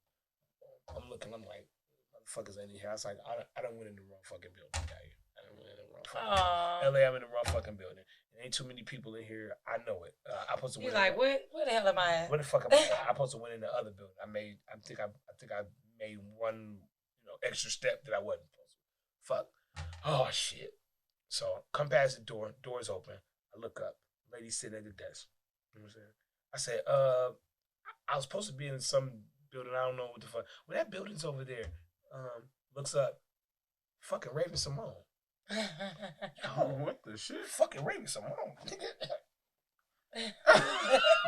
I'm looking, I'm like, motherfuckers ain't in here. I was like, I don't went in the wrong fucking building out here. I don't went in the wrong fucking LA, I'm in the wrong fucking building. There ain't too many people in here. I know it. I supposed to. You're like, where the hell am I at? Where the fuck am I at? I supposed to went in the other building. I think I made one, you know, extra step that I wasn't supposed to. Fuck. Oh shit. So come past the door. Door's open. I look up. Lady sitting at the desk. You know what I'm saying? I said, I was supposed to be in some building. I don't know what the fuck. Well, that building's over there. Looks up. Fucking Raven Simone. Yo, what the shit? Fucking Raven Simone.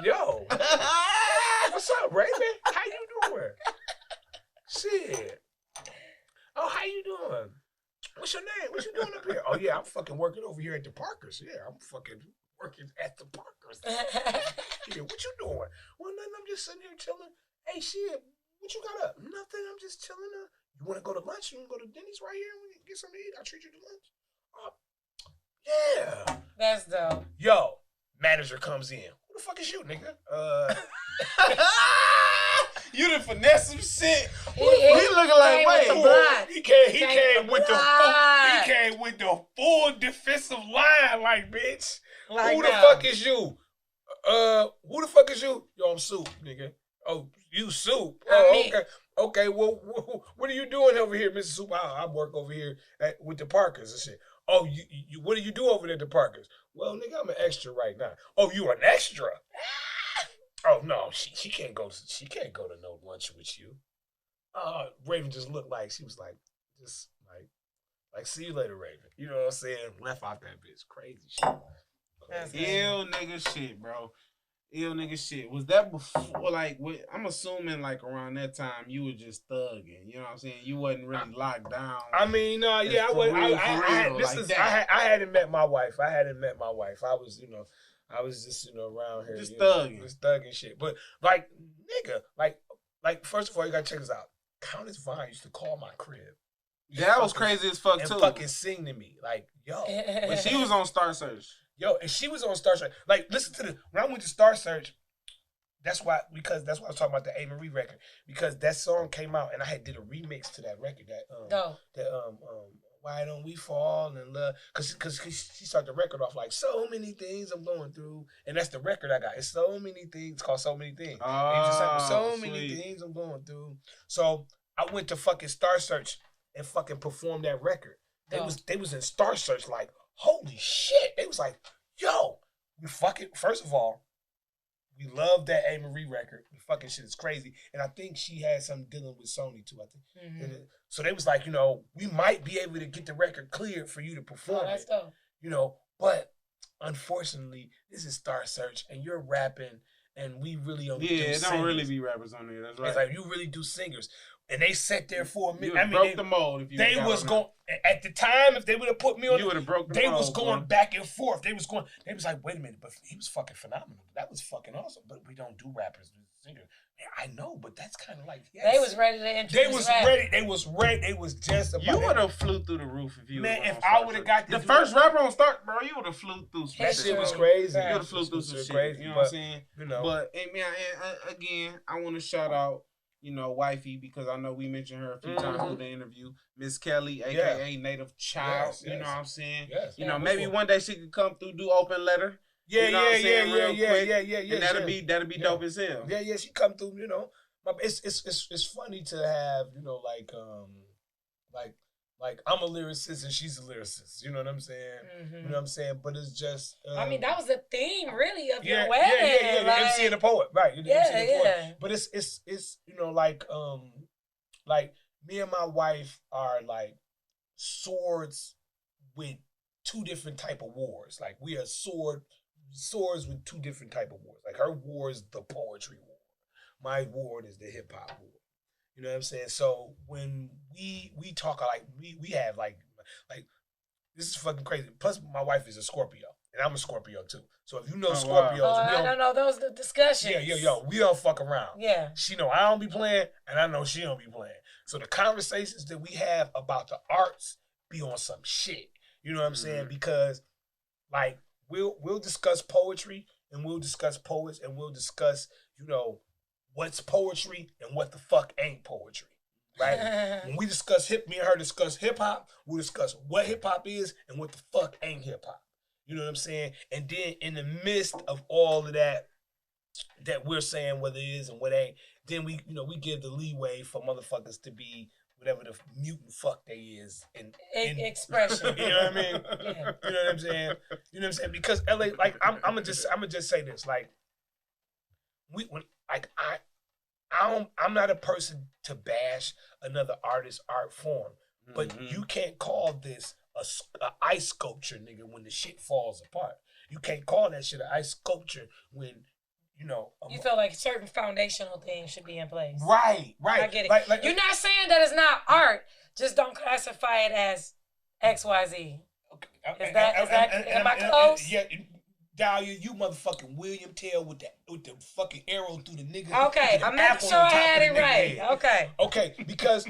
Yo. What's up, Raven? How you doing? Shit. Oh, how you doing? What's your name? What you doing up here? Oh, yeah, I'm fucking working over here at the Parkers. Yeah, I'm fucking working at the Parkers. Yeah, what you doing? Well, nothing. I'm just sitting here chilling. Hey, shit, what you got up? Nothing. I'm just chilling. You want to go to lunch? You want to go to Denny's right here and get something to eat? I'll treat you to lunch. Yeah. That's dope. Yo, manager comes in. Who the fuck is you, nigga? You done finesse some shit. He looking like, wait. He came with the full defensive line, like, bitch. Like who the fuck is you? Who the fuck is you? Yo, I'm Supe, nigga. Oh, you Supe. Oh, okay. Okay, well, what are you doing over here, Mr. Supe? I work over here with the Parkers and shit. Oh, you what do you do over there at the Parkers? Well, nigga, I'm an extra right now. Oh, you an extra? Oh no, she can't go to no lunch with you. Raven just looked like she was like see you later, Raven. You know what I'm saying? Left out that bitch. Crazy shit. Ill nigga shit, bro. Ill nigga shit. Was that before, like, I'm assuming, like, around that time, you were just thugging. You know what I'm saying? You wasn't really locked down. I mean, yeah, I hadn't met my wife. I was, you know, just, you know, around here. Just thugging. Just thugging shit. But, like, nigga, like, first of all, you gotta check this out. Countess Vine used to call my crib. That was crazy as fuck, too. And fucking sing to me. Like, yo. But she was on Star Search. Yo, and she was on Star Search. Like, listen to when I went to Star Search, that's why I was talking about the A. Marie record. Because that song came out and I had did a remix to that record. Why Don't We Fall in Love? Because she started the record off like, so many things I'm going through. And that's the record I got. It's so many things. It's called So Many Things. So many things I'm going through. So I went to fucking Star Search and fucking performed that record. They was in Star Search like, holy shit. They was like, yo, we fucking, first of all, we love that A. Marie record. The fucking shit is crazy. And I think she had something dealing with Sony too, I think. Mm-hmm. So they was like, you know, we might be able to get the record cleared for you to perform it. Dope. You know, but unfortunately, this is Star Search and you're rapping and we really only do singers. Yeah, it don't really be rappers on there. That's right. It's like, you really do singers. And they sat there for a minute. I mean, broke the mold. If you they was going at the time. If they would have put me on, you would have broke the mold. They was going boy. back and forth. They was like, wait a minute, but he was fucking phenomenal. That was fucking awesome. But we don't do rappers, singers. Yeah, I know, but that's kind of like, yes. They was ready to introduce. They was ready. They was ready. They was just about. You would have flew through the roof if you. Man, if I would have got the first rapper on Start, bro, you would have flew through. That shit was crazy. You would have flew through some shit. Crazy, you know what I'm saying? You know, but man, again, I want to shout out, you know, wifey, because I know we mentioned her a few times through the interview. Miss Kelly, aka Native Child. Yes, you know what I'm saying? Yes. You know, maybe one day she could come through, do open letter. Yeah, you know yeah. And that'll be dope as hell. Yeah. She come through, you know. It's funny to have, you know, like I'm a lyricist and she's a lyricist. You know what I'm saying? Mm-hmm. You know what I'm saying? But it's just. I mean, that was the theme, really, of your wedding. Yeah. Like, The MC and the poet, right? You're the MC and the poet. But it's you know, like me and my wife are like swords with two different type of wars. Like we are sword swords with two different type of wars. Like her war is the poetry war. My war is the hip hop war. You know what I'm saying? So when we talk like we have like this is fucking crazy. Plus my wife is a Scorpio and I'm a Scorpio too. So if you know Scorpios, I don't know those the discussions. Yeah, we don't fuck around. Yeah. She know I don't be playing and I know she don't be playing. So the conversations that we have about the arts be on some shit. You know what I'm saying? Because like we'll discuss poetry and we'll discuss poets and we'll discuss, you know, what's poetry and what the fuck ain't poetry. Right? When we discuss me and her discuss hip hop, we'll discuss what hip hop is and what the fuck ain't hip hop. You know what I'm saying? And then in the midst of all of that we're saying what it is and what ain't, then we give the leeway for motherfuckers to be whatever the mutant fuck they is in expression. You know what I mean? Yeah. You know what I'm saying? You know what I'm saying? Because LA, like I'm gonna just say this, like I'm not a person to bash another artist's art form, but you can't call this a ice sculpture, nigga, when the shit falls apart. You can't call that shit an ice sculpture when, you know. You feel like certain foundational things should be in place. Right. I get it. Like, you're not saying that it's not art, just don't classify it as XYZ. Okay. Am I close? Yeah. Dahlia, you motherfucking William Tell with the fucking arrow through the nigga. Okay, I'm making sure I had it right. Okay, because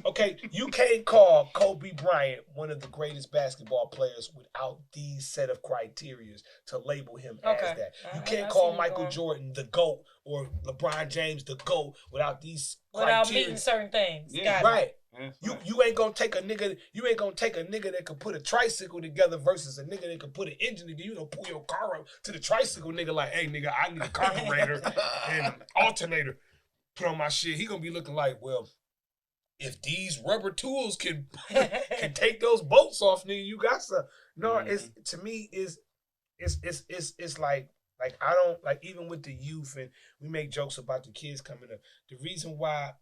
you can't call Kobe Bryant one of the greatest basketball players without these set of criteria to label him as that. You can't call Michael Jordan the GOAT or LeBron James the GOAT without these criteria. Without meeting certain things. Yeah, right. You ain't gonna take a nigga. You ain't gonna take a nigga that could put a tricycle together versus a nigga that could put an engine together. You gonna pull your car up to the tricycle nigga like, hey nigga, I need a carburetor and an alternator put on my shit. He gonna be looking like, well, if these rubber tools can take those bolts off, nigga, you got some. No, it's to me it's like I don't like, even with the youth, and we make jokes about the kids coming up. The reason why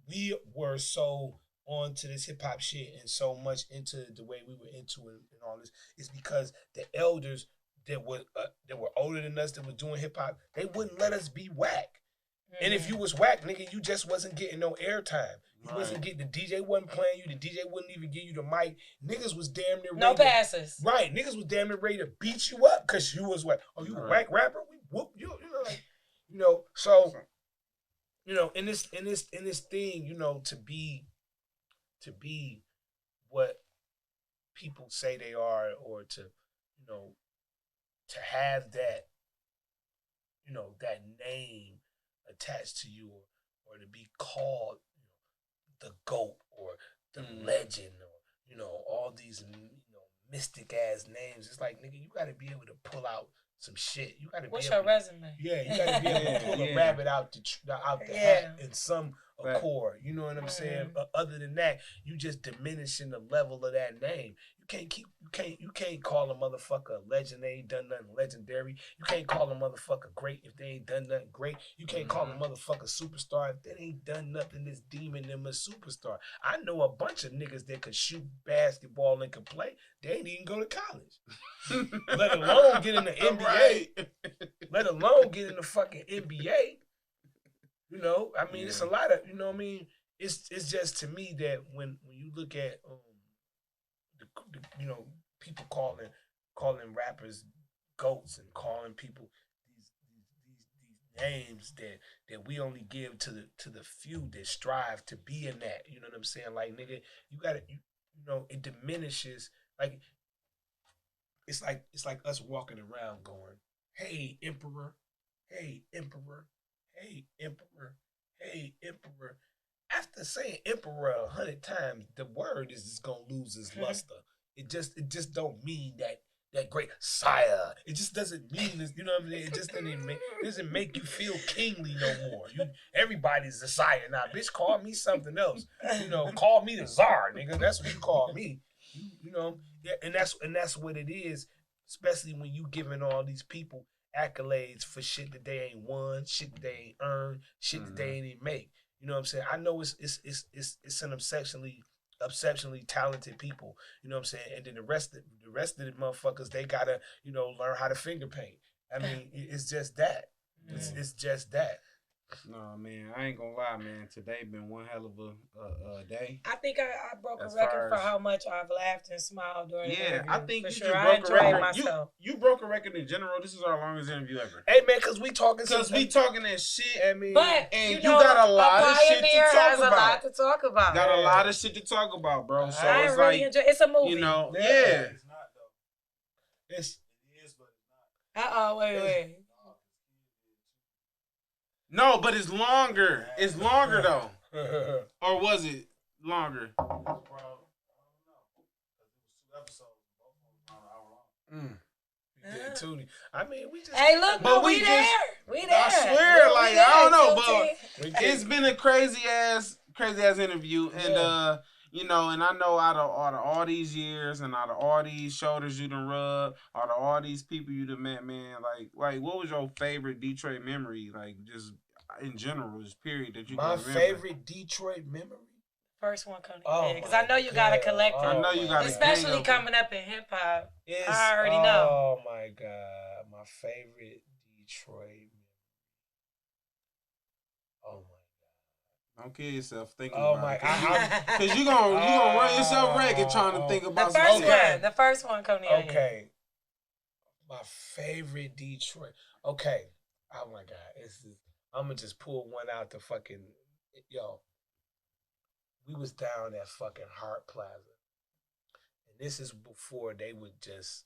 we were so on to this hip hop shit and so much into the way we were into it and all this is because the elders that were older than us that was doing hip hop, they wouldn't let us be whack. And if you was whack, nigga, you just wasn't getting no airtime. You wasn't getting, the DJ wasn't playing you. The DJ wouldn't even give you the mic. Niggas was damn near no passes. Right, niggas was damn near ready to beat you up because you was whack. Oh, you a whack rapper? We whoop you. You know, so. You know, in this thing, you know, to be what people say they are, or to, you know, to have that, you know, that name attached to you, or to be called, you know, the GOAT or the legend, or, you know, all these, you know, mystic ass names. It's like, nigga, you got to be able to pull out some shit. You gotta. What's your resume? Yeah, you gotta be able to pull a rabbit out the hat in some accord. You know what I'm saying? But other than that, you just diminishing the level of that name. You can't call a motherfucker a legend. They ain't done nothing legendary. You can't call a motherfucker great if they ain't done nothing great. You can't call a motherfucker superstar if they ain't done nothing that's deeming them a superstar. I know a bunch of niggas that could shoot basketball and could play. They ain't even go to college. Let alone get in the NBA. Let alone get in the fucking NBA. You know, I mean, it's a lot of, you know what I mean? It's just to me that when you look at you know, people calling rappers goats and calling people these names that we only give to the few that strive to be in that. You know what I'm saying? Like, nigga, you gotta, you know, it diminishes. Like, it's like us walking around going, hey, emperor, hey, emperor, hey, emperor, hey, emperor. After saying emperor 100 times, the word is just gonna lose its luster. It just don't mean that great sire. It just doesn't mean this. You know what I mean? It just doesn't make you feel kingly no more. Everybody's a sire now. Bitch, call me something else. You know, call me the czar, nigga. That's what you call me. You know, yeah, and that's what it is. Especially when you giving all these people accolades for shit that they ain't won, shit that they ain't earned, shit that they ain't even make. You know what I'm saying? I know it's an obsessionally exceptionally talented people. You know what I'm saying? And then the rest of the motherfuckers, they gotta, learn how to finger paint. I mean, it's just that. It's just that. No, man, I ain't gonna lie, man. Today been one hell of a day. I think I broke a record for how much I've laughed and smiled during the interview. I think for you sure. just I broke a enjoyed record. myself. You broke a record in general. This is our longest interview ever. Hey, man, because we talking that shit. I mean, but and you got a lot of shit to talk has about. A lot to talk about. Got a lot of shit to talk about, bro. So I it's really like, enjoy. It's a movie. It's not, though. It is, but Wait. No, but it's longer. It's longer though. Or was it longer? Yeah, Tootie. I mean, we just. Hey, look, but we there. We there. I swear, I don't know, but it's been a crazy ass interview, and and I know out of all these years and out of all these shoulders you done rubbed, out of all these people you done met, man, like what was your favorite Detroit memory, like just in general, just period that you can remember? My favorite Detroit memory. First one coming in, because I know you got to collect it. I know you got, especially coming up in hip hop. I already know. Oh my God, my favorite Detroit. Oh my God. Don't kill yourself thinking about it. Because you gonna run yourself ragged trying to think about the first one coming in. Okay. My favorite Detroit. Okay. Oh my God. I'm gonna just pull one out the fucking we was down at fucking Hart Plaza. And this is before they would just,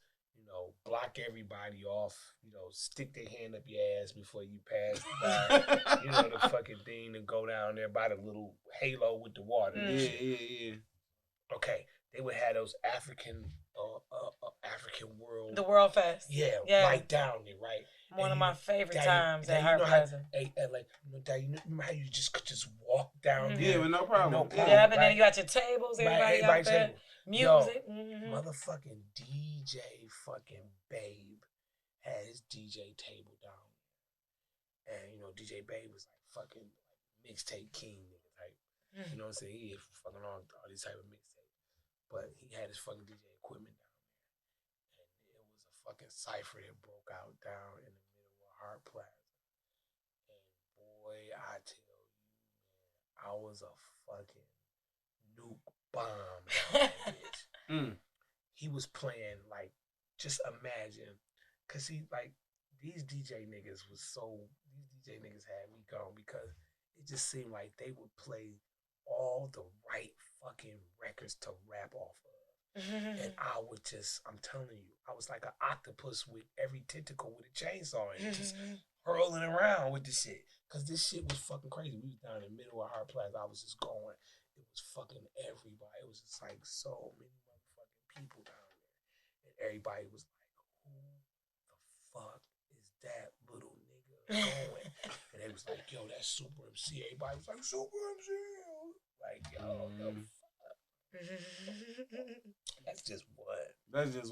block everybody off, stick their hand up your ass before you pass by, the fucking thing, and go down there by the little halo with the water. Yeah. Okay. They would have those African World. The World Fest. Yeah, right down there, right? One of my favorite times at Hart Plaza. Dad, you remember how you just could just walk down there? Yeah, with no problem. Yeah, but then you got your tables, everybody out there. Music. Motherfucking DJ fucking Babe had his DJ table down there. And, DJ Babe was like fucking mixtape king, type. You know what I'm saying? He had fucking all these type of mixtapes. But he had his fucking DJ equipment down there. And it was a fucking cipher that broke out down in the middle of Hart Plaza. And boy, I tell you, man, I was a fucking nuke bomb down that bitch. He was playing, like, just imagine, cause these DJ niggas had me gone, because it just seemed like they would play all the right fucking records to rap off of. And I would just, I'm telling you, I was like an octopus with every tentacle with a chainsaw and just hurling around with this shit. Cause this shit was fucking crazy. We was down in the middle of Hart Plaza. I was just going. It was fucking everybody. It was just like so many motherfucking people down there. And everybody was like, who the fuck is that little nigga going? And they was like, yo, that's Supa Emcee. Everybody was like, Supa Emcee. Like, yo, the fuck. That's just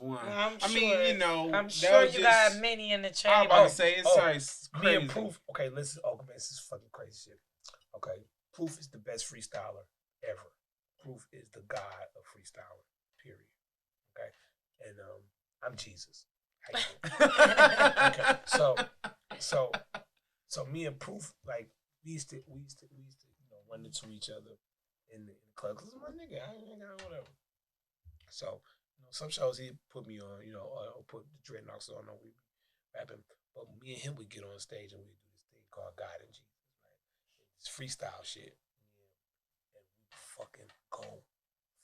one. I mean, I'm sure you just, got many in the chamber. I'm about to say it's crazy. Me and Proof. Okay, listen. Oh man, this is fucking crazy shit. Okay, Proof is the best freestyler ever. Proof is the god of freestyler. Period. Okay, and I'm Jesus. Okay, so me and Proof, like we used to run into each other in the club, cause my nigga, I ain't got whatever. So some shows he put me on, or put the Dreadnaughtz on, or we rapping. But me and him would get on stage and we do this thing called God and Jesus, right? It's freestyle shit, and we fucking go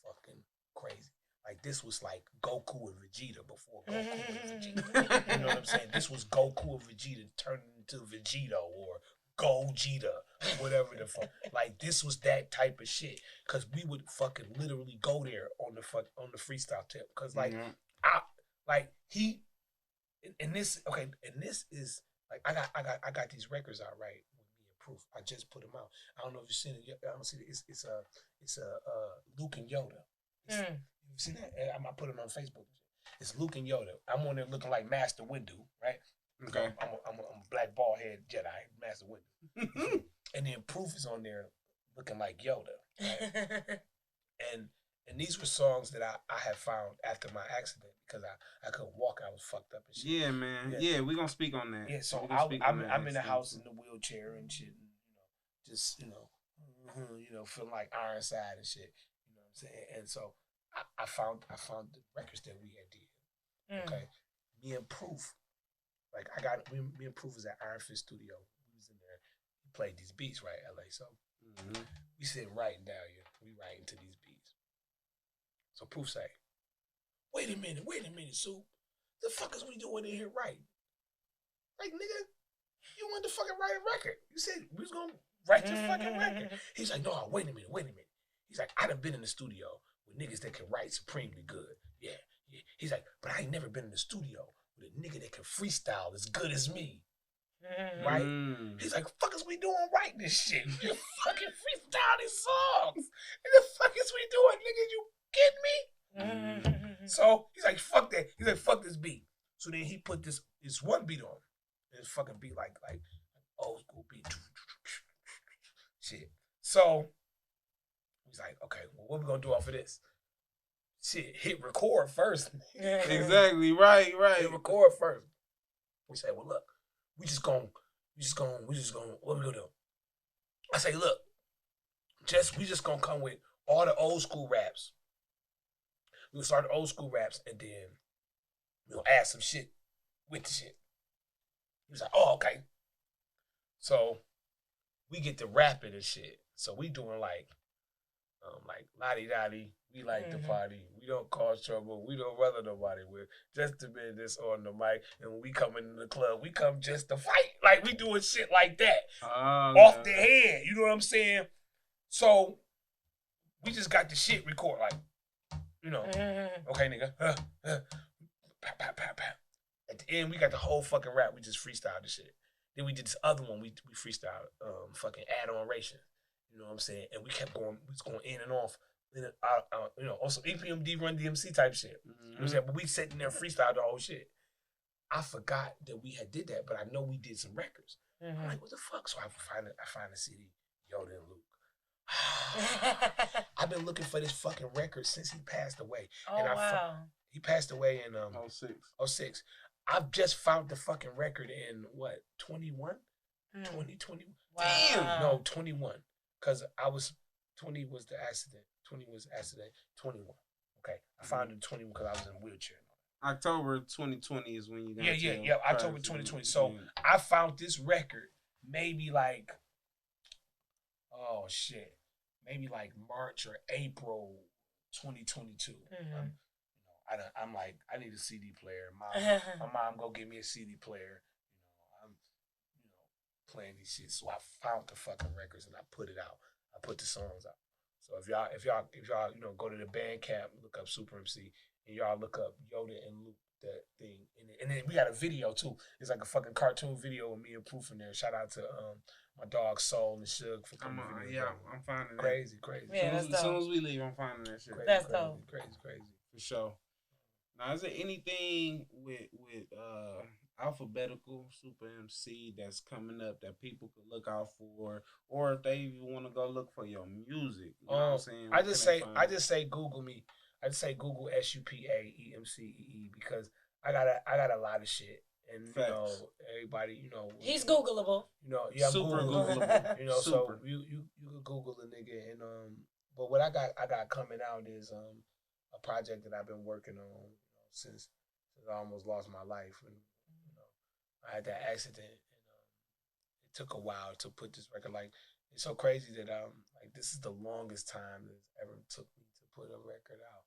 fucking crazy. Like this was like Goku and Vegeta before Goku and Vegeta. You know what I'm saying? This was Goku and Vegeta turning into Vegeta or Gogeta, whatever the fuck. Like this was that type of shit. Cause we would fucking literally go there on the freestyle tip. Cause like and this is like I got these records out, right, with me and Proof. I just put them out. I don't know if you've seen it. I don't see it. It's a Luke and Yoda. You see that? I put it on Facebook. It's Luke and Yoda. I'm on there looking like Master Windu, right? Okay. I'm a black bald head Jedi, Master Windu. And then Proof is on there looking like Yoda, right? And these were songs that I had found after my accident because I couldn't walk. I was fucked up and shit. Yeah, man. Yeah, we're gonna speak on that. Yeah, so I'm in the house in the wheelchair and shit, and just feeling like Ironside and shit. You know what I'm saying? And so I found the records that we had did. Okay, me and Proof, like me and Proof was at Iron Fist Studio. We was in there. We played these beats, right, LA. So we sitting writing down here. We writing to these beats. So Proof say, wait a minute, Supe. The fuck is we doing in here writing? Like, nigga, you wanted to fucking write a record. You said we was gonna write your fucking record. He's like, no, wait a minute. He's like, I done been in the studio with niggas that can write supremely good. Yeah. He's like, but I ain't never been in the studio with a nigga that can freestyle as good as me. Right? He's like, fuck is we doing writing this shit? You fucking freestyle these songs. And the fuck is we doing, nigga? You kidding me? So he's like, fuck that. He's like, fuck this beat. So then he put this one beat on. This fucking beat like old school beat. Shit. So he's like, okay, well, what we gonna do off of this? Shit, hit record first. Exactly, right. Hit record first. We say, well, look, we just gonna, what we gonna do? I say, look, we just gonna come with all the old school raps. We'll start the old school raps and then we'll add some shit with the shit. He was like, oh, okay. So we get to rapping and shit. So we doing like lottie-dottie. We like to party. We don't cause trouble. We don't bother nobody with just to be this on the mic. And when we come in the club, we come just to fight. Like we doing shit like that. Off the head. You know what I'm saying? So we just got the shit record like, okay, nigga. Pow, pow, pow, pow. At the end, we got the whole fucking rap. We just freestyled the shit. Then we did this other one. We freestyled fucking add-on ration. You know what I'm saying? And we kept going. We was going in and off. Also EPMD Run DMC type shit. You know what I'm saying? But we sitting there freestyled the whole shit. I forgot that we had did that, but I know we did some records. I'm like, what the fuck? So I find a CD, Yoda and Luke. I've been looking for this fucking record since he passed away. Wow. He passed away in 06. I've just found the fucking record in what, 21? 2021. Wow. Damn. No, 21. Cause 20 was the accident. 20 was accident. 21. Okay. I found it in 21 because I was in a wheelchair. October 2020 is when you got Yeah. October 2020. So I found this record maybe like, oh shit, maybe like March or April 2022. I'm like, I need a CD player. My mom go get me a CD player. I'm playing these shit. So I found the fucking records and I put it out. I put the songs out. So if y'all go to the Bandcamp, look up Supa Emcee, and y'all look up Yoda and Luke, that thing, and then we got a video too. It's like a fucking cartoon video with me and Proof in there. Shout out to my dog Soul and Suge for coming. I'm finding crazy. Yeah, as soon as we leave, I'm finding that shit. That's dope. Crazy. For sure. Now, is there anything with alphabetical Supa Emcee that's coming up that people could look out for, or if they even want to go look for your music? You know what I'm saying? I just say Google me. I just say Google SupaEmcee because I got a lot of shit, and everybody, he's Googleable. I'm super Googleable. Super. So you can Google the nigga, and but what I got coming out is a project that I've been working on since I almost lost my life, and I had that accident, and it took a while to put this record. Like, it's so crazy that this is the longest time that it's ever took me to put a record out.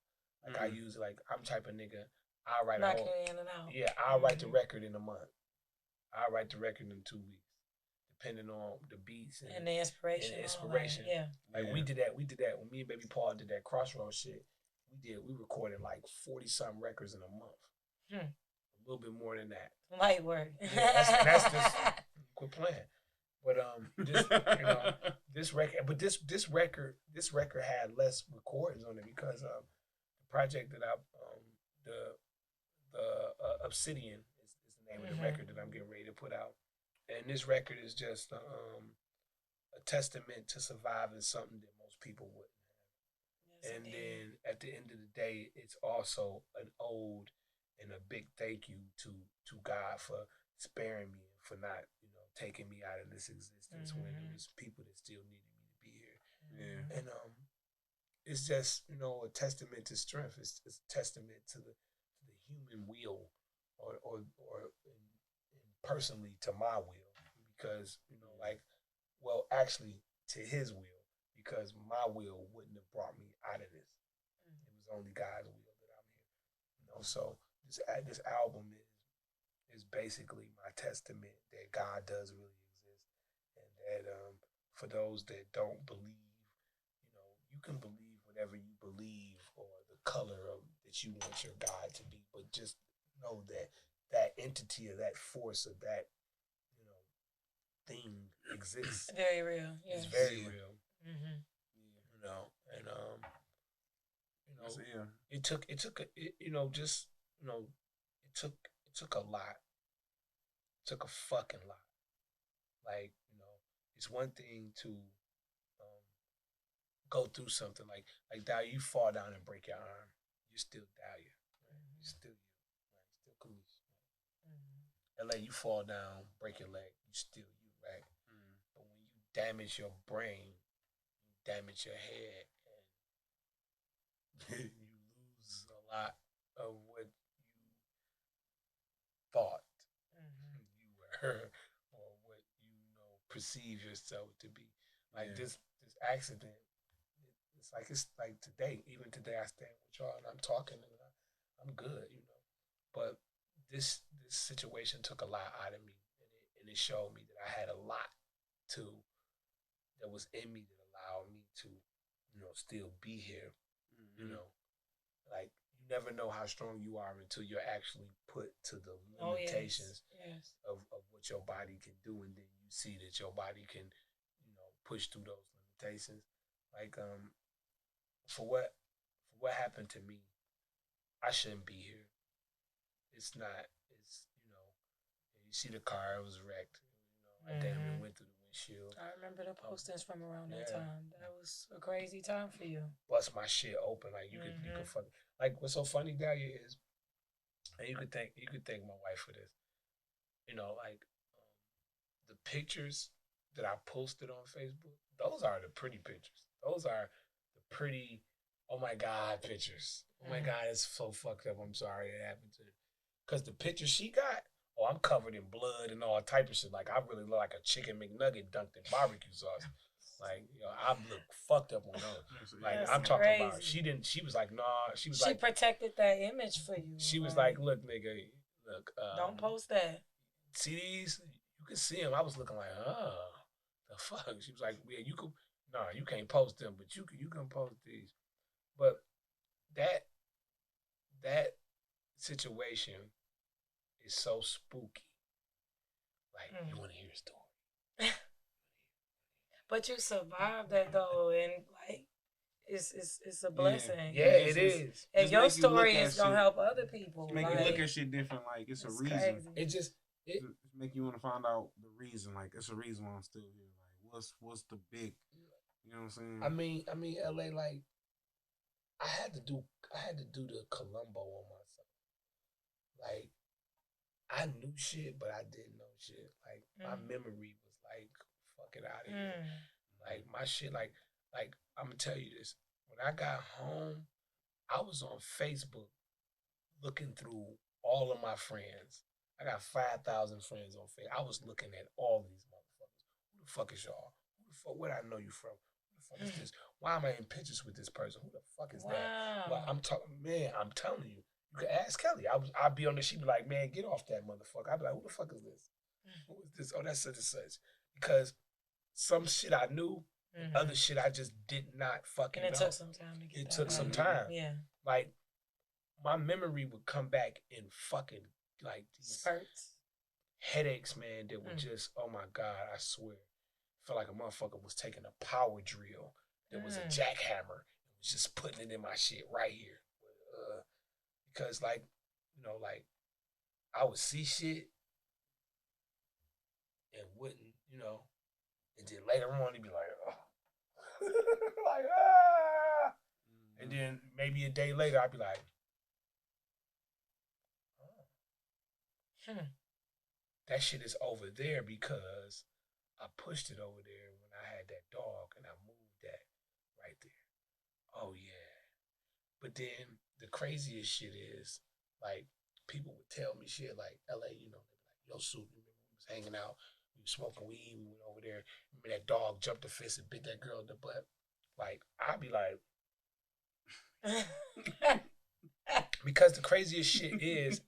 Like I use I'm type of nigga. I'll write knocking it in and out. Yeah, I'll write the record in a month. I'll write the record in 2 weeks, depending on the beats and the inspiration. We did that when me and Baby Paul did that Crossroads shit. We recorded like 40-something records in a month. A little bit more than that. Light work. Yeah, that's just quit playing. But this record had less recordings on it because the project that the Obsidian is the name of the record that I'm getting ready to put out, and this record is just a testament to surviving something that most people wouldn't have. And then at the end of the day, it's also an ode and a big thank you to God for sparing me and for not, taking me out of this existence when it was people that still needed me to be here. Yeah. And it's just, a testament to strength. It's a testament to the human will or personally to my will, because, actually to his will, because my will wouldn't have brought me out of this. It was only God's will that I'm here. So this album is basically my testament that God does really exist, and that for those that don't believe, you can believe whatever you believe or the color that you want your God to be, but just know that that entity or that force or that thing exists. Very real. Yes. It's very real. Mm-hmm. And it took a lot. It took a fucking lot. Like, it's one thing to go through something like Dahlia, you fall down and break your arm, you're still Dahlia, right? You're still you, right? Still Kamish, right? LA, you fall down, break your leg, you still you, right? But when you damage your brain, you damage your head, and you lose a lot of what you thought you were, or what perceive yourself to be. Like this accident, it's like today, even today I stand with y'all and I'm talking and I'm good, But this situation took a lot out of me, and it showed me that I had a lot that was in me that allowed me to, still be here. Like, you never know how strong you are until you're actually put to the limitations of what your body can do, and then you see that your body can, push through those limitations. Like, for what happened to me, I shouldn't be here. It's not. It's you see the car, it was wrecked. I damn near went through the windshield. I remember the postings from around that time. That was a crazy time for you. Bust my shit open, like you could fuck. Like, what's so funny, Dahlia, is, and you could thank my wife for this. The pictures that I posted on Facebook, those are the pretty pictures. Those are the pretty, oh my God, pictures. Oh my God, it's so fucked up. I'm sorry it happened to her. Because the picture she got, I'm covered in blood and all type of shit. Like, I really look like a chicken McNugget dunked in barbecue sauce. Like, I look fucked up on her. Like, that's I'm talking crazy. About, she was like, nah. She protected that image for you. She was like, look, nigga, look. Don't post that. See these? You can see them. I was looking like, the fuck? She was like, yeah, you can't post them, but you can post these. But that situation is so spooky. Like, you want to hear a story. But you survived that though, and like it's a blessing. Yeah, it is. And your story is gonna help other people. Make you look at shit different. Like, it's a reason. Crazy. It make you want to find out the reason. Like, it's a reason why I'm still here. Like, what's the big? You know what I'm saying? I mean, LA. Like, I had to do the Columbo on myself. Like, I knew shit, but I didn't know shit. Like, my memory was like, fuck it out of here. Like, my shit, like I'm gonna tell you this. When I got home, I was on Facebook looking through all of my friends. I got 5,000 friends on Facebook. I was looking at all these motherfuckers. Who the fuck is y'all? Who the fuck? Where do I know you from? Who the fuck is this? Why am I in pictures with this person? Who the fuck is that? Well, I'm telling you. You can ask Kelly. I'd be on there. She'd be like, man, get off that motherfucker. I'd be like, who the fuck is this? Who is this? Oh, that's such and such. Because some shit I knew, other shit I just did not fucking know. And it took some time to get It took some time. Yeah. Like, my memory would come back in fucking, like, these spurts. Headaches, man, that were just, oh my God, I swear. I felt like a motherfucker was taking a power drill that was a jackhammer and was just putting it in my shit right here. Because, like, I would see shit and wouldn't, and then later on, it'd be like, oh. like, then maybe a day later, I'd be like, that shit is over there because I pushed it over there when I had that dog and I moved that right there. Oh, yeah. But then the craziest shit is, like, people would tell me shit like, LA, you know, they'd be like, yo, Supe, remember we was hanging out, we was smoking weed, we went over there, remember that dog jumped the fence and bit that girl in the butt? Like, I'd be like, because the craziest shit is,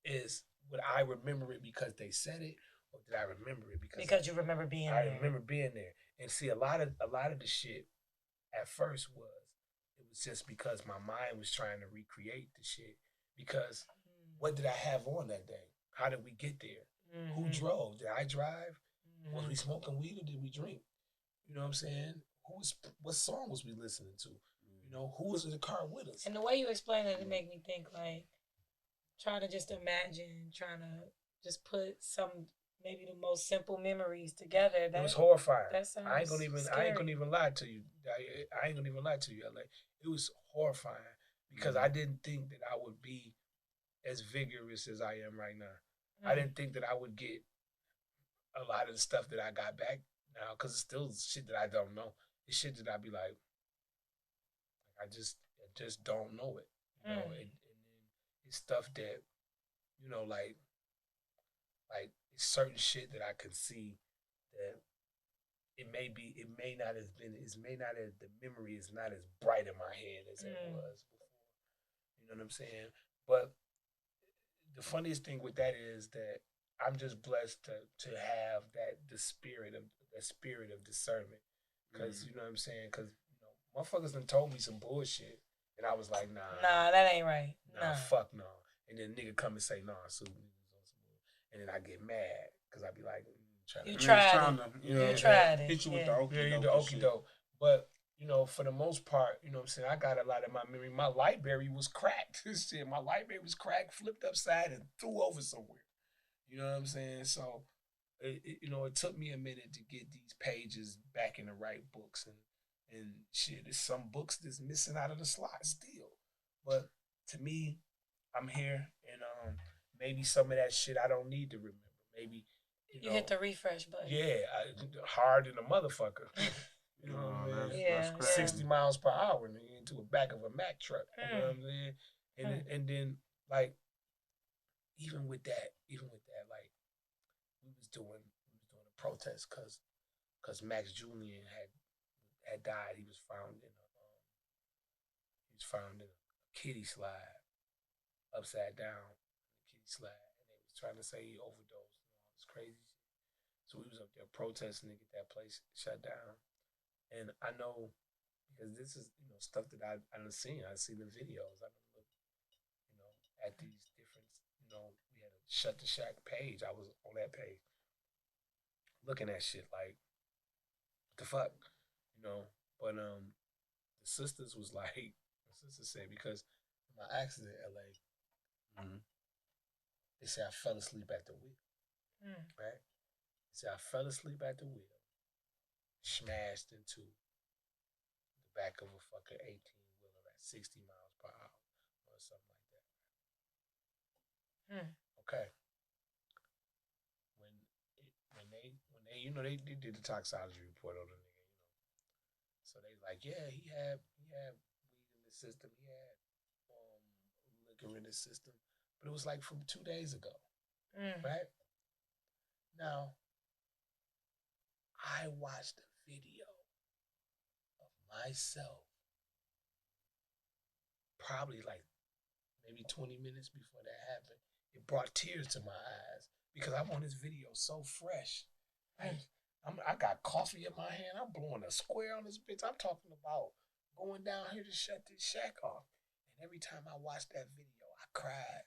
is would I remember it because they said it, or did I remember it because you remember being there? I remember being there. And see, a lot of the shit at first it was just because my mind was trying to recreate the shit. Because what did I have on that day? How did we get there? Who drove? Did I drive? Was we smoking weed or did we drink? You know what I'm saying? What song was we listening to? You know, who was in the car with us? And the way you explain it make me think like trying to just imagine, trying to just put some maybe the most simple memories together. It was horrifying. That sounds I ain't gonna even lie to you. I ain't gonna even lie to you, LA. It was horrifying because I didn't think that I would be as vigorous as I am right now. I didn't think that I would get a lot of the stuff that I got back now because it's still shit that I don't know. It's shit that I be like, I just don't know it. You know, and then it's stuff that, you know, like it's certain shit that I can see that the memory is not as bright in my head as it was before. You know what I'm saying? But the funniest thing with that is that I'm just blessed to have the spirit of discernment. Because, you know what I'm saying? Because, you know, motherfuckers done told me some bullshit. And I was like, nah. Nah, that ain't right. Nah, fuck no. And then nigga come and say, nah, Supe. And then I get mad. Because I be like, you tried it. Hit you with the okie doke. But, you know, for the most part, you know what I'm saying, I got a lot of my memory. My library was cracked. Shit, my library was cracked, flipped upside, and threw over somewhere. You know what I'm saying? So, it took me a minute to get these pages back in the right books. And shit, there's some books that's missing out of the slot still. But to me, I'm here, and maybe some of that shit I don't need to remember. Maybe, you hit the refresh button. Yeah, hard in a motherfucker. You know what I mean? That's 60 miles per hour into the back of a Mack truck. You know what I'm saying? And then, like, even with that, like, we was doing a protest because Max Julian had died. He was found in a kiddie slide, upside down, kiddie slide, and they was trying to say he overdosed and all this crazy shit. So we was up there protesting to get that place shut down. And I know, because this is, stuff that I've seen. I've seen the videos. I've looked, at these different, we had a Shut the Shack page. I was on that page looking at shit like, what the fuck? But the sisters was like, the sister said, because my accident in LA, they said I fell asleep at the wheel. Right? They said I fell asleep at the wheel, smashed into the back of a fucking 18-wheeler at 60 miles per hour or something like that. Okay. When they did the toxicology report on the nigga, so they like, yeah, he had weed in the system, he had liquor in the system, but it was like from 2 days ago, right? Now, I watched a video of myself probably like maybe 20 minutes before that happened. It brought tears to my eyes because I'm on this video so fresh. I got coffee in my hand. I'm blowing a square on this bitch. I'm talking about going down here to shut this shack off. And every time I watched that video, I cried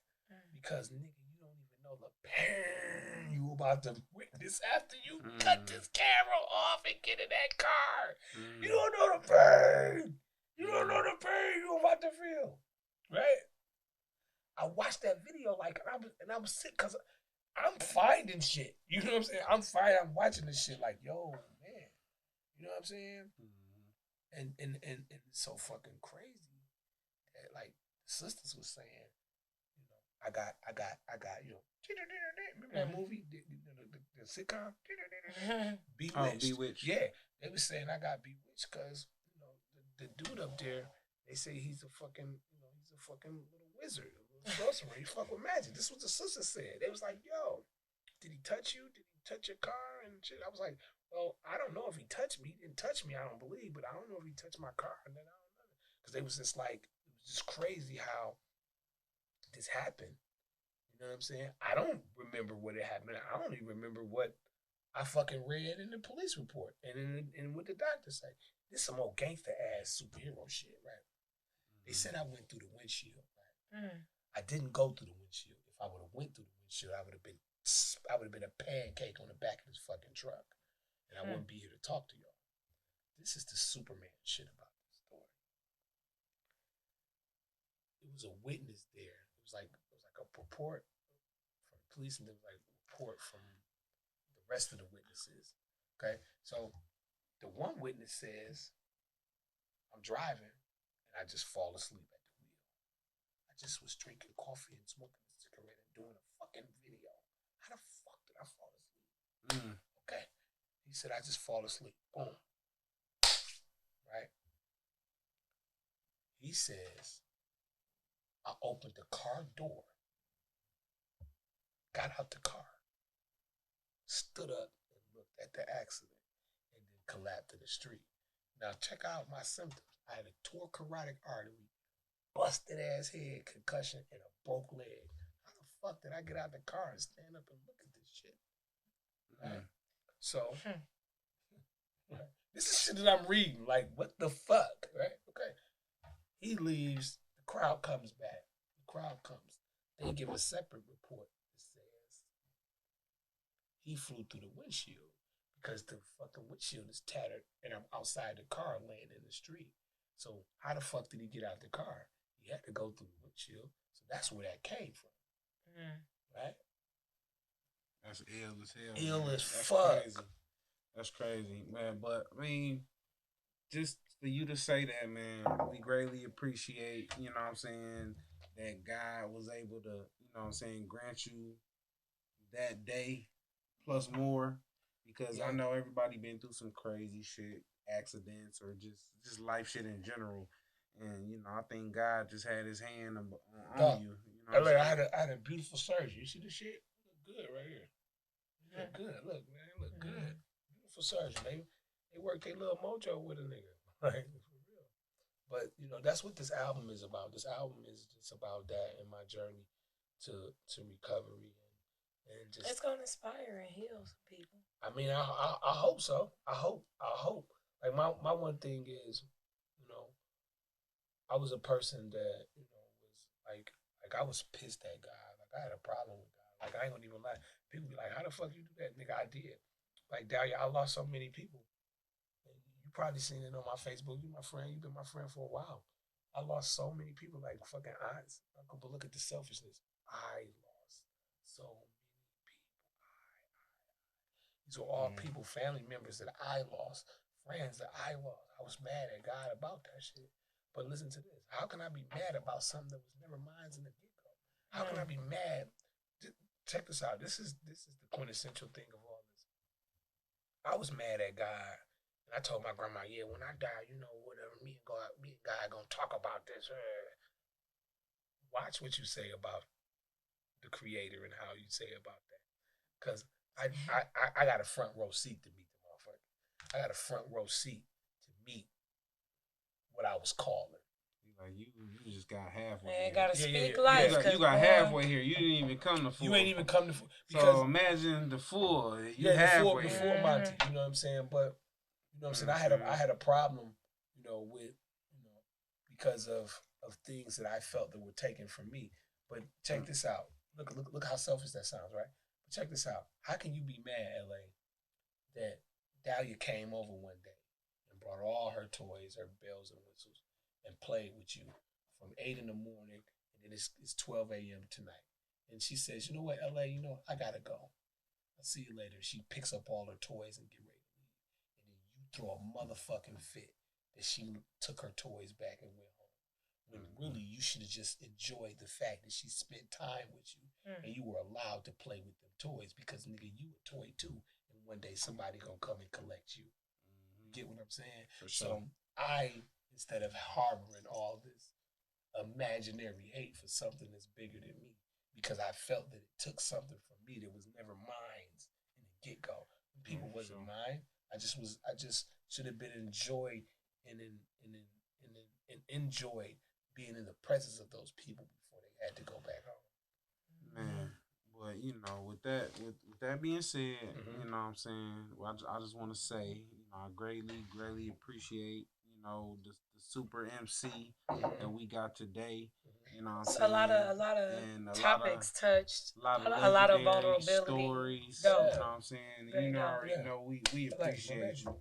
because, nigga, you don't even know the pain you about to witness after you cut this camera off and get in that car. You don't know the pain. You don't know the pain you about to feel, right? I watched that video and I was sick because I'm finding shit. You know what I'm saying? I'm watching this shit like, yo, man. You know what I'm saying? And it's so fucking crazy that like the sisters was saying, you know, I got, you know, remember that movie, the sitcom, Bewitched. Oh, Bewitched. Yeah, they was saying I got bewitched because you know the dude up there, they say he's a fucking, you know, he's a fucking little wizard, a little sorcerer. He fuck with magic. This is what the sisters said. They was like, yo, did he touch you? Did he touch your car and shit? I was like, well, I don't know if he touched me. He didn't touch me, I don't believe, but I don't know if he touched my car. And then I don't know. Because they was just like, it was just crazy how this happened. You know what I'm saying? I don't remember what it happened. I don't even remember what I fucking read in the police report and what the doctor said. This some old gangster ass superhero shit, right? They said I went through the windshield, right? I didn't go through the windshield. If I would have went through the windshield, I would have been a pancake on the back of this fucking truck. And I wouldn't be here to talk to y'all. This is the Superman shit about this story. It was a witness there. It was like a report from the police, and there was like a report from the rest of the witnesses. Okay, so the one witness says, I'm driving and I just fall asleep at the wheel. I just was drinking coffee and smoking a cigarette and doing a fucking video. How the fuck did I fall asleep? Okay. He said, I just fall asleep. Boom. Right? He says, I opened the car door, got out the car, stood up and looked at the accident, and then collapsed in the street. Now check out my symptoms. I had a tore carotid artery, busted ass head, concussion, and a broke leg. How the fuck did I get out the car and stand up and look at this shit? Right? So, this is shit that I'm reading. Like, what the fuck? Right? Okay. He leaves. The crowd comes back. The crowd comes. They give a separate report that says he flew through the windshield because the fucking windshield is tattered and I'm outside the car laying in the street. So how the fuck did he get out the car? He had to go through the windshield. So that's where that came from. Right? That's ill as hell. Ill man. as fuck. Crazy. That's crazy, man. But I mean, just for you to say that, man, we greatly appreciate, you know what I'm saying, that God was able to, you know what I'm saying, grant you that day plus more. Because I know everybody been through some crazy shit, accidents, or just life shit in general. And, you know, I think God just had his hand on you. You know I had a beautiful surgery. You see the shit? Look good right here. Look good. Look, man. Look good. Beautiful surgery. They worked their little mojo with a nigga. Like, for real. But, you know, that's what this album is about. This album is just about that and my journey to recovery. And just, it's gonna inspire and heal some people. I mean, I hope so. I hope. Like my one thing is, you know, I was a person that, you know, was like I was pissed at God. Like I had a problem with God. Like I ain't gonna even lie. People be like, how the fuck you do that? Nigga, I did. Like Dahlia, I lost so many people. And you probably seen it on my Facebook. You my friend. You've been my friend for a while. I lost so many people like fucking eyes. But look at the selfishness. I lost so many. These were all people, family members that I lost, friends that I lost. I was mad at God about that shit. But listen to this. How can I be mad about something that was never mine in the get-go? How can I be mad? Check this out. This is the quintessential thing of all this. I was mad at God. And I told my grandma, yeah, when I die, you know, whatever, me and God gonna talk about this. Watch what you say about the creator and how you say about that. Because I got a front row seat to meet the motherfucker. I got a front row seat to meet what I was calling. Like you just got halfway. Man, gotta speak life. life. You got halfway here. You didn't even come to full. You ain't even come to full. So imagine the full. You halfway. The full Monty. You know what I'm saying? But you know what I'm saying. I had a problem. You know, with because of things that I felt that were taken from me. But check this out. Look how selfish that sounds, right? Check this out. How can you be mad, LA, that Dahlia came over one day and brought all her toys, her bells and whistles, and played with you from 8 in the morning, and then it's 12 a.m. tonight. And she says, you know what, LA, you know, I gotta go. I'll see you later. She picks up all her toys and get ready to leave. And then you throw a motherfucking fit that she took her toys back and went home. When really you should have just enjoyed the fact that she spent time with you and you were allowed to play with them toys because nigga, you a toy too, and one day somebody gonna come and collect you. You get what I'm saying? For sure. So I, instead of harboring all this imaginary hate for something that's bigger than me, because I felt that it took something from me that was never mine in the get-go. When people wasn't mine, I just should have been enjoyed and enjoyed being in the presence of those people before they had to go back home. Man, but you know, with that being said, you know what I'm saying, well, I just want to say, you know, I greatly appreciate, you know, the Supa Emcee that we got today. You know what I'm saying? A lot of topics touched. A lot of vulnerability. Stories. Go. You know what I'm saying? You know, already know we appreciate you.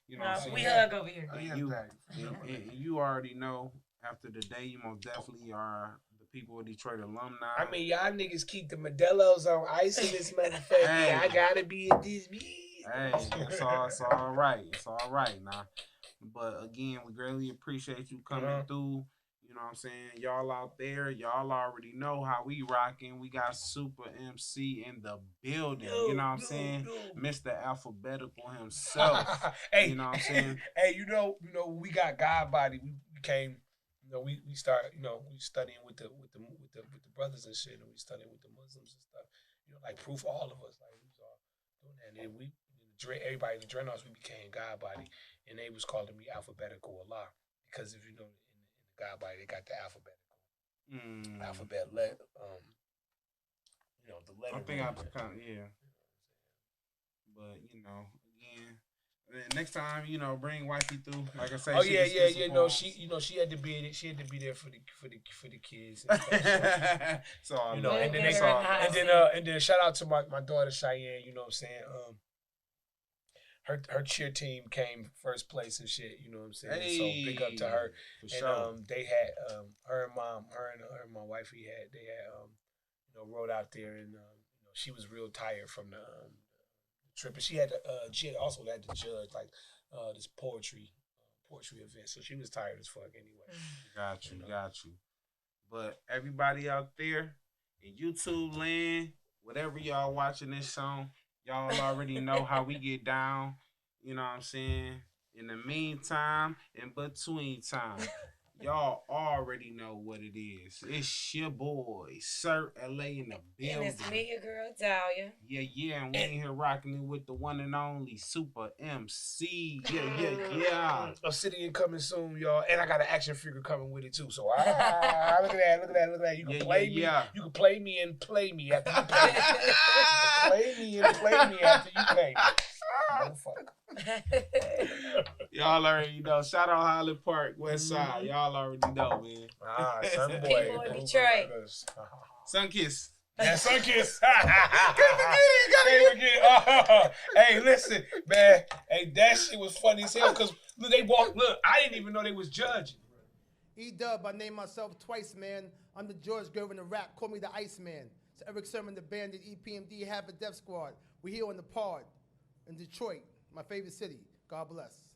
You know what I'm saying? We hug over here. And you already know, after the day, you most definitely are the People of Detroit alumni. I mean, y'all niggas keep the Modelo's on ice in this motherfucker. Hey. I gotta be at this meeting. Hey, it's all right. It's all right now. But again, we greatly appreciate you coming through. You know what I'm saying? Y'all out there, y'all already know how we rocking. We got Supa Emcee in the building. You know what I'm saying? Mr. Alphabetical himself. Hey, you know what I'm saying? Hey, you know, we got God Body. We became, you know, we started, you know, we studying with the brothers and shit, and we studying with the Muslims and stuff. You know, like Proof, all of us, like we was all doing that. And then everybody, the Dreadnaughtz, we became God Body, and they was calling me Alphabetical Allah because if you know. God Body, they got the alphabetical. Alphabet let you know, the letter. I think yeah. But you know, again, next time, you know, bring wifey through. Like I say, No, she had to be there for the kids. And stuff, so, you know, and then shout out to my daughter Cheyenne. You know what I'm saying? Her cheer team came first place and shit, you know what I'm saying? Hey, so big up to her. And sure. They had her and my wife they had you know, rode out there and you know, she was real tired from the trip. And she had also had to judge like this poetry event. So she was tired as fuck anyway. Got you. But everybody out there in YouTube land, whatever y'all watching this song, y'all already know how we get down. You know what I'm saying? In the meantime, in between time, y'all already know what it is. It's your boy, Sir LA in the building. And it's me, your girl, Dahlia. Yeah. And we in here rocking it with the one and only Supa Emcee. Yeah. Obsidian coming soon, y'all. And I got an action figure coming with it, too. So, look at that. You can play me. You can play me and play me after you play me. Play me and play me after you play me. Motherfucker. Y'all already know. Shout out Highland Park, West Side. Y'all already know, man. Son boy. People in Detroit. Sunkiss. Yeah, Sunkiss. Can't forget. Hey, listen, man. Hey, that shit was funny as hell because look, I didn't even know they was judging. E-Dub, I named myself twice, man. I'm the George Gervin of rap. Call me the Iceman. So Eric Sermon, the Bandit, EPMD, Half a Death Squad. We're here on the pod in Detroit, my favorite city. God bless.